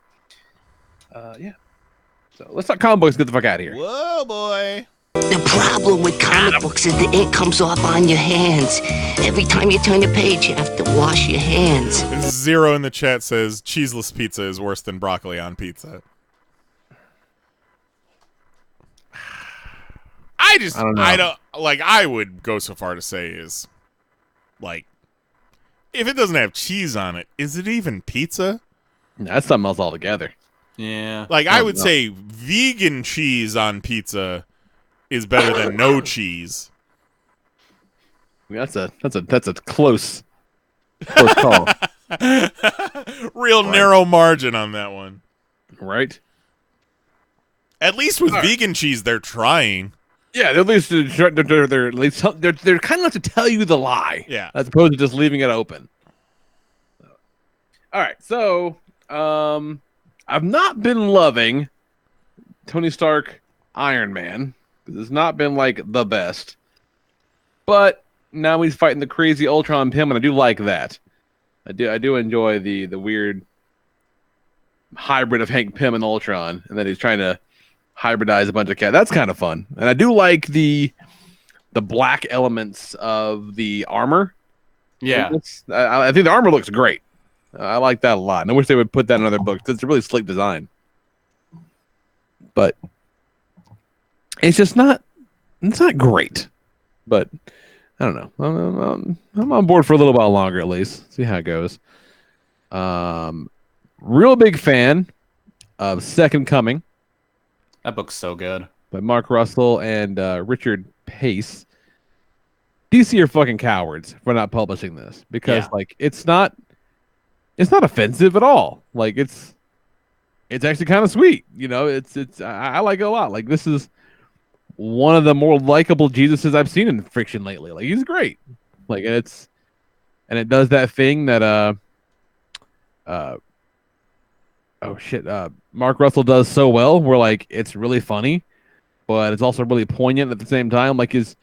So let's talk comic books. Get the fuck out of here. Whoa, boy. The problem with comic books is the ink comes off on your hands. Every time you turn the page, you have to wash your hands. Zero in the chat says cheeseless pizza is worse than broccoli on pizza. I don't like. I would go so far to say is like, if it doesn't have cheese on it, is it even pizza? That's something else altogether. Yeah. Like I would say vegan cheese on pizza is better than no cheese. That's a close call. Real narrow margin on that one. Right? At least with vegan cheese they're trying. Yeah, at least they're kind enough to tell you the lie. Yeah. As opposed to just leaving it open. All right, so I've not been loving Tony Stark Iron Man. It's not been like the best. But now he's fighting the crazy Ultron Pym, and I do like that. I do enjoy the weird hybrid of Hank Pym and Ultron, and then he's trying to hybridize a bunch of cats. That's kind of fun. And I do like the black elements of the armor. Yeah. I think the armor looks great. I like that a lot. And I wish they would put that in other books. It's a really slick design. But it's just not great. But I don't know. I'm on board for a little while longer at least. See how it goes. Real big fan of Second Coming. That book's so good. By Mark Russell and Richard Pace. DC are fucking cowards for not publishing this because like it's not offensive at all. Like it's actually kind of sweet. You know, I like it a lot. Like this is one of the more likable Jesuses I've seen in fiction lately. Like he's great. Like it does that thing that Mark Russell does so well where like it's really funny, but it's also really poignant at the same time. Like it's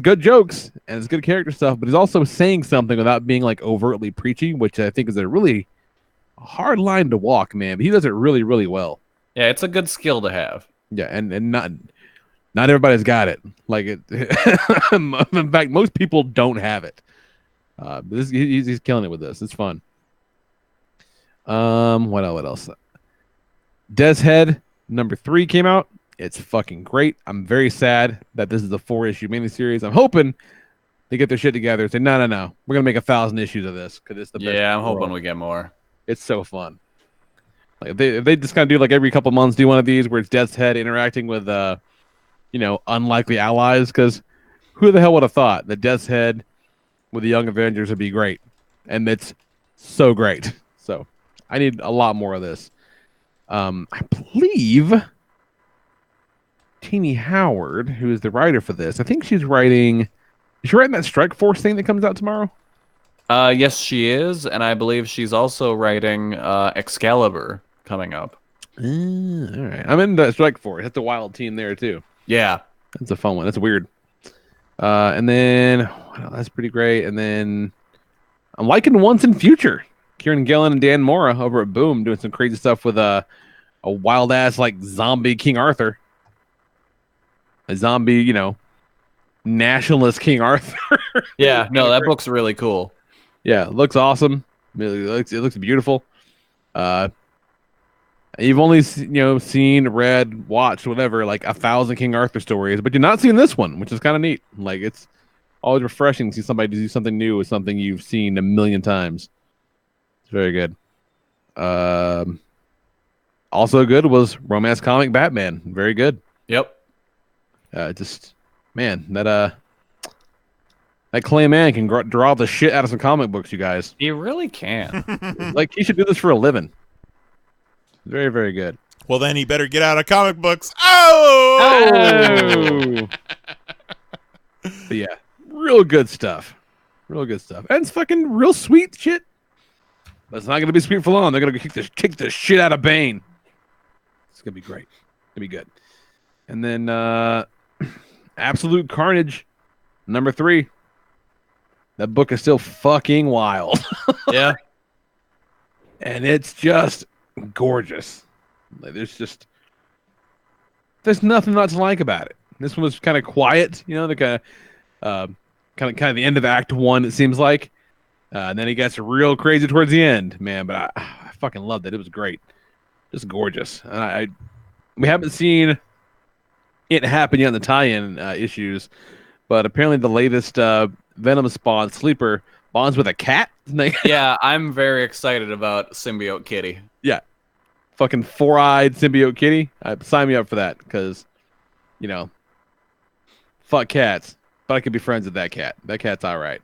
good jokes and it's good character stuff, but he's also saying something without being like overtly preachy, which I think is a really hard line to walk, man. But he does it really, really well. Yeah, it's a good skill to have. Yeah, and not everybody's got it. Like it. In fact, most people don't have it. But he's killing it with this. It's fun. What else? Death's Head #3 came out. It's fucking great. I'm very sad that this is a 4-issue miniseries. I'm hoping they get their shit together and say, no. We're going to make 1,000 issues of this because it's the best. Yeah, I'm hoping we get more. It's so fun. Like if they just kind of do like every couple months do one of these where it's Death's Head interacting with unlikely allies, because who the hell would have thought that Death's Head with the Young Avengers would be great? And it's so great. So I need a lot more of this. I believe Teenie Howard, who is the writer for this, I think she's writing that Strike Force thing that comes out tomorrow? Yes, she is, and I believe she's also writing Excalibur coming up. All right. I'm in the Strike Force. That's a wild team there, too. Yeah. That's a fun one. That's weird. And then, that's pretty great. And then I'm liking Once and Future. Kieran Gillen and Dan Mora over at Boom doing some crazy stuff with a wild-ass, like, zombie King Arthur. A zombie, nationalist King Arthur. Yeah, no, that book's really cool. Yeah, it looks awesome. It looks beautiful. You've only seen, read, watched, whatever, like 1,000 King Arthur stories, but you're not seeing this one, which is kind of neat. Like it's Always refreshing to see somebody do something new with something you've seen a million times. It's very good. Also good was Romance Comic Batman. Very good. Yep. Just man, that Clay Man can draw the shit out of some comic books, you guys. He really can. Like he should do this for a living. Very, very good. Well, then he better get out of comic books. Oh! But yeah, real good stuff. Real good stuff. And it's fucking real sweet shit. But it's not going to be sweet for long. They're going to kick the shit out of Bane. It's going to be great. It's going to be good. And then Absolute Carnage, number 3. That book is still fucking wild. Yeah. And it's just gorgeous. Like, there's nothing not to like about it. This one was kind of quiet, you know, the kind of the end of Act 1, it seems like. And then he gets real crazy towards the end, man. But I fucking loved it. It was great. Just gorgeous. We haven't seen it happen yet in the tie-in issues, but apparently the latest Venom Spawn Sleeper bonds with a cat. Yeah, I'm very excited about Symbiote Kitty. Yeah. Fucking 4-eyed Symbiote Kitty. Sign me up for that, because, you know, fuck cats. But I could be friends with that cat. That cat's all right.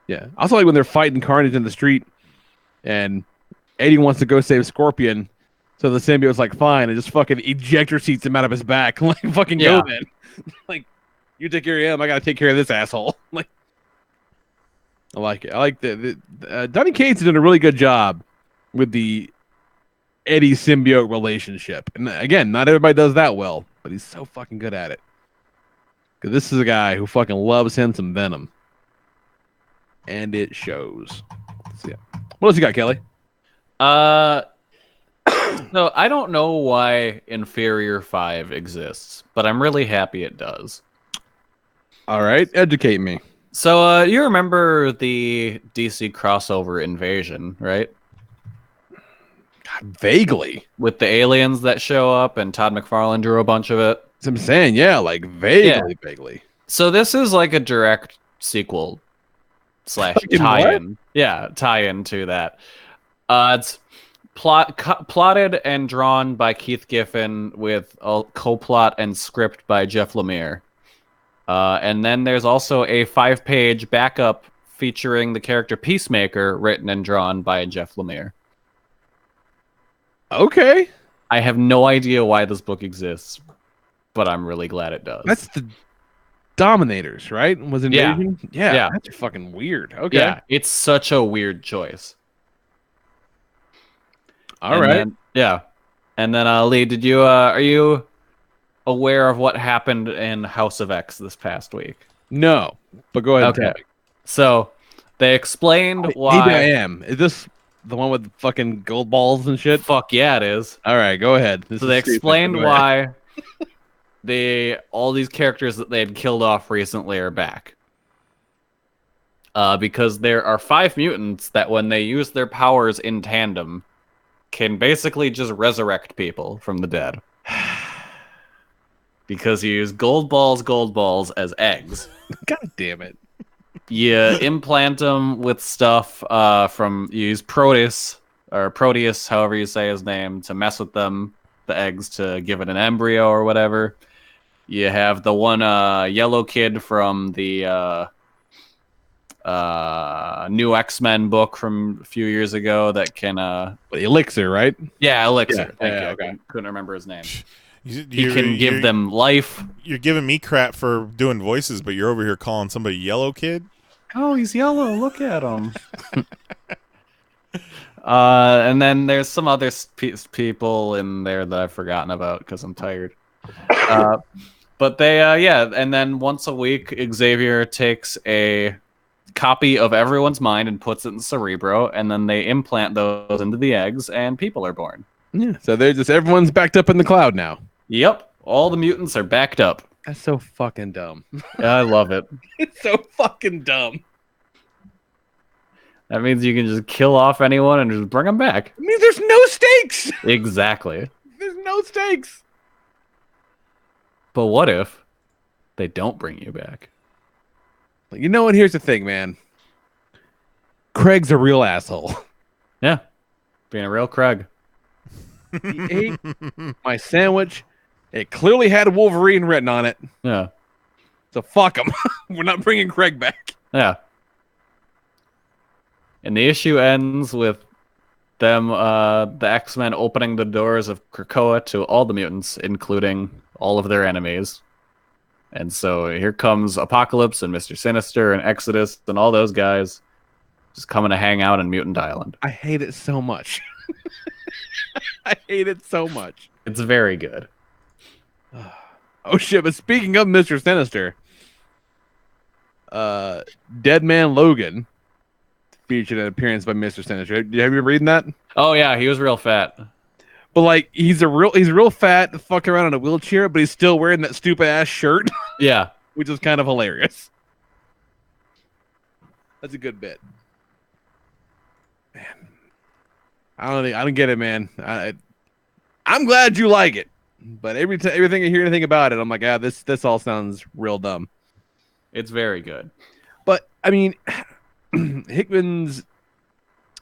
Yeah. Also, like when they're fighting Carnage in the street, and Eddie wants to go save Scorpion, so the symbiote's like, fine, and just fucking ejector seats him out of his back. Like, fucking go, man. Like, you take care of him, I gotta take care of this asshole. Like, I like it. I like Donny Cates did a really good job with the Eddie symbiote relationship. And again, not everybody does that well, but he's so fucking good at it. Because this is a guy who fucking loves him some Venom. And it shows. So, yeah. What else you got, Kelly? So I don't know why Inferior 5 exists, but I'm really happy it does. All right, educate me. So you remember the DC crossover Invasion, right? God, vaguely. With the aliens that show up, and Todd McFarlane drew a bunch of it. That's what I'm saying, yeah, like vaguely. So this is like a direct sequel / tie-in. Yeah, tie-in to that. It's plotted and drawn by Keith Giffen with a co-plot and script by Jeff Lemire. And then there's also a 5-page backup featuring the character Peacemaker, written and drawn by Jeff Lemire. Okay. I have no idea why this book exists, but I'm really glad it does. That's the Dominators, right? Was Invasion? Yeah. That's fucking weird. Okay. Yeah, it's such a weird choice. All right. And then Lee, did you are you aware of what happened in House of X this past week? No, but go ahead. Okay. So they explained why. Maybe I am. Is this the one with fucking gold balls and shit? Fuck yeah, it is. All right, go ahead. So they explained why all these characters that they had killed off recently are back. Because there are 5 mutants that, when they use their powers in tandem, can basically just resurrect people from the dead. Because you use gold balls as eggs. God damn it. You implant them with stuff you use Proteus, however you say his name, to mess with them, the eggs, to give it an embryo or whatever. You have the one yellow kid from the new X-Men book from a few years ago that can... Elixir, right? Yeah, Elixir. Yeah, Thank you. okay. I couldn't remember his name. He can give them life. You're giving me crap for doing voices, but you're over here calling somebody Yellow Kid? Oh, he's yellow. Look at him. And then there's some other people in there that I've forgotten about because I'm tired. But they, and then once a week, Xavier takes a copy of everyone's mind and puts it in Cerebro, and then they implant those into the eggs, and people are born. Yeah, so everyone's backed up in the cloud now. Yep, all the mutants are backed up. That's so fucking dumb. I love it. It's so fucking dumb. That means you can just kill off anyone and just bring them back. It means there's no stakes. Exactly. There's no stakes. But what if they don't bring you back? You know what? Here's the thing, man. Craig's a real asshole. Yeah. Being a real Craig. He ate my sandwich. It clearly had Wolverine written on it. Yeah. So fuck him. We're not bringing Craig back. Yeah. And the issue ends with them, the X-Men opening the doors of Krakoa to all the mutants, including all of their enemies. And so here comes Apocalypse and Mr. Sinister and Exodus and all those guys just coming to hang out on Mutant Island. I hate it so much. I hate it so much. It's very good. Oh shit, but speaking of Mr. Sinister, Dead Man Logan featured an appearance by Mr. Sinister. Have you been reading that? Oh yeah, he was real fat. But like he's real fat, fucking around in a wheelchair, but he's still wearing that stupid ass shirt. Yeah. Which is kind of hilarious. That's a good bit. Man. I don't get it, man. I'm glad you like it. But everything I hear anything about it, I'm like, this all sounds real dumb. It's very good. But I mean, Hickman's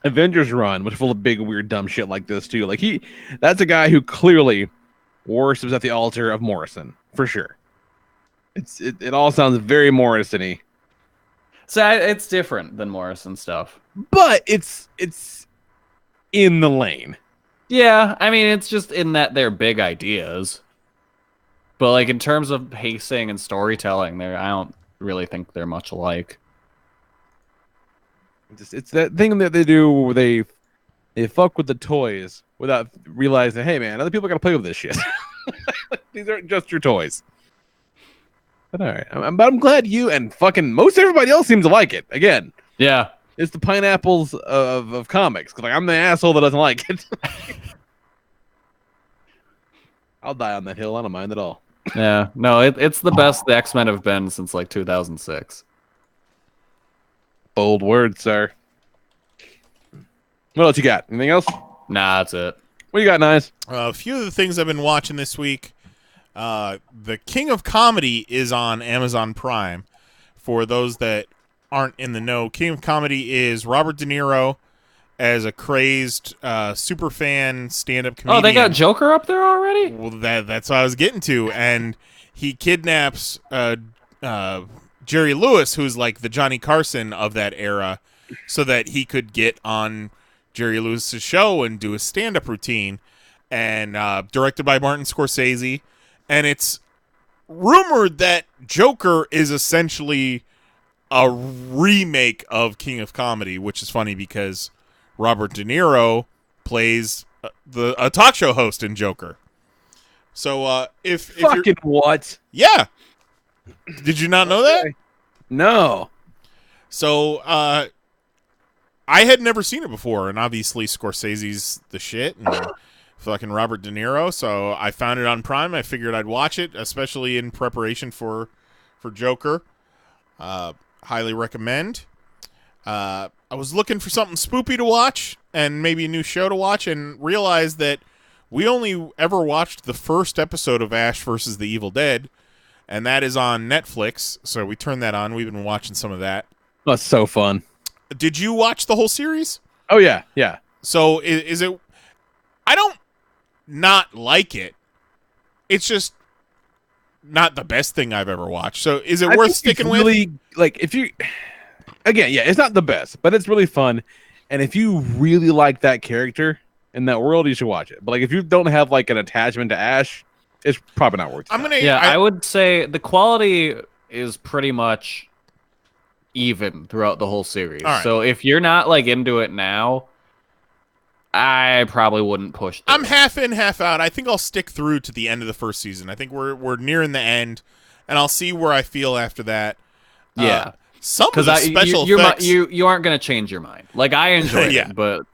Avengers run was full of big, weird, dumb shit like this too. Like that's a guy who clearly worships at the altar of Morrison for sure. It all sounds very Morrison-y. So it's different than Morrison stuff, but it's in the lane. Yeah, I mean, it's just in that they're big ideas. But like in terms of pacing and storytelling, I don't really think they're much alike. It's that thing that they do where they fuck with the toys without realizing, hey man, other people gotta play with this shit. These aren't just your toys. But all right, I'm glad you and fucking most everybody else seems to like it. Again, yeah, it's the pineapples of comics. 'Cause like I'm the asshole that doesn't like it. I'll die on that hill. I don't mind at all. Yeah, no, it's the best the X-Men have been since like 2006. Bold words, sir. What else you got? Anything else? Nah, that's it. What you got, Knize? A few of the things I've been watching this week. The King of Comedy is on Amazon Prime. For those that aren't in the know, King of Comedy is Robert De Niro as a crazed super fan stand-up comedian. Oh, they got Joker up there already? Well, that's what I was getting to. And he kidnaps Jerry Lewis, who's like the Johnny Carson of that era, so that he could get on Jerry Lewis's show and do a stand-up routine. And directed by Martin Scorsese. And it's rumored that Joker is essentially a remake of King of Comedy, which is funny because Robert De Niro plays a talk show host in Joker. So if fucking what? Yeah. Did you not know that? No. So I had never seen it before, and obviously Scorsese's the shit, and fucking Robert De Niro. So I found it on Prime. I figured I'd watch it, especially in preparation for Joker. Highly recommend. I was looking for something spoopy to watch and maybe a new show to watch, and realized that we only ever watched the first episode of Ash vs. the Evil Dead, and that is on Netflix. So we turned that on. We've been watching some of that. That's so fun. Did you watch the whole series? Oh yeah, yeah. So is it? I don't not like it. It's just not the best thing I've ever watched. So is it worth sticking with? Really, like if you, again, yeah, it's not the best, but it's really fun. And if you really like that character in that world, you should watch it. But like if you don't have like an attachment to Ash, it's probably not worth it. I would say the quality is pretty much even throughout the whole series. All right. So if you're not like into it now, I probably wouldn't push through. I'm half in, half out. I think I'll stick through to the end of the first season. I think we're nearing the end, and I'll see where I feel after that. Yeah. Some of the special effects... You aren't going to change your mind. Like, I enjoyed Yeah. it, but...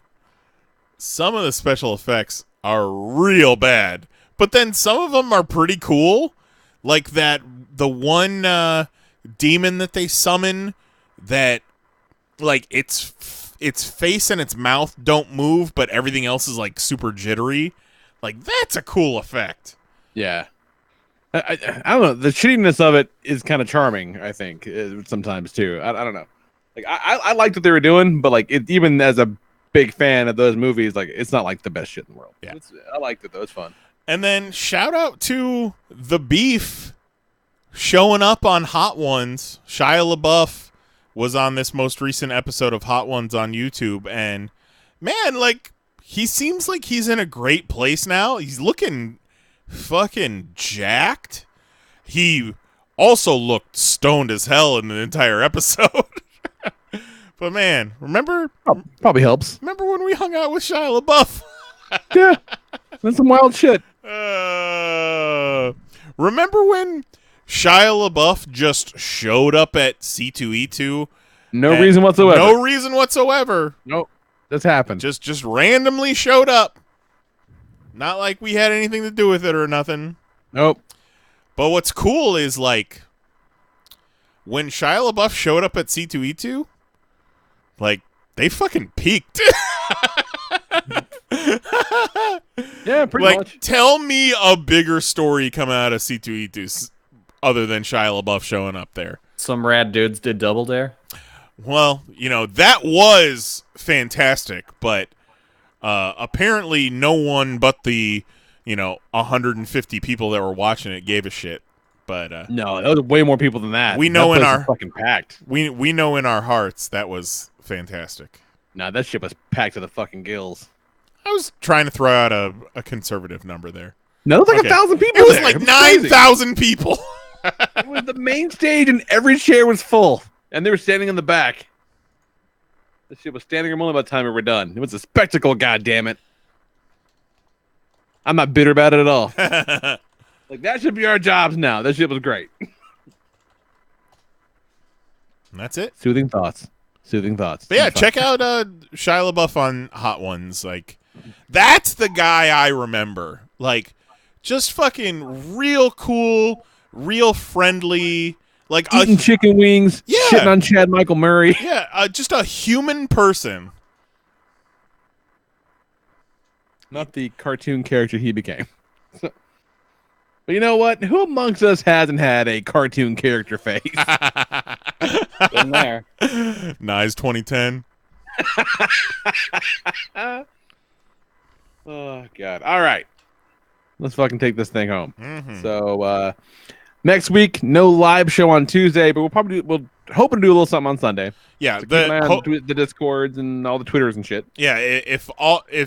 Some of the special effects are real bad, but then some of them are pretty cool. Like the one demon that they summon that, like, its face and its mouth don't move, but everything else is like super jittery. Like, that's a cool effect. Yeah. I don't know. The shittiness of it is kind of charming. I think sometimes too. I don't know. Like I liked what they were doing, but like even as a big fan of those movies, like it's not like the best shit in the world. Yeah, I liked it though. It's fun. And then shout out to the Beef showing up on Hot Ones. Shia LaBeouf was on this most recent episode of Hot Ones on YouTube, and man, like he seems like he's in a great place now. He's looking fucking jacked. He also looked stoned as hell in the entire episode. But man, remember? Probably helps. Remember when we hung out with Shia LaBeouf? Yeah, that's some wild shit. Remember when Shia LaBeouf just showed up at C2E2? No reason whatsoever. No reason whatsoever. Nope. This happened. Just randomly showed up. Not like we had anything to do with it or nothing. Nope. But what's cool is like when Shia LaBeouf showed up at C2E2, like they fucking peaked. Yeah, pretty like, much. Tell me a bigger story coming out of C2E2 other than Shia LaBeouf showing up there. Some rad dudes did Double Dare. Well, that was fantastic, but apparently no one but the 150 people that were watching it gave a shit. But no, there was way more people than that. We know in our fucking packed. We know in our hearts that was fantastic. Nah, that shit was packed to the fucking gills. I was trying to throw out a conservative number there. No, it was like 1,000 people. It was there. like It was 9,000 people. It was the main stage, and every chair was full, and they were standing in the back. The shit was standing room only by the time we were done. It was a spectacle, goddammit. I'm not bitter about it at all. Like, that should be our jobs now. That shit was great. And that's it. Soothing thoughts. But yeah, check out Shia LaBeouf on Hot Ones. Like, that's the guy I remember. Like, just fucking real cool, real friendly. Like eating chicken wings, shitting on Chad Michael Murray. Yeah, just a human person. Not the cartoon character he became. But you know what? Who amongst us hasn't had a cartoon character face? Been there. Knize 2010. Oh, God. All right. Let's fucking take this thing home. Mm-hmm. So, next week, no live show on Tuesday, but we'll hoping to do a little something on Sunday. Yeah, so keep an eye on the Discords and all the Twitters and shit. Yeah, if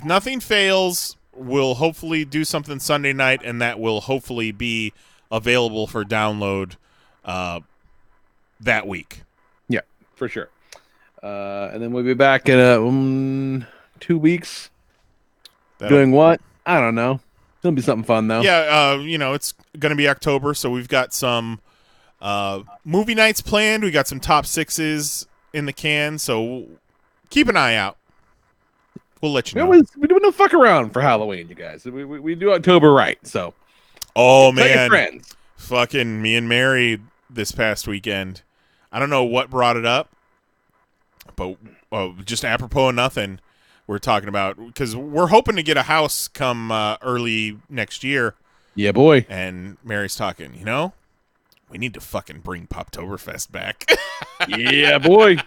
nothing fails, we'll hopefully do something Sunday night, and that will hopefully be available for download that week. Yeah, for sure. And then we'll be back in 2 weeks. Doing what? I don't know. It'll be something fun, though. Yeah, it's going to be October, so we've got some movie nights planned. We got some top sixes in the can, so keep an eye out. We'll let you know. We do no fuck around for Halloween, you guys. We do October right, so. Oh, tell your man. friends. Fucking me and Mary this past weekend. I don't know what brought it up, but just apropos of nothing, we're talking about, because we're hoping to get a house come early next year. Yeah, boy. And Mary's talking, we need to fucking bring Poptoberfest back. Yeah, boy.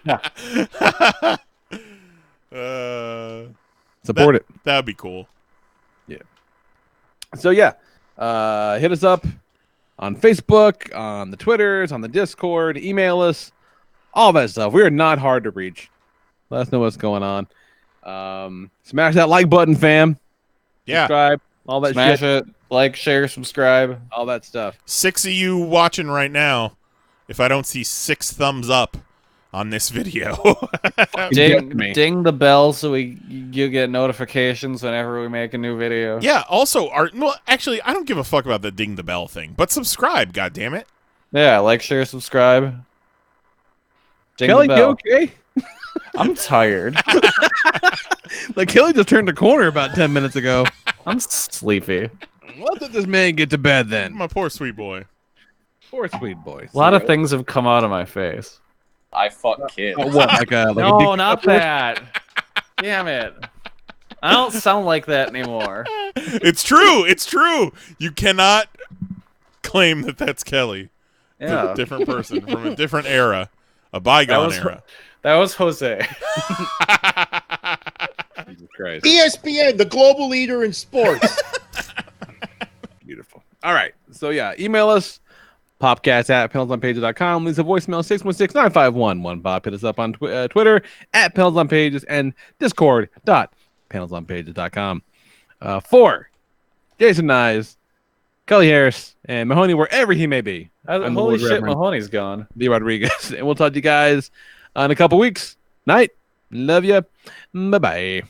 Support it. That would be cool. Yeah. So, yeah. Hit us up on Facebook, on the Twitters, on the Discord, email us, all that stuff. We are not hard to reach. Let us know what's going on. Smash that like button, fam. Yeah. Subscribe, all that Smash shit. it. Like, share, subscribe. All that stuff. 6 of you watching right now, if I don't see 6 thumbs up on this video. Ding the bell so you get notifications whenever we make a new video. Yeah, also, actually, I don't give a fuck about the ding the bell thing, but subscribe, goddammit. Yeah, like, share, subscribe. Ding Kelly, the you bell. okay? I'm tired. Like, Kelly just turned the corner about 10 minutes ago. I'm sleepy. Let this man get to bed then. My poor sweet boy. Poor sweet boy. A lot of things have come out of my face. I fuck kids. What? Like a No, not that. Damn it. I don't sound like that anymore. It's true. You cannot claim that that's Kelly. Yeah. Different person from a different era. A bygone era. That was Jose. Jesus Christ. ESPN, the global leader in sports. Beautiful. All right. So, yeah, email us, popcast@PanelsOnPages.com. Leave a voicemail, 616-951-1Bob. Hit us up on Twitter, @PanelsOnPages, and Discord.PanelsOnPages.com. For Jason Knize, Kelly Harris, and Mahoney, wherever he may be. Holy shit, Mahoney's gone. Lee Rodriguez. And we'll talk to you guys in a couple weeks. Night. Love you. Bye-bye.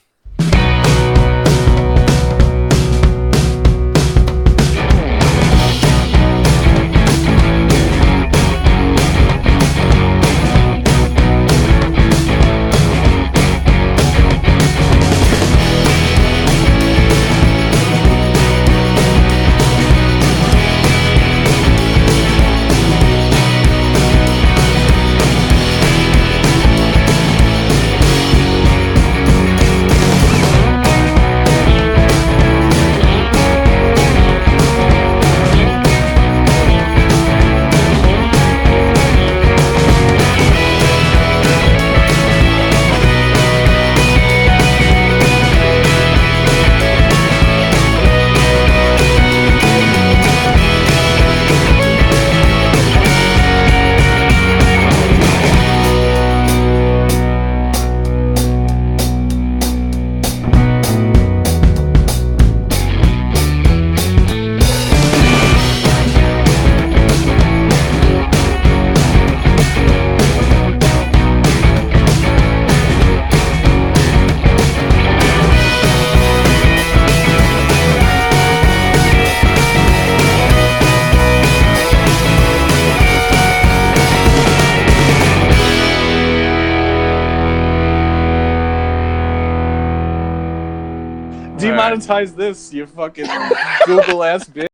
Demonetize this, you fucking Google ass bitch.